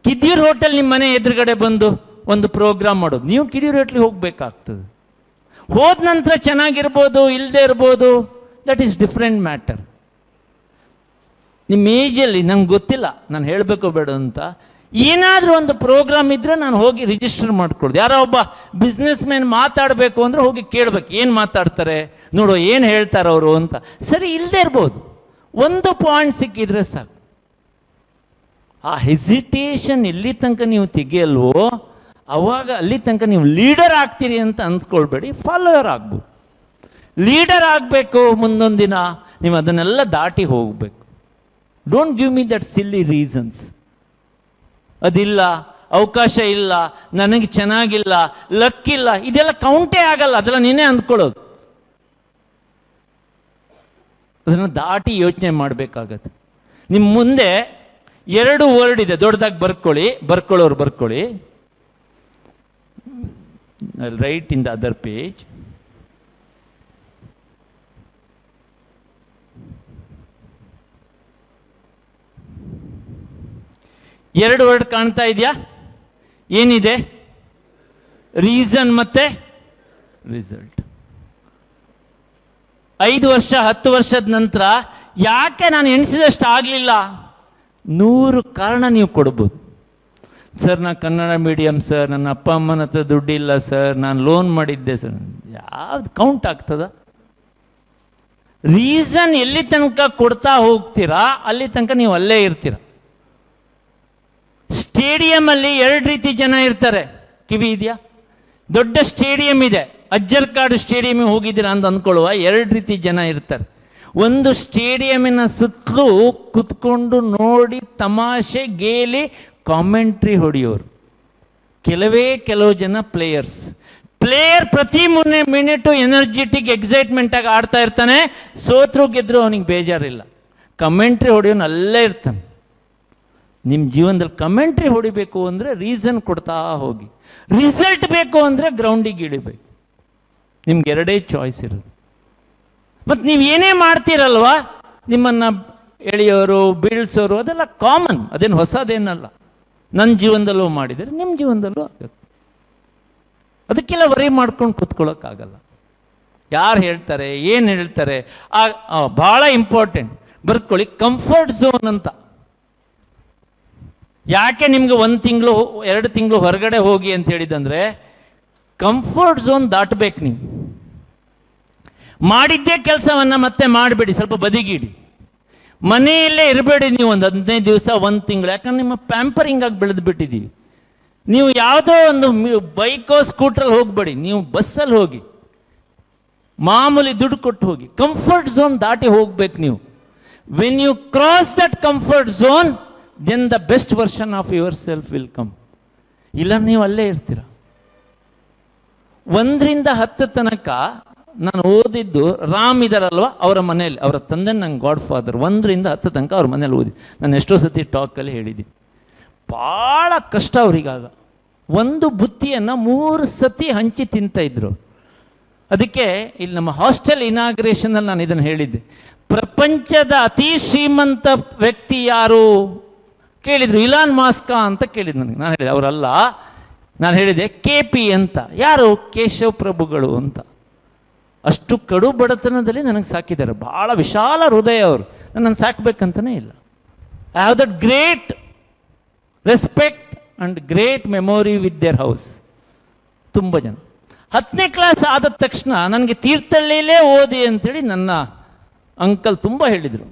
ಕಿದಿರ್ ಹೋಟೆಲ್ ನಿಮ್ಮ ಮನೆ ಎದುರುಗಡೆ ಬಂದು ಒಂದು ಪ್ರೋಗ್ರಾಮ್ ಮಾಡೋದು, ನೀವು ಕಿದಿರ್ ಹೋಟ್ಲಿಗೆ ಹೋಗ್ಬೇಕಾಗ್ತದೆ. ಹೋದ ನಂತರ ಚೆನ್ನಾಗಿರ್ಬೋದು, ಇಲ್ಲದೆ ಇರ್ಬೋದು, ದಟ್ ಈಸ್ ಡಿಫ್ರೆಂಟ್ ಮ್ಯಾಟರ್. ನಿಮ್ಮ ಏಜಲ್ಲಿ ನಂಗೆ ಗೊತ್ತಿಲ್ಲ, ನಾನು ಹೇಳಬೇಕು ಬೇಡ ಅಂತ, ಏನಾದರೂ ಒಂದು ಪ್ರೋಗ್ರಾಮ್ ಇದ್ದರೆ ನಾನು ಹೋಗಿ ರಿಜಿಸ್ಟರ್ ಮಾಡ್ಕೊಳ್ದು. ಯಾರೋ ಒಬ್ಬ ಬಿಸ್ನೆಸ್ ಮ್ಯಾನ್ ಮಾತಾಡಬೇಕು ಅಂದರೆ ಹೋಗಿ ಕೇಳಬೇಕು, ಏನು ಮಾತಾಡ್ತಾರೆ ನೋಡು, ಏನು ಹೇಳ್ತಾರೆ ಅವರು ಅಂತ. ಸರಿ, ಇಲ್ಲದೆ ಇರ್ಬೋದು, ಒಂದು ಪಾಯಿಂಟ್ ಸಿಕ್ಕಿದ್ರೆ ಸಾಕು. ಆ ಹೆಸಿಟೇಷನ್ ಎಲ್ಲಿ ತನಕ ನೀವು ತೆಗೆಯಲ್ವೋ ಅವಾಗ ಅಲ್ಲಿ ತನಕ ನೀವು ಲೀಡರ್ ಆಗ್ತೀರಿ ಅಂತ ಅನ್ಸ್ಕೊಳ್ಬೇಡಿ, ಫಾಲೋವರ್ ಆಗ್ಬೋದು. ಲೀಡರ್ ಆಗಬೇಕು ಮುಂದೊಂದು ದಿನ, ನೀವು ಅದನ್ನೆಲ್ಲ ದಾಟಿ ಹೋಗಬೇಕು. Don't give me that silly reasons. ಅದಿಲ್ಲ, ಅವಕಾಶ ಇಲ್ಲ, ನನಗೆ ಚೆನ್ನಾಗಿಲ್ಲ, ಲಕ್ ಇಲ್ಲ, ಇದೆಲ್ಲ ಕೌಂಟೇ ಆಗಲ್ಲ. ಅದೆಲ್ಲ ನೀನೇ ಅಂದ್ಕೊಳ್ಳೋದು. ಅದನ್ನು ದಾಟಿ ಯೋಚನೆ ಮಾಡಬೇಕಾಗತ್ತೆ. ನಿಮ್ಮ ಮುಂದೆ 2 ವರ್ಡ್ ಇದೆ, ದೊಡ್ಡದಾಗಿ ಬರ್ಕೊಳ್ಳೋರು ಬರ್ಕೊಳ್ಳಿ. Right in the other page. ಎರಡು ವರ್ಡ್ ಕಾಣ್ತಾ ಇದೆಯಾ? ಏನಿದೆ? ರೀಸನ್ ಮತ್ತೆ ರಿಸಲ್ಟ್. 5 ವರ್ಷ 10 ವರ್ಷದ ನಂತರ ಯಾಕೆ ನಾನು ಎಣಿಸಿದಷ್ಟು ಆಗಲಿಲ್ಲ, 100 ಕಾರಣ ನೀವು ಕೊಡ್ಬೋದು. ಸರ್, ನಾನು ಕನ್ನಡ ಮೀಡಿಯಮ್ ಸರ್, ನನ್ನ ಅಪ್ಪ ಅಮ್ಮನ ಹತ್ರ ದುಡ್ಡಿಲ್ಲ ಸರ್, ನಾನು ಲೋನ್ ಮಾಡಿದ್ದೆ ಸರ್. ಯಾವ್ದು ಕೌಂಟ್ ಆಗ್ತದ? ರೀಸನ್ ಎಲ್ಲಿ ತನಕ ಕೊಡ್ತಾ ಹೋಗ್ತೀರಾ ಅಲ್ಲಿ ತನಕ ನೀವು ಅಲ್ಲೇ ಇರ್ತೀರ. ಸ್ಟೇಡಿಯಮಲ್ಲಿ 2 ರೀತಿ ಜನ ಇರ್ತಾರೆ. ಕಿವಿ ಇದೆಯಾ? ದೊಡ್ಡ ಸ್ಟೇಡಿಯಂ ಇದೆ, ಅಜ್ಜರ್ಕಾಡು ಸ್ಟೇಡಿಯಂಗೆ ಹೋಗಿದ್ದೀರಾ ಅಂತ ಅಂದ್ಕೊಳ್ಳುವ 2 ರೀತಿ ಜನ ಇರ್ತಾರೆ. ಒಂದು ಸ್ಟೇಡಿಯಮಿನ ಸುತ್ತಲೂ ಕುತ್ಕೊಂಡು ನೋಡಿ ತಮಾಷೆ ಗೇಲಿ ಕಾಮೆಂಟ್ರಿ ಹೊಡೆಯೋರು. ಕೆಲವು ಜನ ಪ್ಲೇಯರ್ ಪ್ರತಿ ಮಿನಿಟು ಎನರ್ಜೆಟಿಕ್ ಎಕ್ಸೈಟ್ಮೆಂಟ್ ಆಗಿ ಆಡ್ತಾ ಇರ್ತಾನೆ. ಸೋತ್ರು ಗೆದ್ರು ಅವನಿಗೆ ಬೇಜಾರಿಲ್ಲ. ಕಮೆಂಟ್ರಿ ಹೊಡೆಯೋನು ಅಲ್ಲೇ ಇರ್ತಾನೆ. ನಿಮ್ಮ ಜೀವನದಲ್ಲಿ ಕಮೆಂಟ್ರಿ ಹೊಡಿಬೇಕು ಅಂದರೆ ರೀಸನ್ ಕೊಡ್ತಾ ಹೋಗಿ, ರಿಸಲ್ಟ್ ಬೇಕು ಅಂದರೆ ಗ್ರೌಂಡಿಗೆ ಇಳಿಬೇಕು. ನಿಮ್ಗೆ 2 ಚಾಯ್ಸ್ ಇರೋದು. ಮತ್ತು ನೀವು ಏನೇ ಮಾಡ್ತೀರಲ್ವಾ, ನಿಮ್ಮನ್ನು ಎಳೆಯೋರು ಬೀಳ್ಸೋರು ಅದೆಲ್ಲ ಕಾಮನ್, ಅದೇನು ಹೊಸದೇನಲ್ಲ. ನನ್ನ ಜೀವನದಲ್ಲೂ ಮಾಡಿದರೆ ನಿಮ್ಮ ಜೀವನದಲ್ಲೂ ಆಗುತ್ತೆ. ಅದಕ್ಕೆಲ್ಲ ವರಿ ಮಾಡ್ಕೊಂಡು ಕೂತ್ಕೊಳ್ಳೋಕ್ಕಾಗಲ್ಲ. ಯಾರು ಹೇಳ್ತಾರೆ, ಏನು ಹೇಳ್ತಾರೆ, ಭಾಳ ಇಂಪಾರ್ಟೆಂಟ್. ಬರ್ಕೊಳ್ಳಿ, ಕಂಫರ್ಟ್ ಝೋನ್ ಅಂತ. ಯಾಕೆ ನಿಮ್ಗೆ 1 ತಿಂಗಳು 2 ತಿಂಗಳು ಹೊರಗಡೆ ಹೋಗಿ ಅಂತ ಹೇಳಿದಂದರೆ, ಕಂಫರ್ಟ್ ಝೋನ್ ದಾಟಬೇಕು. ನೀವು ಮಾಡಿದ್ದೇ ಕೆಲಸವನ್ನು ಮತ್ತೆ ಮಾಡಬೇಡಿ, ಸ್ವಲ್ಪ ಬದಿಗಿಡಿ. ಮನೆಯಲ್ಲೇ ಇರಬೇಡಿ ನೀವು ಒಂದು 15 ದಿವಸ 1 ತಿಂಗಳು. ಯಾಕಂದ್ರೆ ನಿಮ್ಮ ಪ್ಯಾಂಪರಿಂಗ್ ಆಗಿ ಬೆಳೆದು ಬಿಟ್ಟಿದ್ದೀವಿ. ನೀವು ಯಾವುದೋ ಒಂದು ಬೈಕೋ ಸ್ಕೂಟ್ರಲ್ಲಿ ಹೋಗಬೇಡಿ, ನೀವು ಬಸ್ಸಲ್ಲಿ ಹೋಗಿ, ಮಾಮೂಲಿ ದುಡ್ಡು ಕೊಟ್ಟು ಹೋಗಿ. ಕಂಫರ್ಟ್ ಝೋನ್ ದಾಟಿ ಹೋಗ್ಬೇಕು ನೀವು. When you cross that comfort zone, then the best version of yourself will come. ಇಲ್ಲ ನೀವು ಅಲ್ಲೇ ಇರ್ತೀರ. 1 ರಿಂದ 10 ತನಕ ನಾನು ಓದಿದ್ದು, ರಾಮ್ ಇದಾರಲ್ವ ಅವರ ಮನೆಯಲ್ಲಿ, ಅವರ ತಂದೆ ನಂಗೆ ಗಾಡ್ ಫಾದರ್. 1 ರಿಂದ 10 ತನಕ ಅವ್ರ ಮನೇಲಿ ಓದಿ. ನಾನು ಎಷ್ಟೋ ಸತಿ ಟಾಕಲ್ಲಿ ಹೇಳಿದ್ದೀನಿ. ಭಾಳ ಕಷ್ಟ ಅವ್ರಿಗಾಗ. ಒಂದು ಬುತ್ತಿಯನ್ನು 3 ಸತಿ ಹಂಚಿ ತಿಂತಾಯಿದ್ರು. ಅದಕ್ಕೆ ಇಲ್ಲಿ ನಮ್ಮ ಹಾಸ್ಟೆಲ್ ಇನಾಗ್ರೇಷನಲ್ಲಿ ನಾನು ಇದನ್ನು ಹೇಳಿದ್ದೆ. ಪ್ರಪಂಚದ ಅತಿ ಶ್ರೀಮಂತ ವ್ಯಕ್ತಿ ಯಾರು ಕೇಳಿದರು. ಇಲಾನ್ ಮಾಸ್ಕಾ ಅಂತ ಕೇಳಿದ್ರು ನನಗೆ. ನಾನು ಹೇಳಿದೆ ಅವರಲ್ಲ. ನಾನು ಹೇಳಿದೆ KP ಅಂತ. ಯಾರು? ಕೇಶವ್ ಪ್ರಭುಗಳು ಅಂತ. ಅಷ್ಟು ಕಡು ಬಡತನದಲ್ಲಿ ನನಗೆ ಸಾಕಿದ್ದಾರೆ. ಭಾಳ ವಿಶಾಲ ಹೃದಯ ಅವರು. ನನ್ನನ್ನು ಸಾಕಬೇಕಂತಲೇ ಇಲ್ಲ. I have that great respect and great memory with their house. ತುಂಬ ಜನ 10ನೇ ಕ್ಲಾಸ್ ಆದ ತಕ್ಷಣ ನನಗೆ ತೀರ್ಥಹಳ್ಳಿಯಲ್ಲೇ ಓದಿ ಅಂಥೇಳಿ ನನ್ನ ಅಂಕಲ್ ತುಂಬ ಹೇಳಿದರು.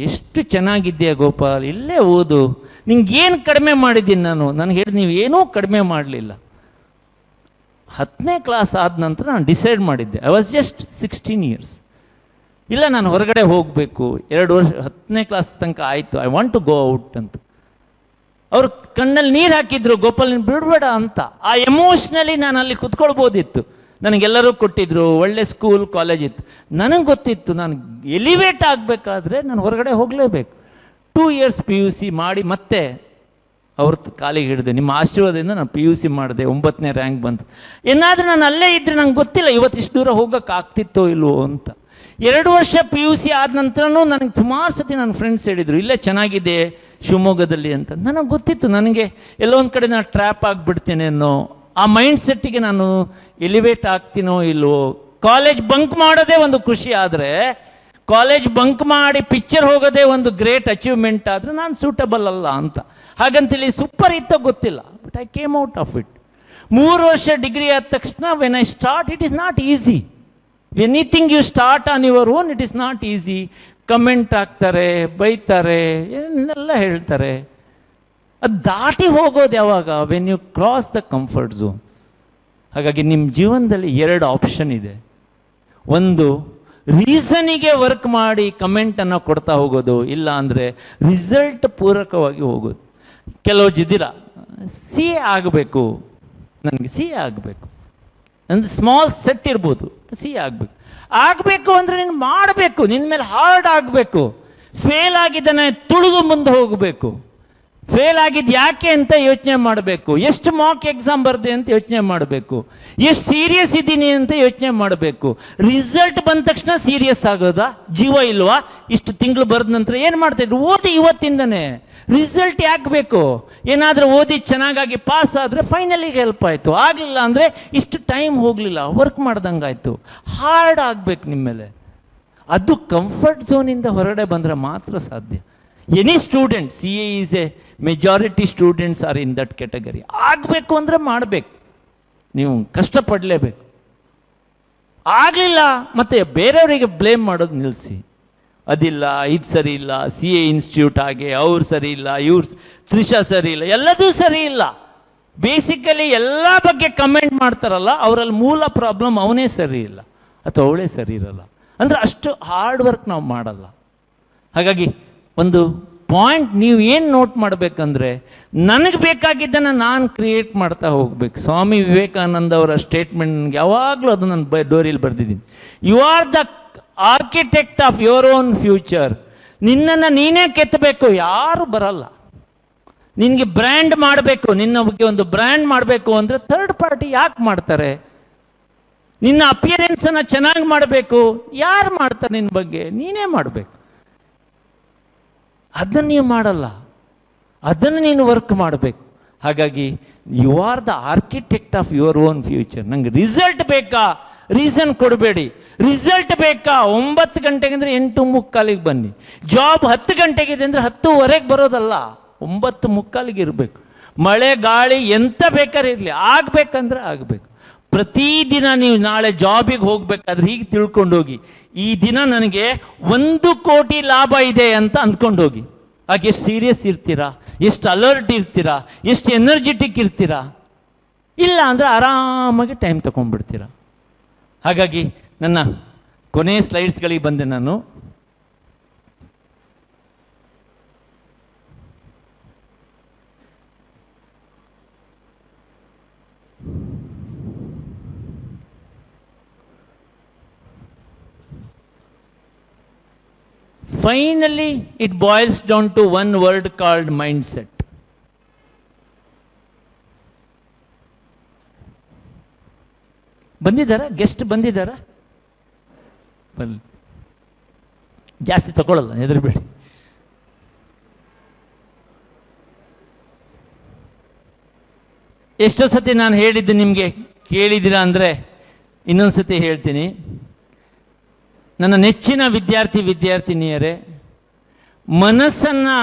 ಎಷ್ಟು ಚೆನ್ನಾಗಿದ್ದೀಯ ಗೋಪಾಲ್, ಇಲ್ಲೇ ಓದು, ನಿಂಗೇನು ಕಡಿಮೆ ಮಾಡಿದ್ದೀನಿ ನಾನು. ನನಗೆ ಹೇಳಿ ನೀವು ಏನೂ ಕಡಿಮೆ ಮಾಡಲಿಲ್ಲ. 10ನೇ ಕ್ಲಾಸ್ ಆದ ನಂತರ ನಾನು ಡಿಸೈಡ್ ಮಾಡಿದ್ದೆ. I was just 16 years. ಇಲ್ಲ, ನಾನು ಹೊರಗಡೆ ಹೋಗಬೇಕು. 2 ವರ್ಷ 10ನೇ ಕ್ಲಾಸ್ ತನಕ ಆಯಿತು. I want to go out ಅಂತ. ಅವರು ಕಣ್ಣಲ್ಲಿ ನೀರು ಹಾಕಿದ್ರು, ಗೋಪಾಲ್ ನೀನು ಬಿಡಬೇಡ ಅಂತ. ಆ ಎಮೋಷ್ನಲಿ ನಾನು ಅಲ್ಲಿ ಕುತ್ಕೊಳ್ಬೋದಿತ್ತು. ನನಗೆಲ್ಲರೂ ಕೊಟ್ಟಿದ್ರು, ಒಳ್ಳೆ ಸ್ಕೂಲ್ ಕಾಲೇಜ್ ಇತ್ತು. ನನಗೆ ಗೊತ್ತಿತ್ತು ನಾನು ಎಲಿವೇಟ್ ಆಗಬೇಕಾದ್ರೆ ನಾನು ಹೊರಗಡೆ ಹೋಗಲೇಬೇಕು. 2 years PUC ಮಾಡಿ ಮತ್ತೆ ಅವ್ರ ಕಾಲಿಗೆ ಹಿಡಿದೆ. ನಿಮ್ಮ ಆಶೀರ್ವಾದದಿಂದ ನಾನು PUC ಮಾಡಿದೆ, 9ನೇ ರ್ಯಾಂಕ್ ಬಂತು. ಏನಾದರೂ ನಾನು ಅಲ್ಲೇ ಇದ್ದರೆ ನಂಗೆ ಗೊತ್ತಿಲ್ಲ ಇವತ್ತು ಇಷ್ಟು ದೂರ ಹೋಗೋಕೆ ಆಗ್ತಿತ್ತೋ ಇಲ್ವೋ ಅಂತ. 2 ವರ್ಷ PUC ಆದ ನಂತರನೂ ನನಗೆ ಸುಮಾರು ಸತಿ ನನ್ನ ಫ್ರೆಂಡ್ಸ್ ಹೇಳಿದರು, ಇಲ್ಲೇ ಚೆನ್ನಾಗಿದೆ ಶಿವಮೊಗ್ಗದಲ್ಲಿ ಅಂತ. ನನಗೆ ಗೊತ್ತಿತ್ತು ನನಗೆ ಎಲ್ಲೋ ಒಂದು ಕಡೆ ನಾನು ಟ್ರ್ಯಾಪ್ ಆಗಿಬಿಡ್ತೇನೆ ಅನ್ನೋ ಆ ಮೈಂಡ್ ಸೆಟ್ಟಿಗೆ ನಾನು ಎಲಿವೇಟ್ ಆಗ್ತೀನೋ ಇಲ್ವೋ. ಕಾಲೇಜ್ ಬಂಕ್ ಮಾಡೋದೇ ಒಂದು ಖುಷಿ ಆದರೆ, ಕಾಲೇಜ್ ಬಂಕ್ ಮಾಡಿ ಪಿಕ್ಚರ್ ಹೋಗೋದೇ ಒಂದು ಗ್ರೇಟ್ ಅಚೀವ್ಮೆಂಟ್ ಆದರೆ ನಾನು ಸೂಟಬಲ್ ಅಲ್ಲ ಅಂತ. ಹಾಗಂತೇಳಿ ಸೂಪರ್ ಇತ್ತೋ ಗೊತ್ತಿಲ್ಲ, but I came out of it. 3 ವರ್ಷ ಡಿಗ್ರಿ ಆದ ತಕ್ಷಣ when I start, it is not easy. Anything you start on your own, it is not easy. Comment ಹಾಕ್ತಾರೆ, ಬೈತಾರೆ, ಏನೆಲ್ಲ ಹೇಳ್ತಾರೆ. ಅದು ದಾಟಿ ಹೋಗೋದು ಯಾವಾಗ? When you cross the comfort zone. ಹಾಗಾಗಿ ನಿಮ್ಮ ಜೀವನದಲ್ಲಿ 2 ಆಪ್ಷನ್ ಇದೆ. ಒಂದು, ರೀಸನಿಗೆ ವರ್ಕ್ ಮಾಡಿ ಕಮೆಂಟನ್ನು ಕೊಡ್ತಾ ಹೋಗೋದು, ಇಲ್ಲ ಅಂದರೆ ರಿಸಲ್ಟ್ ಪೂರಕವಾಗಿ ಹೋಗೋದು. ಕೆಲವು ಜಿದ್ದಿರ ಸಿ ಎ ಆಗಬೇಕು, ನನಗೆ ಸಿ ಎ ಆಗಬೇಕು, ನಂದು ಸ್ಮಾಲ್ ಸೆಟ್ ಇರ್ಬೋದು, ಸಿ ಎ ಆಗಬೇಕು ಅಂದರೆ ನೀನು ಮಾಡಬೇಕು, ನಿನ್ನ ಮೇಲೆ ಹಾರ್ಡ್ ಆಗಬೇಕು. ಫೇಲ್ ಆಗಿದ್ದಾನೆ ತುಳಿದು ಮುಂದೆ ಹೋಗಬೇಕು. ಫೇಲ್ ಆಗಿದ್ದು ಯಾಕೆ ಅಂತ ಯೋಚನೆ ಮಾಡಬೇಕು. ಎಷ್ಟು ಮಾಕ್ ಎಕ್ಸಾಮ್ ಬರದೆ ಅಂತ ಯೋಚನೆ ಮಾಡಬೇಕು. ಎಷ್ಟು ಸೀರಿಯಸ್ ಇದ್ದೀನಿ ಅಂತ ಯೋಚನೆ ಮಾಡಬೇಕು. ರಿಸಲ್ಟ್ ಬಂದ ತಕ್ಷಣ ಸೀರಿಯಸ್ ಆಗೋದಾ? ಜೀವ ಇಲ್ವಾ? ಇಷ್ಟು ತಿಂಗಳು ಬರೆದ ನಂತರ ಏನು ಮಾಡ್ತಾಯಿದ್ರು? ಓದಿ ಇವತ್ತಿಂದನೇ. ರಿಸಲ್ಟ್ ಯಾಕೆ ಬೇಕು? ಏನಾದರೂ ಓದಿ ಚೆನ್ನಾಗಾಗಿ ಪಾಸ್ ಆದರೆ ಫೈನಲಿಗೆ ಹೆಲ್ಪ್ ಆಯಿತು, ಆಗಲಿಲ್ಲ ಅಂದರೆ ಇಷ್ಟು ಟೈಮ್ ಹೋಗಲಿಲ್ಲ, ವರ್ಕ್ ಮಾಡ್ದಂಗೆ ಆಯಿತು. ಹಾರ್ಡ್ ಆಗಬೇಕು ನಿಮ್ಮ ಮೇಲೆ. ಅದು ಕಂಫರ್ಟ್ ಝೋನಿಂದ ಹೊರಗಡೆ ಬಂದರೆ ಮಾತ್ರ ಸಾಧ್ಯ. Any student, C A is A majority students R in that category. ಆಗಬೇಕು ಅಂದರೆ ಮಾಡಬೇಕು, ನೀವು ಕಷ್ಟಪಡಲೇಬೇಕು. ಆಗಲಿಲ್ಲ ಮತ್ತೆ ಬೇರೆಯವರಿಗೆ ಬ್ಲೇಮ್ ಮಾಡೋದು ನಿಲ್ಲಿಸಿ. ಅದಿಲ್ಲ, ಇದು ಸರಿ ಇಲ್ಲ, ಸಿ ಎ ಇನ್ಸ್ಟಿಟ್ಯೂಟ್ ಹಾಗೆ, ಅವ್ರು ಸರಿ ಇಲ್ಲ, ಇವ್ರು ತ್ರಿಷಾ ಸರಿ ಇಲ್ಲ, ಎಲ್ಲದೂ ಸರಿ ಇಲ್ಲ. ಬೇಸಿಕಲಿ ಎಲ್ಲ ಬಗ್ಗೆ ಕಮೆಂಟ್ ಮಾಡ್ತಾರಲ್ಲ, ಅವರಲ್ಲಿ ಮೂಲ ಪ್ರಾಬ್ಲಮ್ ಅವನೇ ಸರಿ ಇಲ್ಲ ಅಥವಾ ಅವಳೇ ಸರಿ ಇರಲ್ಲ. ಅಂದರೆ ಅಷ್ಟು ಹಾರ್ಡ್ ವರ್ಕ್ ನಾವು ಮಾಡಲ್ಲ. ಹಾಗಾಗಿ ಒಂದು ಪಾಯಿಂಟ್ ನೀವು ಏನು ನೋಟ್ ಮಾಡಬೇಕಂದ್ರೆ, ನನಗೆ ಬೇಕಾಗಿದ್ದನ್ನು ನಾನು ಕ್ರಿಯೇಟ್ ಮಾಡ್ತಾ ಹೋಗ್ಬೇಕು. ಸ್ವಾಮಿ ವಿವೇಕಾನಂದ ಅವರ ಸ್ಟೇಟ್ಮೆಂಟ್ ನನಗೆ ಯಾವಾಗಲೂ ಅದು ನನ್ನ ಡೋರಿಯಲ್ಲಿ ಬರೆದಿದ್ದೀನಿ. You are the architect of your own future. ನಿನ್ನನ್ನು ನೀನೇ ಕೆತ್ತಬೇಕು, ಯಾರು ಬರಲ್ಲ. ನಿನಗೆ ಬ್ರ್ಯಾಂಡ್ ಮಾಡಬೇಕು, ನಿನ್ನ ಬಗ್ಗೆ ಒಂದು ಬ್ರ್ಯಾಂಡ್ ಮಾಡಬೇಕು ಅಂದರೆ ಥರ್ಡ್ ಪಾರ್ಟಿ ಯಾಕೆ ಮಾಡ್ತಾರೆ? ನಿನ್ನ ಅಪಿಯರೆನ್ಸನ್ನು ಚೆನ್ನಾಗಿ ಮಾಡಬೇಕು, ಯಾರು ಮಾಡ್ತಾರೆ ನಿನ್ನ ಬಗ್ಗೆ? ನೀನೇ ಮಾಡಬೇಕು. ಅದನ್ನು ನೀವು ಮಾಡಲ್ಲ, ಅದನ್ನು ನೀನು ವರ್ಕ್ ಮಾಡಬೇಕು. ಹಾಗಾಗಿ you are the architect of your own future. ನನಗೆ ರಿಸಲ್ಟ್ ಬೇಕಾ? ರೀಸನ್ ಕೊಡಬೇಡಿ. ರಿಸಲ್ಟ್ ಬೇಕಾ? 9 ಗಂಟೆಗೆ ಅಂದರೆ 8:45 ಬನ್ನಿ. ಜಾಬ್ 10 ಗಂಟೆಗಿದೆ ಅಂದರೆ 10:15 ಬರೋದಲ್ಲ, 9:45 ಇರಬೇಕು. ಮಳೆ ಗಾಳಿ ಎಂತ ಬೇಕಾದ್ರೆ ಇರಲಿ, ಆಗಬೇಕಂದ್ರೆ ಆಗಬೇಕು. ಪ್ರತಿದಿನ ನೀವು ನಾಳೆ ಜಾಬಿಗೆ ಹೋಗ್ಬೇಕಾದ್ರೆ ಹೀಗೆ ತಿಳ್ಕೊಂಡು ಹೋಗಿ, ಈ ದಿನ ನನಗೆ 1 ಕೋಟಿ ಲಾಭ ಇದೆ ಅಂತ ಅಂದ್ಕೊಂಡು ಹೋಗಿ. ಹಾಗೆ ಎಷ್ಟು ಸೀರಿಯಸ್ ಇರ್ತೀರಾ, ಎಷ್ಟು ಅಲರ್ಟ್ ಇರ್ತೀರಾ, ಎಷ್ಟು ಎನರ್ಜೆಟಿಕ್ ಇರ್ತೀರಾ. ಇಲ್ಲ ಅಂದರೆ ಆರಾಮಾಗಿ ಟೈಮ್ ತಗೊಂಡ್ಬಿಡ್ತೀರಾ. ಹಾಗಾಗಿ ನನ್ನ ಕೊನೆಯ ಸ್ಲೈಡ್ಸ್ಗಳಿಗೆ ಬಂದೆ ನಾನು. Finally, it boils down to one word called mindset. ಬಂದಿದ್ದಾರಾ? ಗೆಸ್ಟ್ ಬಂದಿದ್ದಾರಾ? ಜಾಸ್ತಿ ತಗೊಳ್ಳಲ್ಲ, ಹೆದರಬೇಡಿ. ಎಷ್ಟೋ ಸತಿ ನಾನು ಹೇಳಿದ್ದು ನಿಮಗೆ ಕೇಳಿದ್ದೀರಾ ಅಂದರೆ ಇನ್ನೊಂದು ಸತಿ ಹೇಳ್ತೀನಿ. ನನ್ನ ನೆಚ್ಚಿನ ವಿದ್ಯಾರ್ಥಿನಿಯರೇ, ಮನಸ್ಸನ್ನು,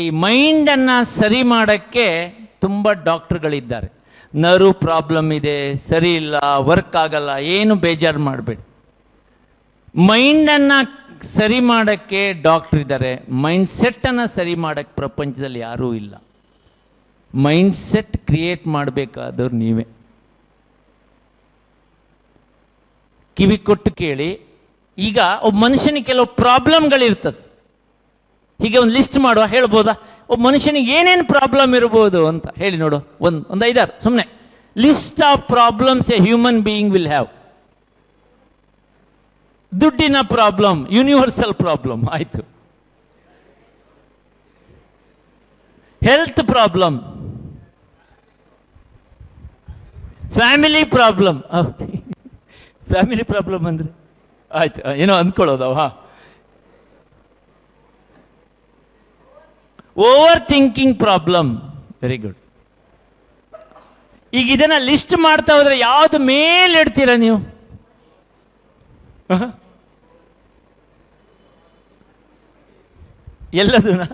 ಈ ಮೈಂಡನ್ನು ಸರಿ ಮಾಡೋಕ್ಕೆ ತುಂಬ ಡಾಕ್ಟ್ರುಗಳಿದ್ದಾರೆ. ನರ್ವ್ ಪ್ರಾಬ್ಲಮ್ ಇದೆ, ಸರಿ ಇಲ್ಲ, ವರ್ಕ್ ಆಗಲ್ಲ, ಏನು ಬೇಜಾರು ಮಾಡಬೇಡಿ. ಮೈಂಡನ್ನು ಸರಿ ಮಾಡೋಕ್ಕೆ ಡಾಕ್ಟ್ರ್ ಇದ್ದಾರೆ. ಮೈಂಡ್ ಸೆಟ್ಟನ್ನು ಸರಿ ಮಾಡೋಕ್ಕೆ ಪ್ರಪಂಚದಲ್ಲಿ ಯಾರೂ ಇಲ್ಲ. ಮೈಂಡ್ ಸೆಟ್ ಕ್ರಿಯೇಟ್ ಮಾಡಬೇಕಾದವ್ರು ನೀವೇ. ಕಿವಿ ಕೊಟ್ಟು ಕೇಳಿ. ಈಗ ಒಬ್ಬ ಮನುಷ್ಯನಿಗೆ ಕೆಲವು ಪ್ರಾಬ್ಲಮ್ಗಳಿರ್ತದೆ. ಹೀಗೆ ಒಂದು ಲಿಸ್ಟ್ ಮಾಡುವ, ಹೇಳ್ಬೋದಾ? ಒಬ್ಬ ಮನುಷ್ಯನಿಗೆ ಏನೇನು ಪ್ರಾಬ್ಲಮ್ ಇರ್ಬೋದು ಅಂತ ಹೇಳಿ ನೋಡು. ಒಂದು 5-6 ಸುಮ್ಮನೆ list of problems a human being will have. ದುಡ್ಡಿನ ಪ್ರಾಬ್ಲಮ್, ಯೂನಿವರ್ಸಲ್ ಪ್ರಾಬ್ಲಮ್ ಆಯಿತು. Health problem, family problem. Family problem ಅಂದರೆ ಆಯ್ತು, ಏನೋ ಅಂದ್ಕೊಳ್ಳೋದವ. Over thinking problem, very good. ಈಗ ಇದನ್ನ ಲಿಸ್ಟ್ ಮಾಡ್ತಾ ಹೋದ್ರೆ ಯಾವ್ದು ಮೇಲೆ ಇಡ್ತೀರಾ ನೀವು? ಎಲ್ಲದನ್ನ?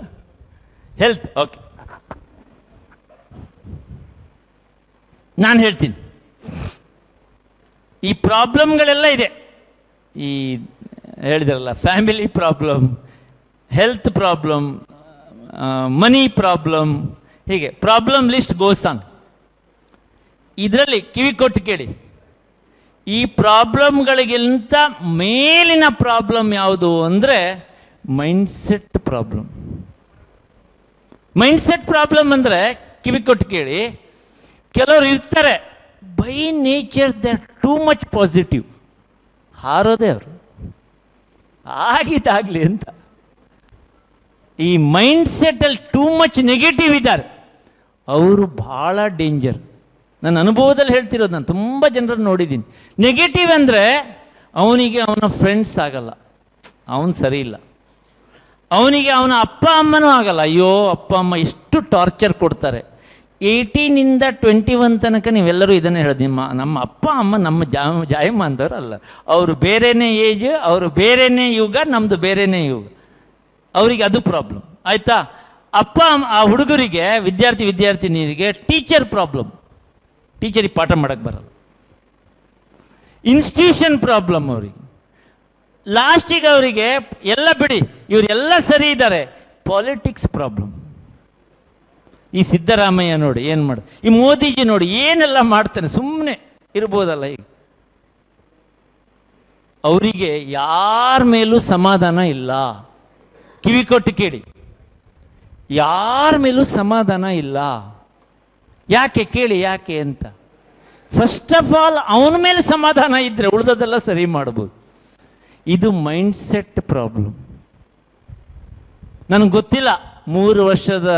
Health, okay. ನಾನು ಹೇಳ್ತೀನಿ, ಈ ಪ್ರಾಬ್ಲಮ್ಗಳೆಲ್ಲ ಇದೆ. ಈ ಹೇಳಿದ್ರಲ್ಲ, family problem, health problem, money problem, ಹೀಗೆ ಪ್ರಾಬ್ಲಮ್ ಲಿಸ್ಟ್ ಗೋಸ್ ಆನ್. ಇದರಲ್ಲಿ ಕಿವಿ ಕೊಟ್ಟು ಕೇಳಿ, ಈ ಪ್ರಾಬ್ಲಮ್ಗಳಿಗಿಂತ ಮೇಲಿನ ಪ್ರಾಬ್ಲಮ್ ಯಾವುದು ಅಂದರೆ ಮೈಂಡ್ಸೆಟ್ ಪ್ರಾಬ್ಲಮ್. ಮೈಂಡ್ಸೆಟ್ ಪ್ರಾಬ್ಲಮ್ ಅಂದರೆ ಕಿವಿ ಕೊಟ್ಟು ಕೇಳಿ, ಕೆಲವರು ಇರ್ತಾರೆ by nature they are too much positive, ಹಾರೋದೇ ಅವರು ಆಗಿದ್ದಾಗಲಿ ಅಂತ. ಈ ಮೈಂಡ್ಸೆಟ್ಟಲ್ಲಿ ಟೂ ಮಚ್ ನೆಗೆಟಿವ್ ಇದ್ದಾರೆ, ಅವರು ಭಾಳ ಡೇಂಜರ್. ನನ್ನ ಅನುಭವದಲ್ಲಿ ಹೇಳ್ತಿರೋದು, ನಾನು ತುಂಬ ಜನರನ್ನು ನೋಡಿದ್ದೀನಿ. ನೆಗೆಟಿವ್ ಅಂದರೆ ಅವನಿಗೆ ಅವನ ಫ್ರೆಂಡ್ಸ್ ಆಗಲ್ಲ, ಅವನು ಸರಿ ಇಲ್ಲ. ಅವನಿಗೆ ಅವನ ಅಪ್ಪ ಅಮ್ಮನೂ ಆಗಲ್ಲ. ಅಯ್ಯೋ ಅಪ್ಪ ಅಮ್ಮ ಎಷ್ಟು ಟಾರ್ಚರ್ ಕೊಡ್ತಾರೆ. 18ಇಂದ 21 ತನಕ ನೀವೆಲ್ಲರೂ ಇದನ್ನೇ ಹೇಳೋದು, ನಮ್ಮ ಅಪ್ಪ ಅಮ್ಮ ನಮ್ಮ ಜಾಯಮಾನದವರು ಅಲ್ಲ, ಅವರು ಬೇರೆಯೇ ಏಜ್, ಅವರು ಬೇರೆಯೇ ಯುಗ, ನಮ್ಮದು ಬೇರೆಯೇ ಯುಗ. ಅವರಿಗೆ ಅದು ಪ್ರಾಬ್ಲಮ್ ಆಯಿತಾ. ಅಪ್ಪ ಆ ಹುಡುಗರಿಗೆ, ವಿದ್ಯಾರ್ಥಿನಿಯರಿಗೆ ಟೀಚರ್ ಪ್ರಾಬ್ಲಮ್, ಟೀಚರಿಗೆ ಪಾಠ ಮಾಡೋಕ್ಕೆ ಬರಲ್ಲ. ಇನ್ಸ್ಟಿಟ್ಯೂಷನ್ ಪ್ರಾಬ್ಲಮ್ ಅವರಿಗೆ. ಲಾಸ್ಟಿಗೆ ಅವರಿಗೆ ಎಲ್ಲ ಬಿಡಿ, ಇವರೆಲ್ಲ ಸರಿ ಇದ್ದಾರೆ, ಪಾಲಿಟಿಕ್ಸ್ ಪ್ರಾಬ್ಲಮ್. ಈ ಸಿದ್ದರಾಮಯ್ಯ ನೋಡಿ ಏನು ಮಾಡು, ಈ ಮೋದಿಜಿ ನೋಡಿ ಏನೆಲ್ಲ ಮಾಡ್ತಾನೆ, ಸುಮ್ಮನೆ ಇರ್ಬೋದಲ್ಲ. ಈಗ ಅವರಿಗೆ ಯಾರ ಮೇಲೂ ಸಮಾಧಾನ ಇಲ್ಲ. ಕಿವಿ ಕೊಟ್ಟು ಕೇಳಿ, ಯಾರ ಮೇಲೂ ಸಮಾಧಾನ ಇಲ್ಲ. ಯಾಕೆ ಕೇಳಿ, ಯಾಕೆ ಅಂತ. ಫಸ್ಟ್ ಆಫ್ ಆಲ್ ಅವನ ಮೇಲೆ ಸಮಾಧಾನ ಇದ್ದರೆ ಉಳಿದದೆಲ್ಲ ಸರಿ ಮಾಡ್ಬೋದು. ಇದು ಮೈಂಡ್ಸೆಟ್ ಪ್ರಾಬ್ಲಮ್. ನನಗೆ ಗೊತ್ತಿಲ್ಲ 3 ವರ್ಷದ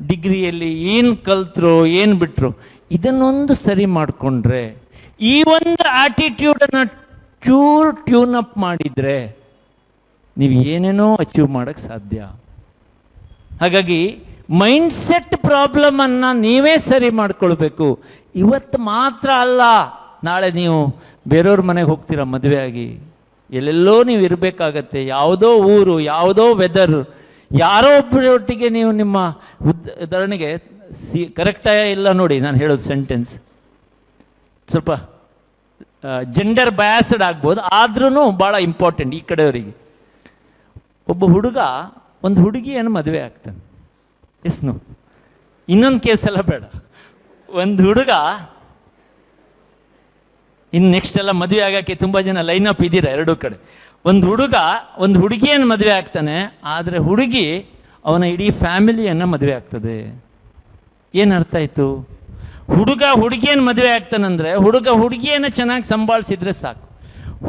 ಡಿಗ್ರಿಯಲ್ಲಿ ಏನು ಕಲ್ತರು ಏನು ಬಿಟ್ಟರು. ಇದನ್ನೊಂದು ಸರಿ ಮಾಡಿಕೊಂಡ್ರೆ, ಈ ಒಂದು ಆಟಿಟ್ಯೂಡನ್ನು ಚೂರು ಟ್ಯೂನ್ ಅಪ್ ಮಾಡಿದರೆ ನೀವು ಏನೇನೋ ಅಚೀವ್ ಮಾಡೋಕ್ಕೆ ಸಾಧ್ಯ. ಹಾಗಾಗಿ ಮೈಂಡ್ಸೆಟ್ ಪ್ರಾಬ್ಲಮನ್ನು ನೀವೇ ಸರಿ ಮಾಡ್ಕೊಳ್ಬೇಕು. ಇವತ್ತು ಮಾತ್ರ ಅಲ್ಲ, ನಾಳೆ ನೀವು ಬೇರೆಯವ್ರ ಮನೆಗೆ ಹೋಗ್ತೀರ ಮದುವೆ ಆಗಿ, ಎಲ್ಲೆಲ್ಲೋ ನೀವು ಇರಬೇಕಾಗತ್ತೆ. ಯಾವುದೋ ಊರು, ಯಾವುದೋ ವೆದರ್, ಯಾರೋ ಒಬ್ಬರೊಟ್ಟಿಗೆ ನೀವು ನಿಮ್ಮ ಉದಾಹರಣೆಗೆ ಕರೆಕ್ಟಾಗಿ ಇಲ್ಲ ನೋಡಿ ನಾನು ಹೇಳೋದು ಸೆಂಟೆನ್ಸ್, ಸ್ವಲ್ಪ ಜೆಂಡರ್ ಬಯಾಸ್ಡ್ ಆಗ್ಬೋದು, ಆದ್ರೂ ಭಾಳ ಇಂಪಾರ್ಟೆಂಟ್ ಈ ಕಡೆಯವರಿಗೆ. ಒಬ್ಬ ಹುಡುಗ ಒಂದು ಹುಡುಗಿಯನ್ನು ಮದುವೆ ಆಗ್ತಾನೆ. ಎಸ್ನು ಇನ್ನೊಂದು ಕೇಸೆಲ್ಲ ಬೇಡ. ಒಂದು ಹುಡುಗ, ಇನ್ನು ನೆಕ್ಸ್ಟ್ ಎಲ್ಲ ಮದುವೆ ಆಗೋಕ್ಕೆ ತುಂಬ ಜನ ಲೈನ್ ಅಪ್ ಇದ್ದೀರಾ ಎರಡೂ ಕಡೆ. ಒಂದು ಹುಡುಗ ಒಂದು ಹುಡುಗಿಯನ್ನು ಮದುವೆ ಆಗ್ತಾನೆ, ಆದರೆ ಹುಡುಗಿ ಅವನ ಇಡೀ ಫ್ಯಾಮಿಲಿಯನ್ನು ಮದುವೆ ಆಗ್ತದೆ. ಏನು ಅರ್ಥ ಆಯಿತು? ಹುಡುಗ ಹುಡುಗಿಯನ್ನು ಮದುವೆ ಆಗ್ತಾನಂದರೆ ಹುಡುಗ ಹುಡುಗಿಯನ್ನು ಚೆನ್ನಾಗಿ ಸಂಭಾಳಿಸಿದ್ರೆ ಸಾಕು.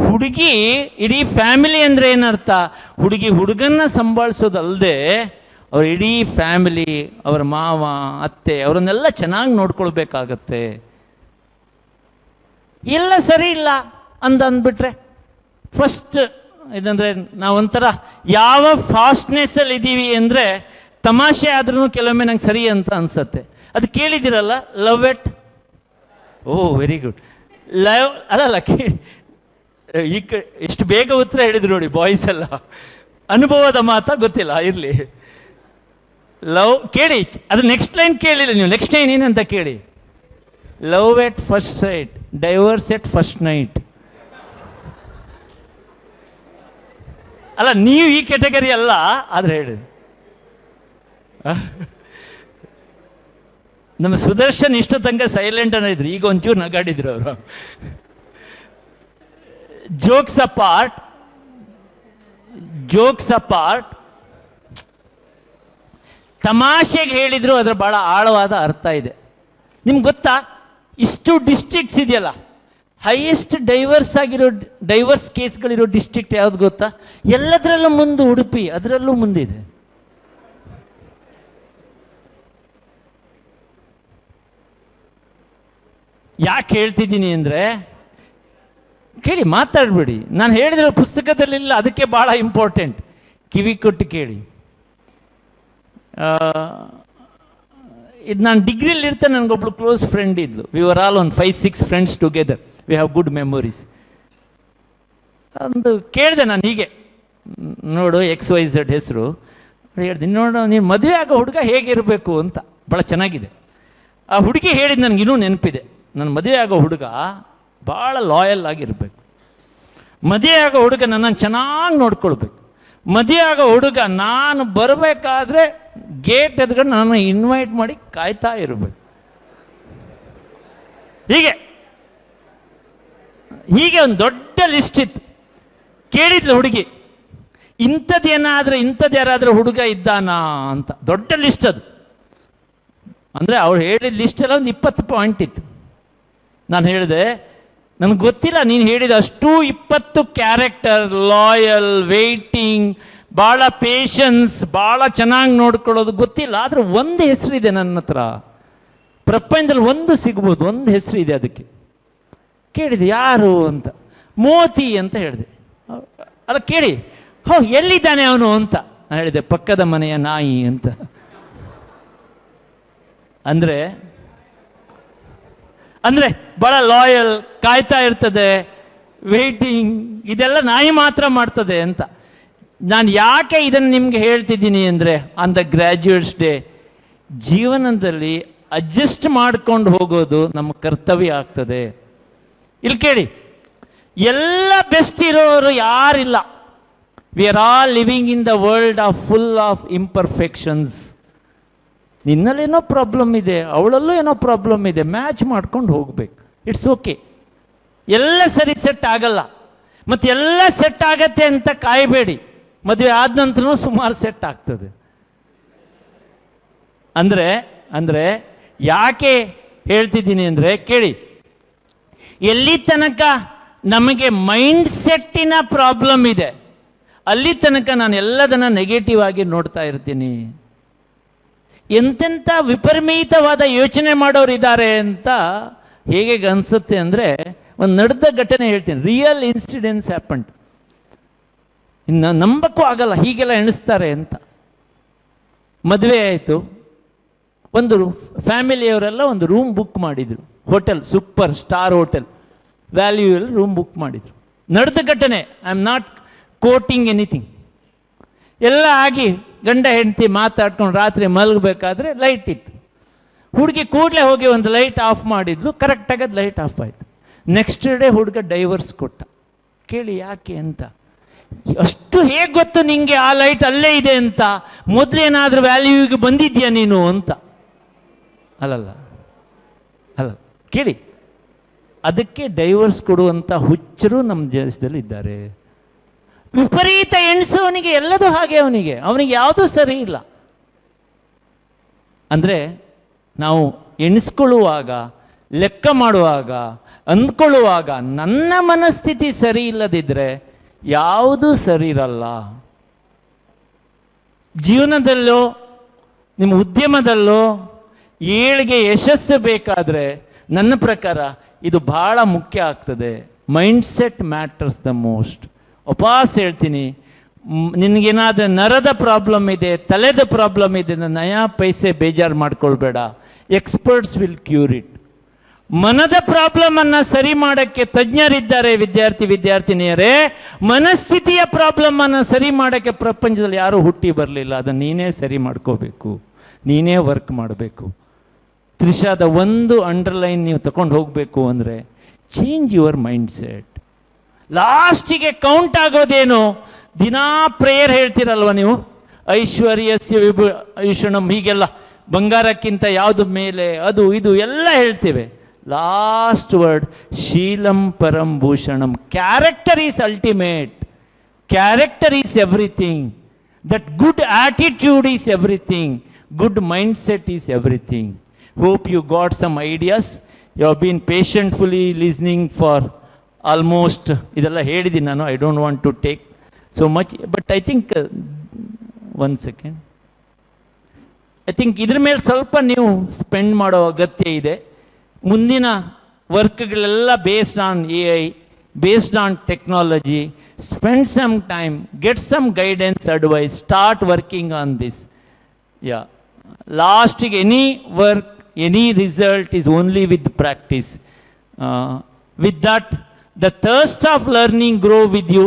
ಹುಡುಗಿ ಇಡೀ ಫ್ಯಾಮಿಲಿ ಅಂದರೆ ಏನರ್ಥ? ಹುಡುಗಿ ಹುಡುಗನ್ನ ಸಂಭಾಳಿಸೋದಲ್ಲದೆ ಅವ್ರ ಇಡೀ ಫ್ಯಾಮಿಲಿ, ಅವರ ಮಾವ ಅತ್ತೆ ಅವರನ್ನೆಲ್ಲ ಚೆನ್ನಾಗಿ ನೋಡ್ಕೊಳ್ಬೇಕಾಗತ್ತೆ. ಎಲ್ಲ ಸರಿ ಇಲ್ಲ ಅಂದ್ಬಿಟ್ರೆ ಫಸ್ಟ್ ಇದಂದರೆ ನಾವೊಂಥರ ಯಾವ ಫಾಸ್ಟ್ನೆಸ್ಸಲ್ಲಿ ಇದ್ದೀವಿ ಅಂದರೆ ತಮಾಷೆ ಆದ್ರೂ ಕೆಲವೊಮ್ಮೆ ನಂಗೆ ಸರಿ ಅಂತ ಅನ್ಸತ್ತೆ. ಅದು ಕೇಳಿದಿರಲ್ಲ, ಲವ್ ಎಟ್, ಓ ವೆರಿ ಗುಡ್, ಲವ್ ಅಲ್ಲಲ್ಲ ಕೇಳಿ, ಈ ಎಷ್ಟು ಬೇಗ ಉತ್ತರ ಹೇಳಿದ್ರು ನೋಡಿ ಬಾಯ್ಸ್ ಎಲ್ಲ. ಅನುಭವದ ಮಾತಾ ಗೊತ್ತಿಲ್ಲ, ಇರಲಿ. ಲವ್ ಕೇಳಿ, ಅದು ನೆಕ್ಸ್ಟ್ ಲೈನ್ ಕೇಳಿಲ್ಲ ನೀವು, ನೆಕ್ಸ್ಟ್ ಲೈನ್ ಏನಂತ ಕೇಳಿ. Love at first sight, divorce at first night. ಅಲ್ಲ ನೀವು ಈ ಕ್ಯಾಟಗರಿ ಅಲ್ಲ, ಆದ್ರೆ ಹೇಳಿ. ನಮ್ಮ ಸುದರ್ಶನ್ ಇಷ್ಟು ತನಕ ಸೈಲೆಂಟ್ ಅನ್ನೋ ಇದ್ರು, ಈಗ ಒಂಚೂರು ನಗಾಡಿದ್ರು ಅವರು. ಜೋಕ್ಸ್ ಅಪಾರ್ಟ್, ತಮಾಷೆಗೆ ಹೇಳಿದ್ರು ಅದರ ಭಾಳ ಆಳವಾದ ಅರ್ಥ ಇದೆ. ನಿಮ್ಗೆ ಗೊತ್ತಾ, ಇಷ್ಟು ಡಿಸ್ಟ್ರಿಕ್ಟ್ಸ್ ಇದೆಯಲ್ಲ, ಹೈಯೆಸ್ಟ್ ಡೈವರ್ಸ್ ಕೇಸ್ಗಳಿರೋ ಡಿಸ್ಟ್ರಿಕ್ಟ್ ಯಾವ್ದು ಗೊತ್ತಾ? ಎಲ್ಲದರಲ್ಲೂ ಮುಂದೆ ಉಡುಪಿ, ಅದರಲ್ಲೂ ಮುಂದಿದೆ. ಯಾಕೆ ಹೇಳ್ತಿದ್ದೀನಿ ಅಂದರೆ, ಕೇಳಿ, ಮಾತಾಡಬೇಡಿ. ನಾನು ಹೇಳಿದ್ರೆ ಪುಸ್ತಕದಲ್ಲಿಲ್ಲ, ಅದಕ್ಕೆ ಭಾಳ ಇಂಪಾರ್ಟೆಂಟ್. ಕಿವಿ ಕೊಟ್ಟು ಕೇಳಿ. ಇದು ನಾನು ಡಿಗ್ರಿಲಿ ಇರ್ತೇನೆ, ನನಗೊಬ್ಳು ಕ್ಲೋಸ್ ಫ್ರೆಂಡ್ ಇದ್ಲು. ವಿ ವರ್ ಆಲ್ ಒಂದು 5-6 friends together, we have good memories. ಒಂದು ಕೇಳಿದೆ ನಾನು ಹೀಗೆ, ನೋಡು XYZ ಹೆಸರು ಹೇಳ್ತೀನಿ, ನೋಡು ನೀನು ಮದುವೆ ಆಗೋ ಹುಡುಗ ಹೇಗಿರಬೇಕು ಅಂತ, ಭಾಳ ಚೆನ್ನಾಗಿದೆ. ಆ ಹುಡುಗಿ ಹೇಳಿದ್ದು ನನಗೆ ಇನ್ನೂ ನೆನಪಿದೆ. ನನ್ನ ಮದುವೆ ಆಗೋ ಹುಡುಗ ಭಾಳ ಲಾಯಲ್ ಆಗಿರಬೇಕು. ಮದುವೆ ಆಗೋ ಹುಡುಗ ನನ್ನನ್ನು ಚೆನ್ನಾಗಿ ನೋಡ್ಕೊಳ್ಬೇಕು. ಮದುವೆ ಆಗೋ ಹುಡುಗ ನಾನು ಬರಬೇಕಾದ್ರೆ ಗೇಟ್ ಎದ್ಕೊಂಡು ನಾನು ಇನ್ವೈಟ್ ಮಾಡಿ ಕಾಯ್ತಾ ಇರಬೇಕು. ಹೀಗೆ ಒಂದು ದೊಡ್ಡ ಲಿಸ್ಟ್ ಇತ್ತು. ಕೇಳಿದ್ಲು ಹುಡುಗಿ, ಇಂಥದ್ದು ಯಾರಾದರೂ ಹುಡುಗ ಇದ್ದಾನಾ ಅಂತ. ದೊಡ್ಡ ಲಿಸ್ಟ್ ಅದು. ಅಂದರೆ ಅವಳು ಹೇಳಿದ ಲಿಸ್ಟೆಲ್ಲ ಒಂದು 20 ಪಾಯಿಂಟ್ ಇತ್ತು. ನಾನು ಹೇಳಿದೆ, ನನಗೆ ಗೊತ್ತಿಲ್ಲ ನೀನು ಹೇಳಿದ ಅಷ್ಟು 20 ಕ್ಯಾರೆಕ್ಟರ್, ಲಾಯಲ್, ವೇಯ್ಟಿಂಗ್, ಭಾಳ ಪೇಷನ್ಸ್, ಭಾಳ ಚೆನ್ನಾಗಿ ನೋಡ್ಕೊಳ್ಳೋದು ಗೊತ್ತಿಲ್ಲ. ಆದರೆ ಒಂದು ಹೆಸರಿದೆ ನನ್ನ ಹತ್ರ, ಪ್ರಪಂಚದಲ್ಲಿ ಒಂದು ಸಿಗ್ಬೋದು, ಒಂದು ಹೆಸರಿದೆ ಅದಕ್ಕೆ. ಕೇಳಿದೆ ಯಾರು ಅಂತ. ಮೋತಿ ಅಂತ ಹೇಳಿದೆ. ಅಲ್ಲ ಕೇಳಿ, ಎಲ್ಲಿದ್ದಾನೆ ಅವನು ಅಂತ ನಾನು ಹೇಳಿದೆ, ಪಕ್ಕದ ಮನೆಯ ನಾಯಿ ಅಂತ. ಅಂದರೆ ಭಾಳ ಲಾಯಲ್, ಕಾಯ್ತಾ ಇರ್ತದೆ, ವೇಯ್ಟಿಂಗ್, ಇದೆಲ್ಲ ನಾಯಿ ಮಾತ್ರ ಮಾಡ್ತದೆ ಅಂತ. ನಾನು ಯಾಕೆ ಇದನ್ನು ನಿಮಗೆ ಹೇಳ್ತಿದ್ದೀನಿ ಅಂದರೆ, ಆನ್ ದ ಗ್ರ್ಯಾಜುಯೇಟ್ಸ್ ಡೇ, ಜೀವನದಲ್ಲಿ ಅಡ್ಜಸ್ಟ್ ಮಾಡ್ಕೊಂಡು ಹೋಗೋದು ನಮ್ಮ ಕರ್ತವ್ಯ ಆಗ್ತದೆ. ಇಲ್ಲಿ ಕೇಳಿ, ಎಲ್ಲ ಬೆಸ್ಟ್ ಇರೋರು ಯಾರಿಲ್ಲ. We are all living in the world of full of imperfections. ನಿನ್ನಲ್ಲೇನೋ ಪ್ರಾಬ್ಲಮ್ ಇದೆ, ಅವಳಲ್ಲೂ ಏನೋ ಪ್ರಾಬ್ಲಮ್ ಇದೆ, ಮ್ಯಾಚ್ ಮಾಡ್ಕೊಂಡು ಹೋಗ್ಬೇಕು. It's okay. ಎಲ್ಲ ಸರಿ ಸೆಟ್ ಆಗಲ್ಲ, ಮತ್ತು ಎಲ್ಲ ಸೆಟ್ ಆಗತ್ತೆ ಅಂತ ಕಾಯಬೇಡಿ. ಮದುವೆ ಆದ ನಂತರನೂ ಸುಮಾರು ಸೆಟ್ ಆಗ್ತದೆ. ಅಂದರೆ ಯಾಕೆ ಹೇಳ್ತಿದ್ದೀನಿ ಅಂದರೆ, ಕೇಳಿ, ಎಲ್ಲಿ ತನಕ ನಮಗೆ ಮೈಂಡ್ ಸೆಟ್ಟಿನ ಪ್ರಾಬ್ಲಮ್ ಇದೆ, ಅಲ್ಲಿ ತನಕ ನಾನು ಎಲ್ಲದನ್ನ ನೆಗೆಟಿವ್ ಆಗಿ ನೋಡ್ತಾ ಇರ್ತೀನಿ. ಎಂತೆಂಥ ವಿಪರೀತವಾದ ಯೋಚನೆ ಮಾಡೋರು ಇದ್ದಾರೆ ಅಂತ ಹೇಗೆ ಅನಿಸುತ್ತೆ ಅಂದರೆ, ಒಂದು ನಡೆದ ಘಟನೆ ಹೇಳ್ತೀನಿ. Real incidence happened. ಇನ್ನು ನಂಬಕ್ಕೂ ಆಗಲ್ಲ, ಹೀಗೆಲ್ಲ ಎಣಿಸ್ತಾರೆ ಅಂತ. ಮದುವೆ ಆಯಿತು, ಒಂದು ಫ್ಯಾಮಿಲಿಯವರೆಲ್ಲ ಒಂದು ರೂಮ್ ಬುಕ್ ಮಾಡಿದರು. ಹೋಟೆಲ್, ಸೂಪರ್ ಸ್ಟಾರ್ ಹೋಟೆಲ್, ವ್ಯಾಲ್ಯೂಯಲ್ಲಿ ರೂಮ್ ಬುಕ್ ಮಾಡಿದರು. ನಡೆದ ಘಟನೆ, I am not quoting anything. ಎಲ್ಲ ಆಗಿ ಗಂಡ ಹೆಂಡತಿ ಮಾತಾಡ್ಕೊಂಡು ರಾತ್ರಿ ಮಲಗಬೇಕಾದ್ರೆ ಲೈಟ್ ಇತ್ತು. ಹುಡುಗಿ ಕೂಡಲೇ ಹೋಗಿ ಒಂದು ಲೈಟ್ ಆಫ್ ಮಾಡಿದ್ಲು, ಕರೆಕ್ಟಾಗಿ ಅದು ಲೈಟ್ ಆಫ್ ಆಯಿತು. ನೆಕ್ಸ್ಟ್ ಡೇ ಹುಡುಗ ಡೈವರ್ಸ್ ಕೊಟ್ಟ. ಕೇಳಿ ಯಾಕೆ ಅಂತ. ಅಷ್ಟು ಹೇಗೆ ಗೊತ್ತು ನಿಂಗೆ ಆ ಲೈಟ್ ಅಲ್ಲೇ ಇದೆ ಅಂತ? ಮೊದಲೇನಾದರೂ ವ್ಯಾಲ್ಯೂಗೆ ಬಂದಿದ್ಯಾ ನೀನು ಅಂತ? ಅಲ್ಲ ಕೇಳಿ, ಅದಕ್ಕೆ ಡೈವರ್ಸ್ ಕೊಡುವಂಥ ಹುಚ್ಚರು ನಮ್ಮ ದೇಶದಲ್ಲಿ ಇದ್ದಾರೆ. ವಿಪರೀತ ಎಣಿಸೋನಿಗೆ ಎಲ್ಲದೂ ಹಾಗೆ, ಅವನಿಗೆ ಯಾವುದೂ ಸರಿ ಇಲ್ಲ. ಅಂದರೆ ನಾವು ಎಣಿಸ್ಕೊಳ್ಳುವಾಗ, ಲೆಕ್ಕ ಮಾಡುವಾಗ, ಅಂದ್ಕೊಳ್ಳುವಾಗ ನನ್ನ ಮನಸ್ಥಿತಿ ಸರಿ ಇಲ್ಲದಿದ್ದರೆ ಯಾವುದೂ ಸರಿ ಇರಲ್ಲ. ಜೀವನದಲ್ಲೋ ನಿಮ್ಮ ಉದ್ಯಮದಲ್ಲೋ ಏಳಿಗೆ, ಯಶಸ್ಸು ಬೇಕಾದರೆ ನನ್ನ ಪ್ರಕಾರ ಇದು ಭಾಳ ಮುಖ್ಯ ಆಗ್ತದೆ. Mind set matters the most. ವಾಪಸ್ ಹೇಳ್ತೀನಿ, ನಿನಗೇನಾದರೂ ನರದ ಪ್ರಾಬ್ಲಮ್ ಇದೆ, ತಲೆದ ಪ್ರಾಬ್ಲಮ್ ಇದೆ, ನಯಾ ಪೈಸೆ ಬೇಜಾರು ಮಾಡ್ಕೊಳ್ಬೇಡ. Experts will cure it. ಮನದ ಪ್ರಾಬ್ಲಮನ್ನು ಸರಿ ಮಾಡೋಕ್ಕೆ ತಜ್ಞರಿದ್ದಾರೆ. ವಿದ್ಯಾರ್ಥಿನಿಯರೇ, ಮನಸ್ಥಿತಿಯ ಪ್ರಾಬ್ಲಮನ್ನು ಸರಿ ಮಾಡೋಕ್ಕೆ ಪ್ರಪಂಚದಲ್ಲಿ ಯಾರೂ ಹುಟ್ಟಿ ಬರಲಿಲ್ಲ. ಅದನ್ನು ನೀನೇ ಸರಿ ಮಾಡ್ಕೋಬೇಕು, ನೀನೇ ವರ್ಕ್ ಮಾಡಬೇಕು. ತ್ರಿಷಾದ ಒಂದು ಅಂಡರ್ಲೈನ್ ನೀವು ತಗೊಂಡು ಹೋಗಬೇಕು ಅಂದರೆ, ಚೇಂಜ್ ಯುವರ್ ಮೈಂಡ್ ಸೆಟ್. ಲಾಸ್ಟಿಗೆ ಆಗೋದೇನು? ದಿನಾ ಪ್ರೇಯರ್ ಹೇಳ್ತೀರಲ್ವ ನೀವು, ಐಶ್ವರ್ಯಸ್ಯ ವಿಭೂಷಣಂ, ಹೀಗೆಲ್ಲ ಬಂಗಾರಕ್ಕಿಂತ ಯಾವುದು ಮೇಲೆ, ಅದು ಇದು ಎಲ್ಲ ಹೇಳ್ತೇವೆ. ಲಾಸ್ಟ್ ವರ್ಡ್ ಶೀಲಂ ಪರಂ ಭೂಷಣಂ. Character is ultimate. Character is everything. That good attitude is everything. Good mindset is everything. Hope you got some ideas. You have been patientfully listening for almost, ಇದೆಲ್ಲ ಹೇಳಿದ್ದೀನಿ ನಾನು. I don't want to take so much, but I think one second, I think ಇದ್ರ ಮೇಲೆ ಸ್ವಲ್ಪ ನೀವು spend ಮಾಡೋ ಅಗತ್ಯ ಇದೆ. ಮುಂದಿನ ವರ್ಕ್ಗಳೆಲ್ಲ based on AI, based on technology. Spend some time, get some guidance, advice, start working on this. Yeah, ಲಾಸ್ಟಿಗೆ any work, any result is only with practice. With that, the thirst of learning grow with you.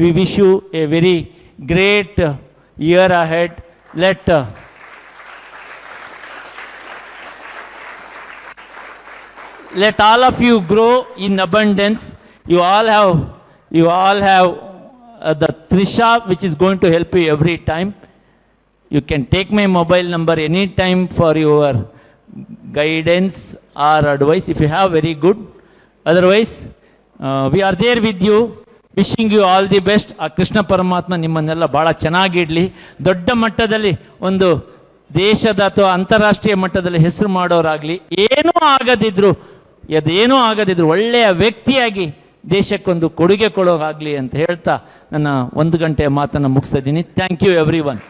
We wish you a very great year ahead. Let all of you grow in abundance. You all have the Trisha, which is going to help you every time. You can take my mobile number anytime for your guidance or advice if you have very good. Otherwise, we are there with you. Wishing you all the best. ಆ ಕೃಷ್ಣ ಪರಮಾತ್ಮ ನಿಮ್ಮನ್ನೆಲ್ಲ ಭಾಳ ಚೆನ್ನಾಗಿಡಲಿ. ದೊಡ್ಡ ಮಟ್ಟದಲ್ಲಿ ಒಂದು ದೇಶದ ಅಥವಾ ಅಂತಾರಾಷ್ಟ್ರೀಯ ಮಟ್ಟದಲ್ಲಿ ಹೆಸರು ಮಾಡೋರಾಗಲಿ, ಅದೇನೂ ಆಗದಿದ್ರು ಒಳ್ಳೆಯ ವ್ಯಕ್ತಿಯಾಗಿ ದೇಶಕ್ಕೊಂದು ಕೊಡುಗೆ ಕೊಡೋರಾಗಲಿ ಅಂತ ಹೇಳ್ತಾ ನನ್ನ 1 ಗಂಟೆಯ ಮಾತನ್ನು ಮುಗಿಸ್ತಾ ಇದ್ದೀನಿ. Thank you every one.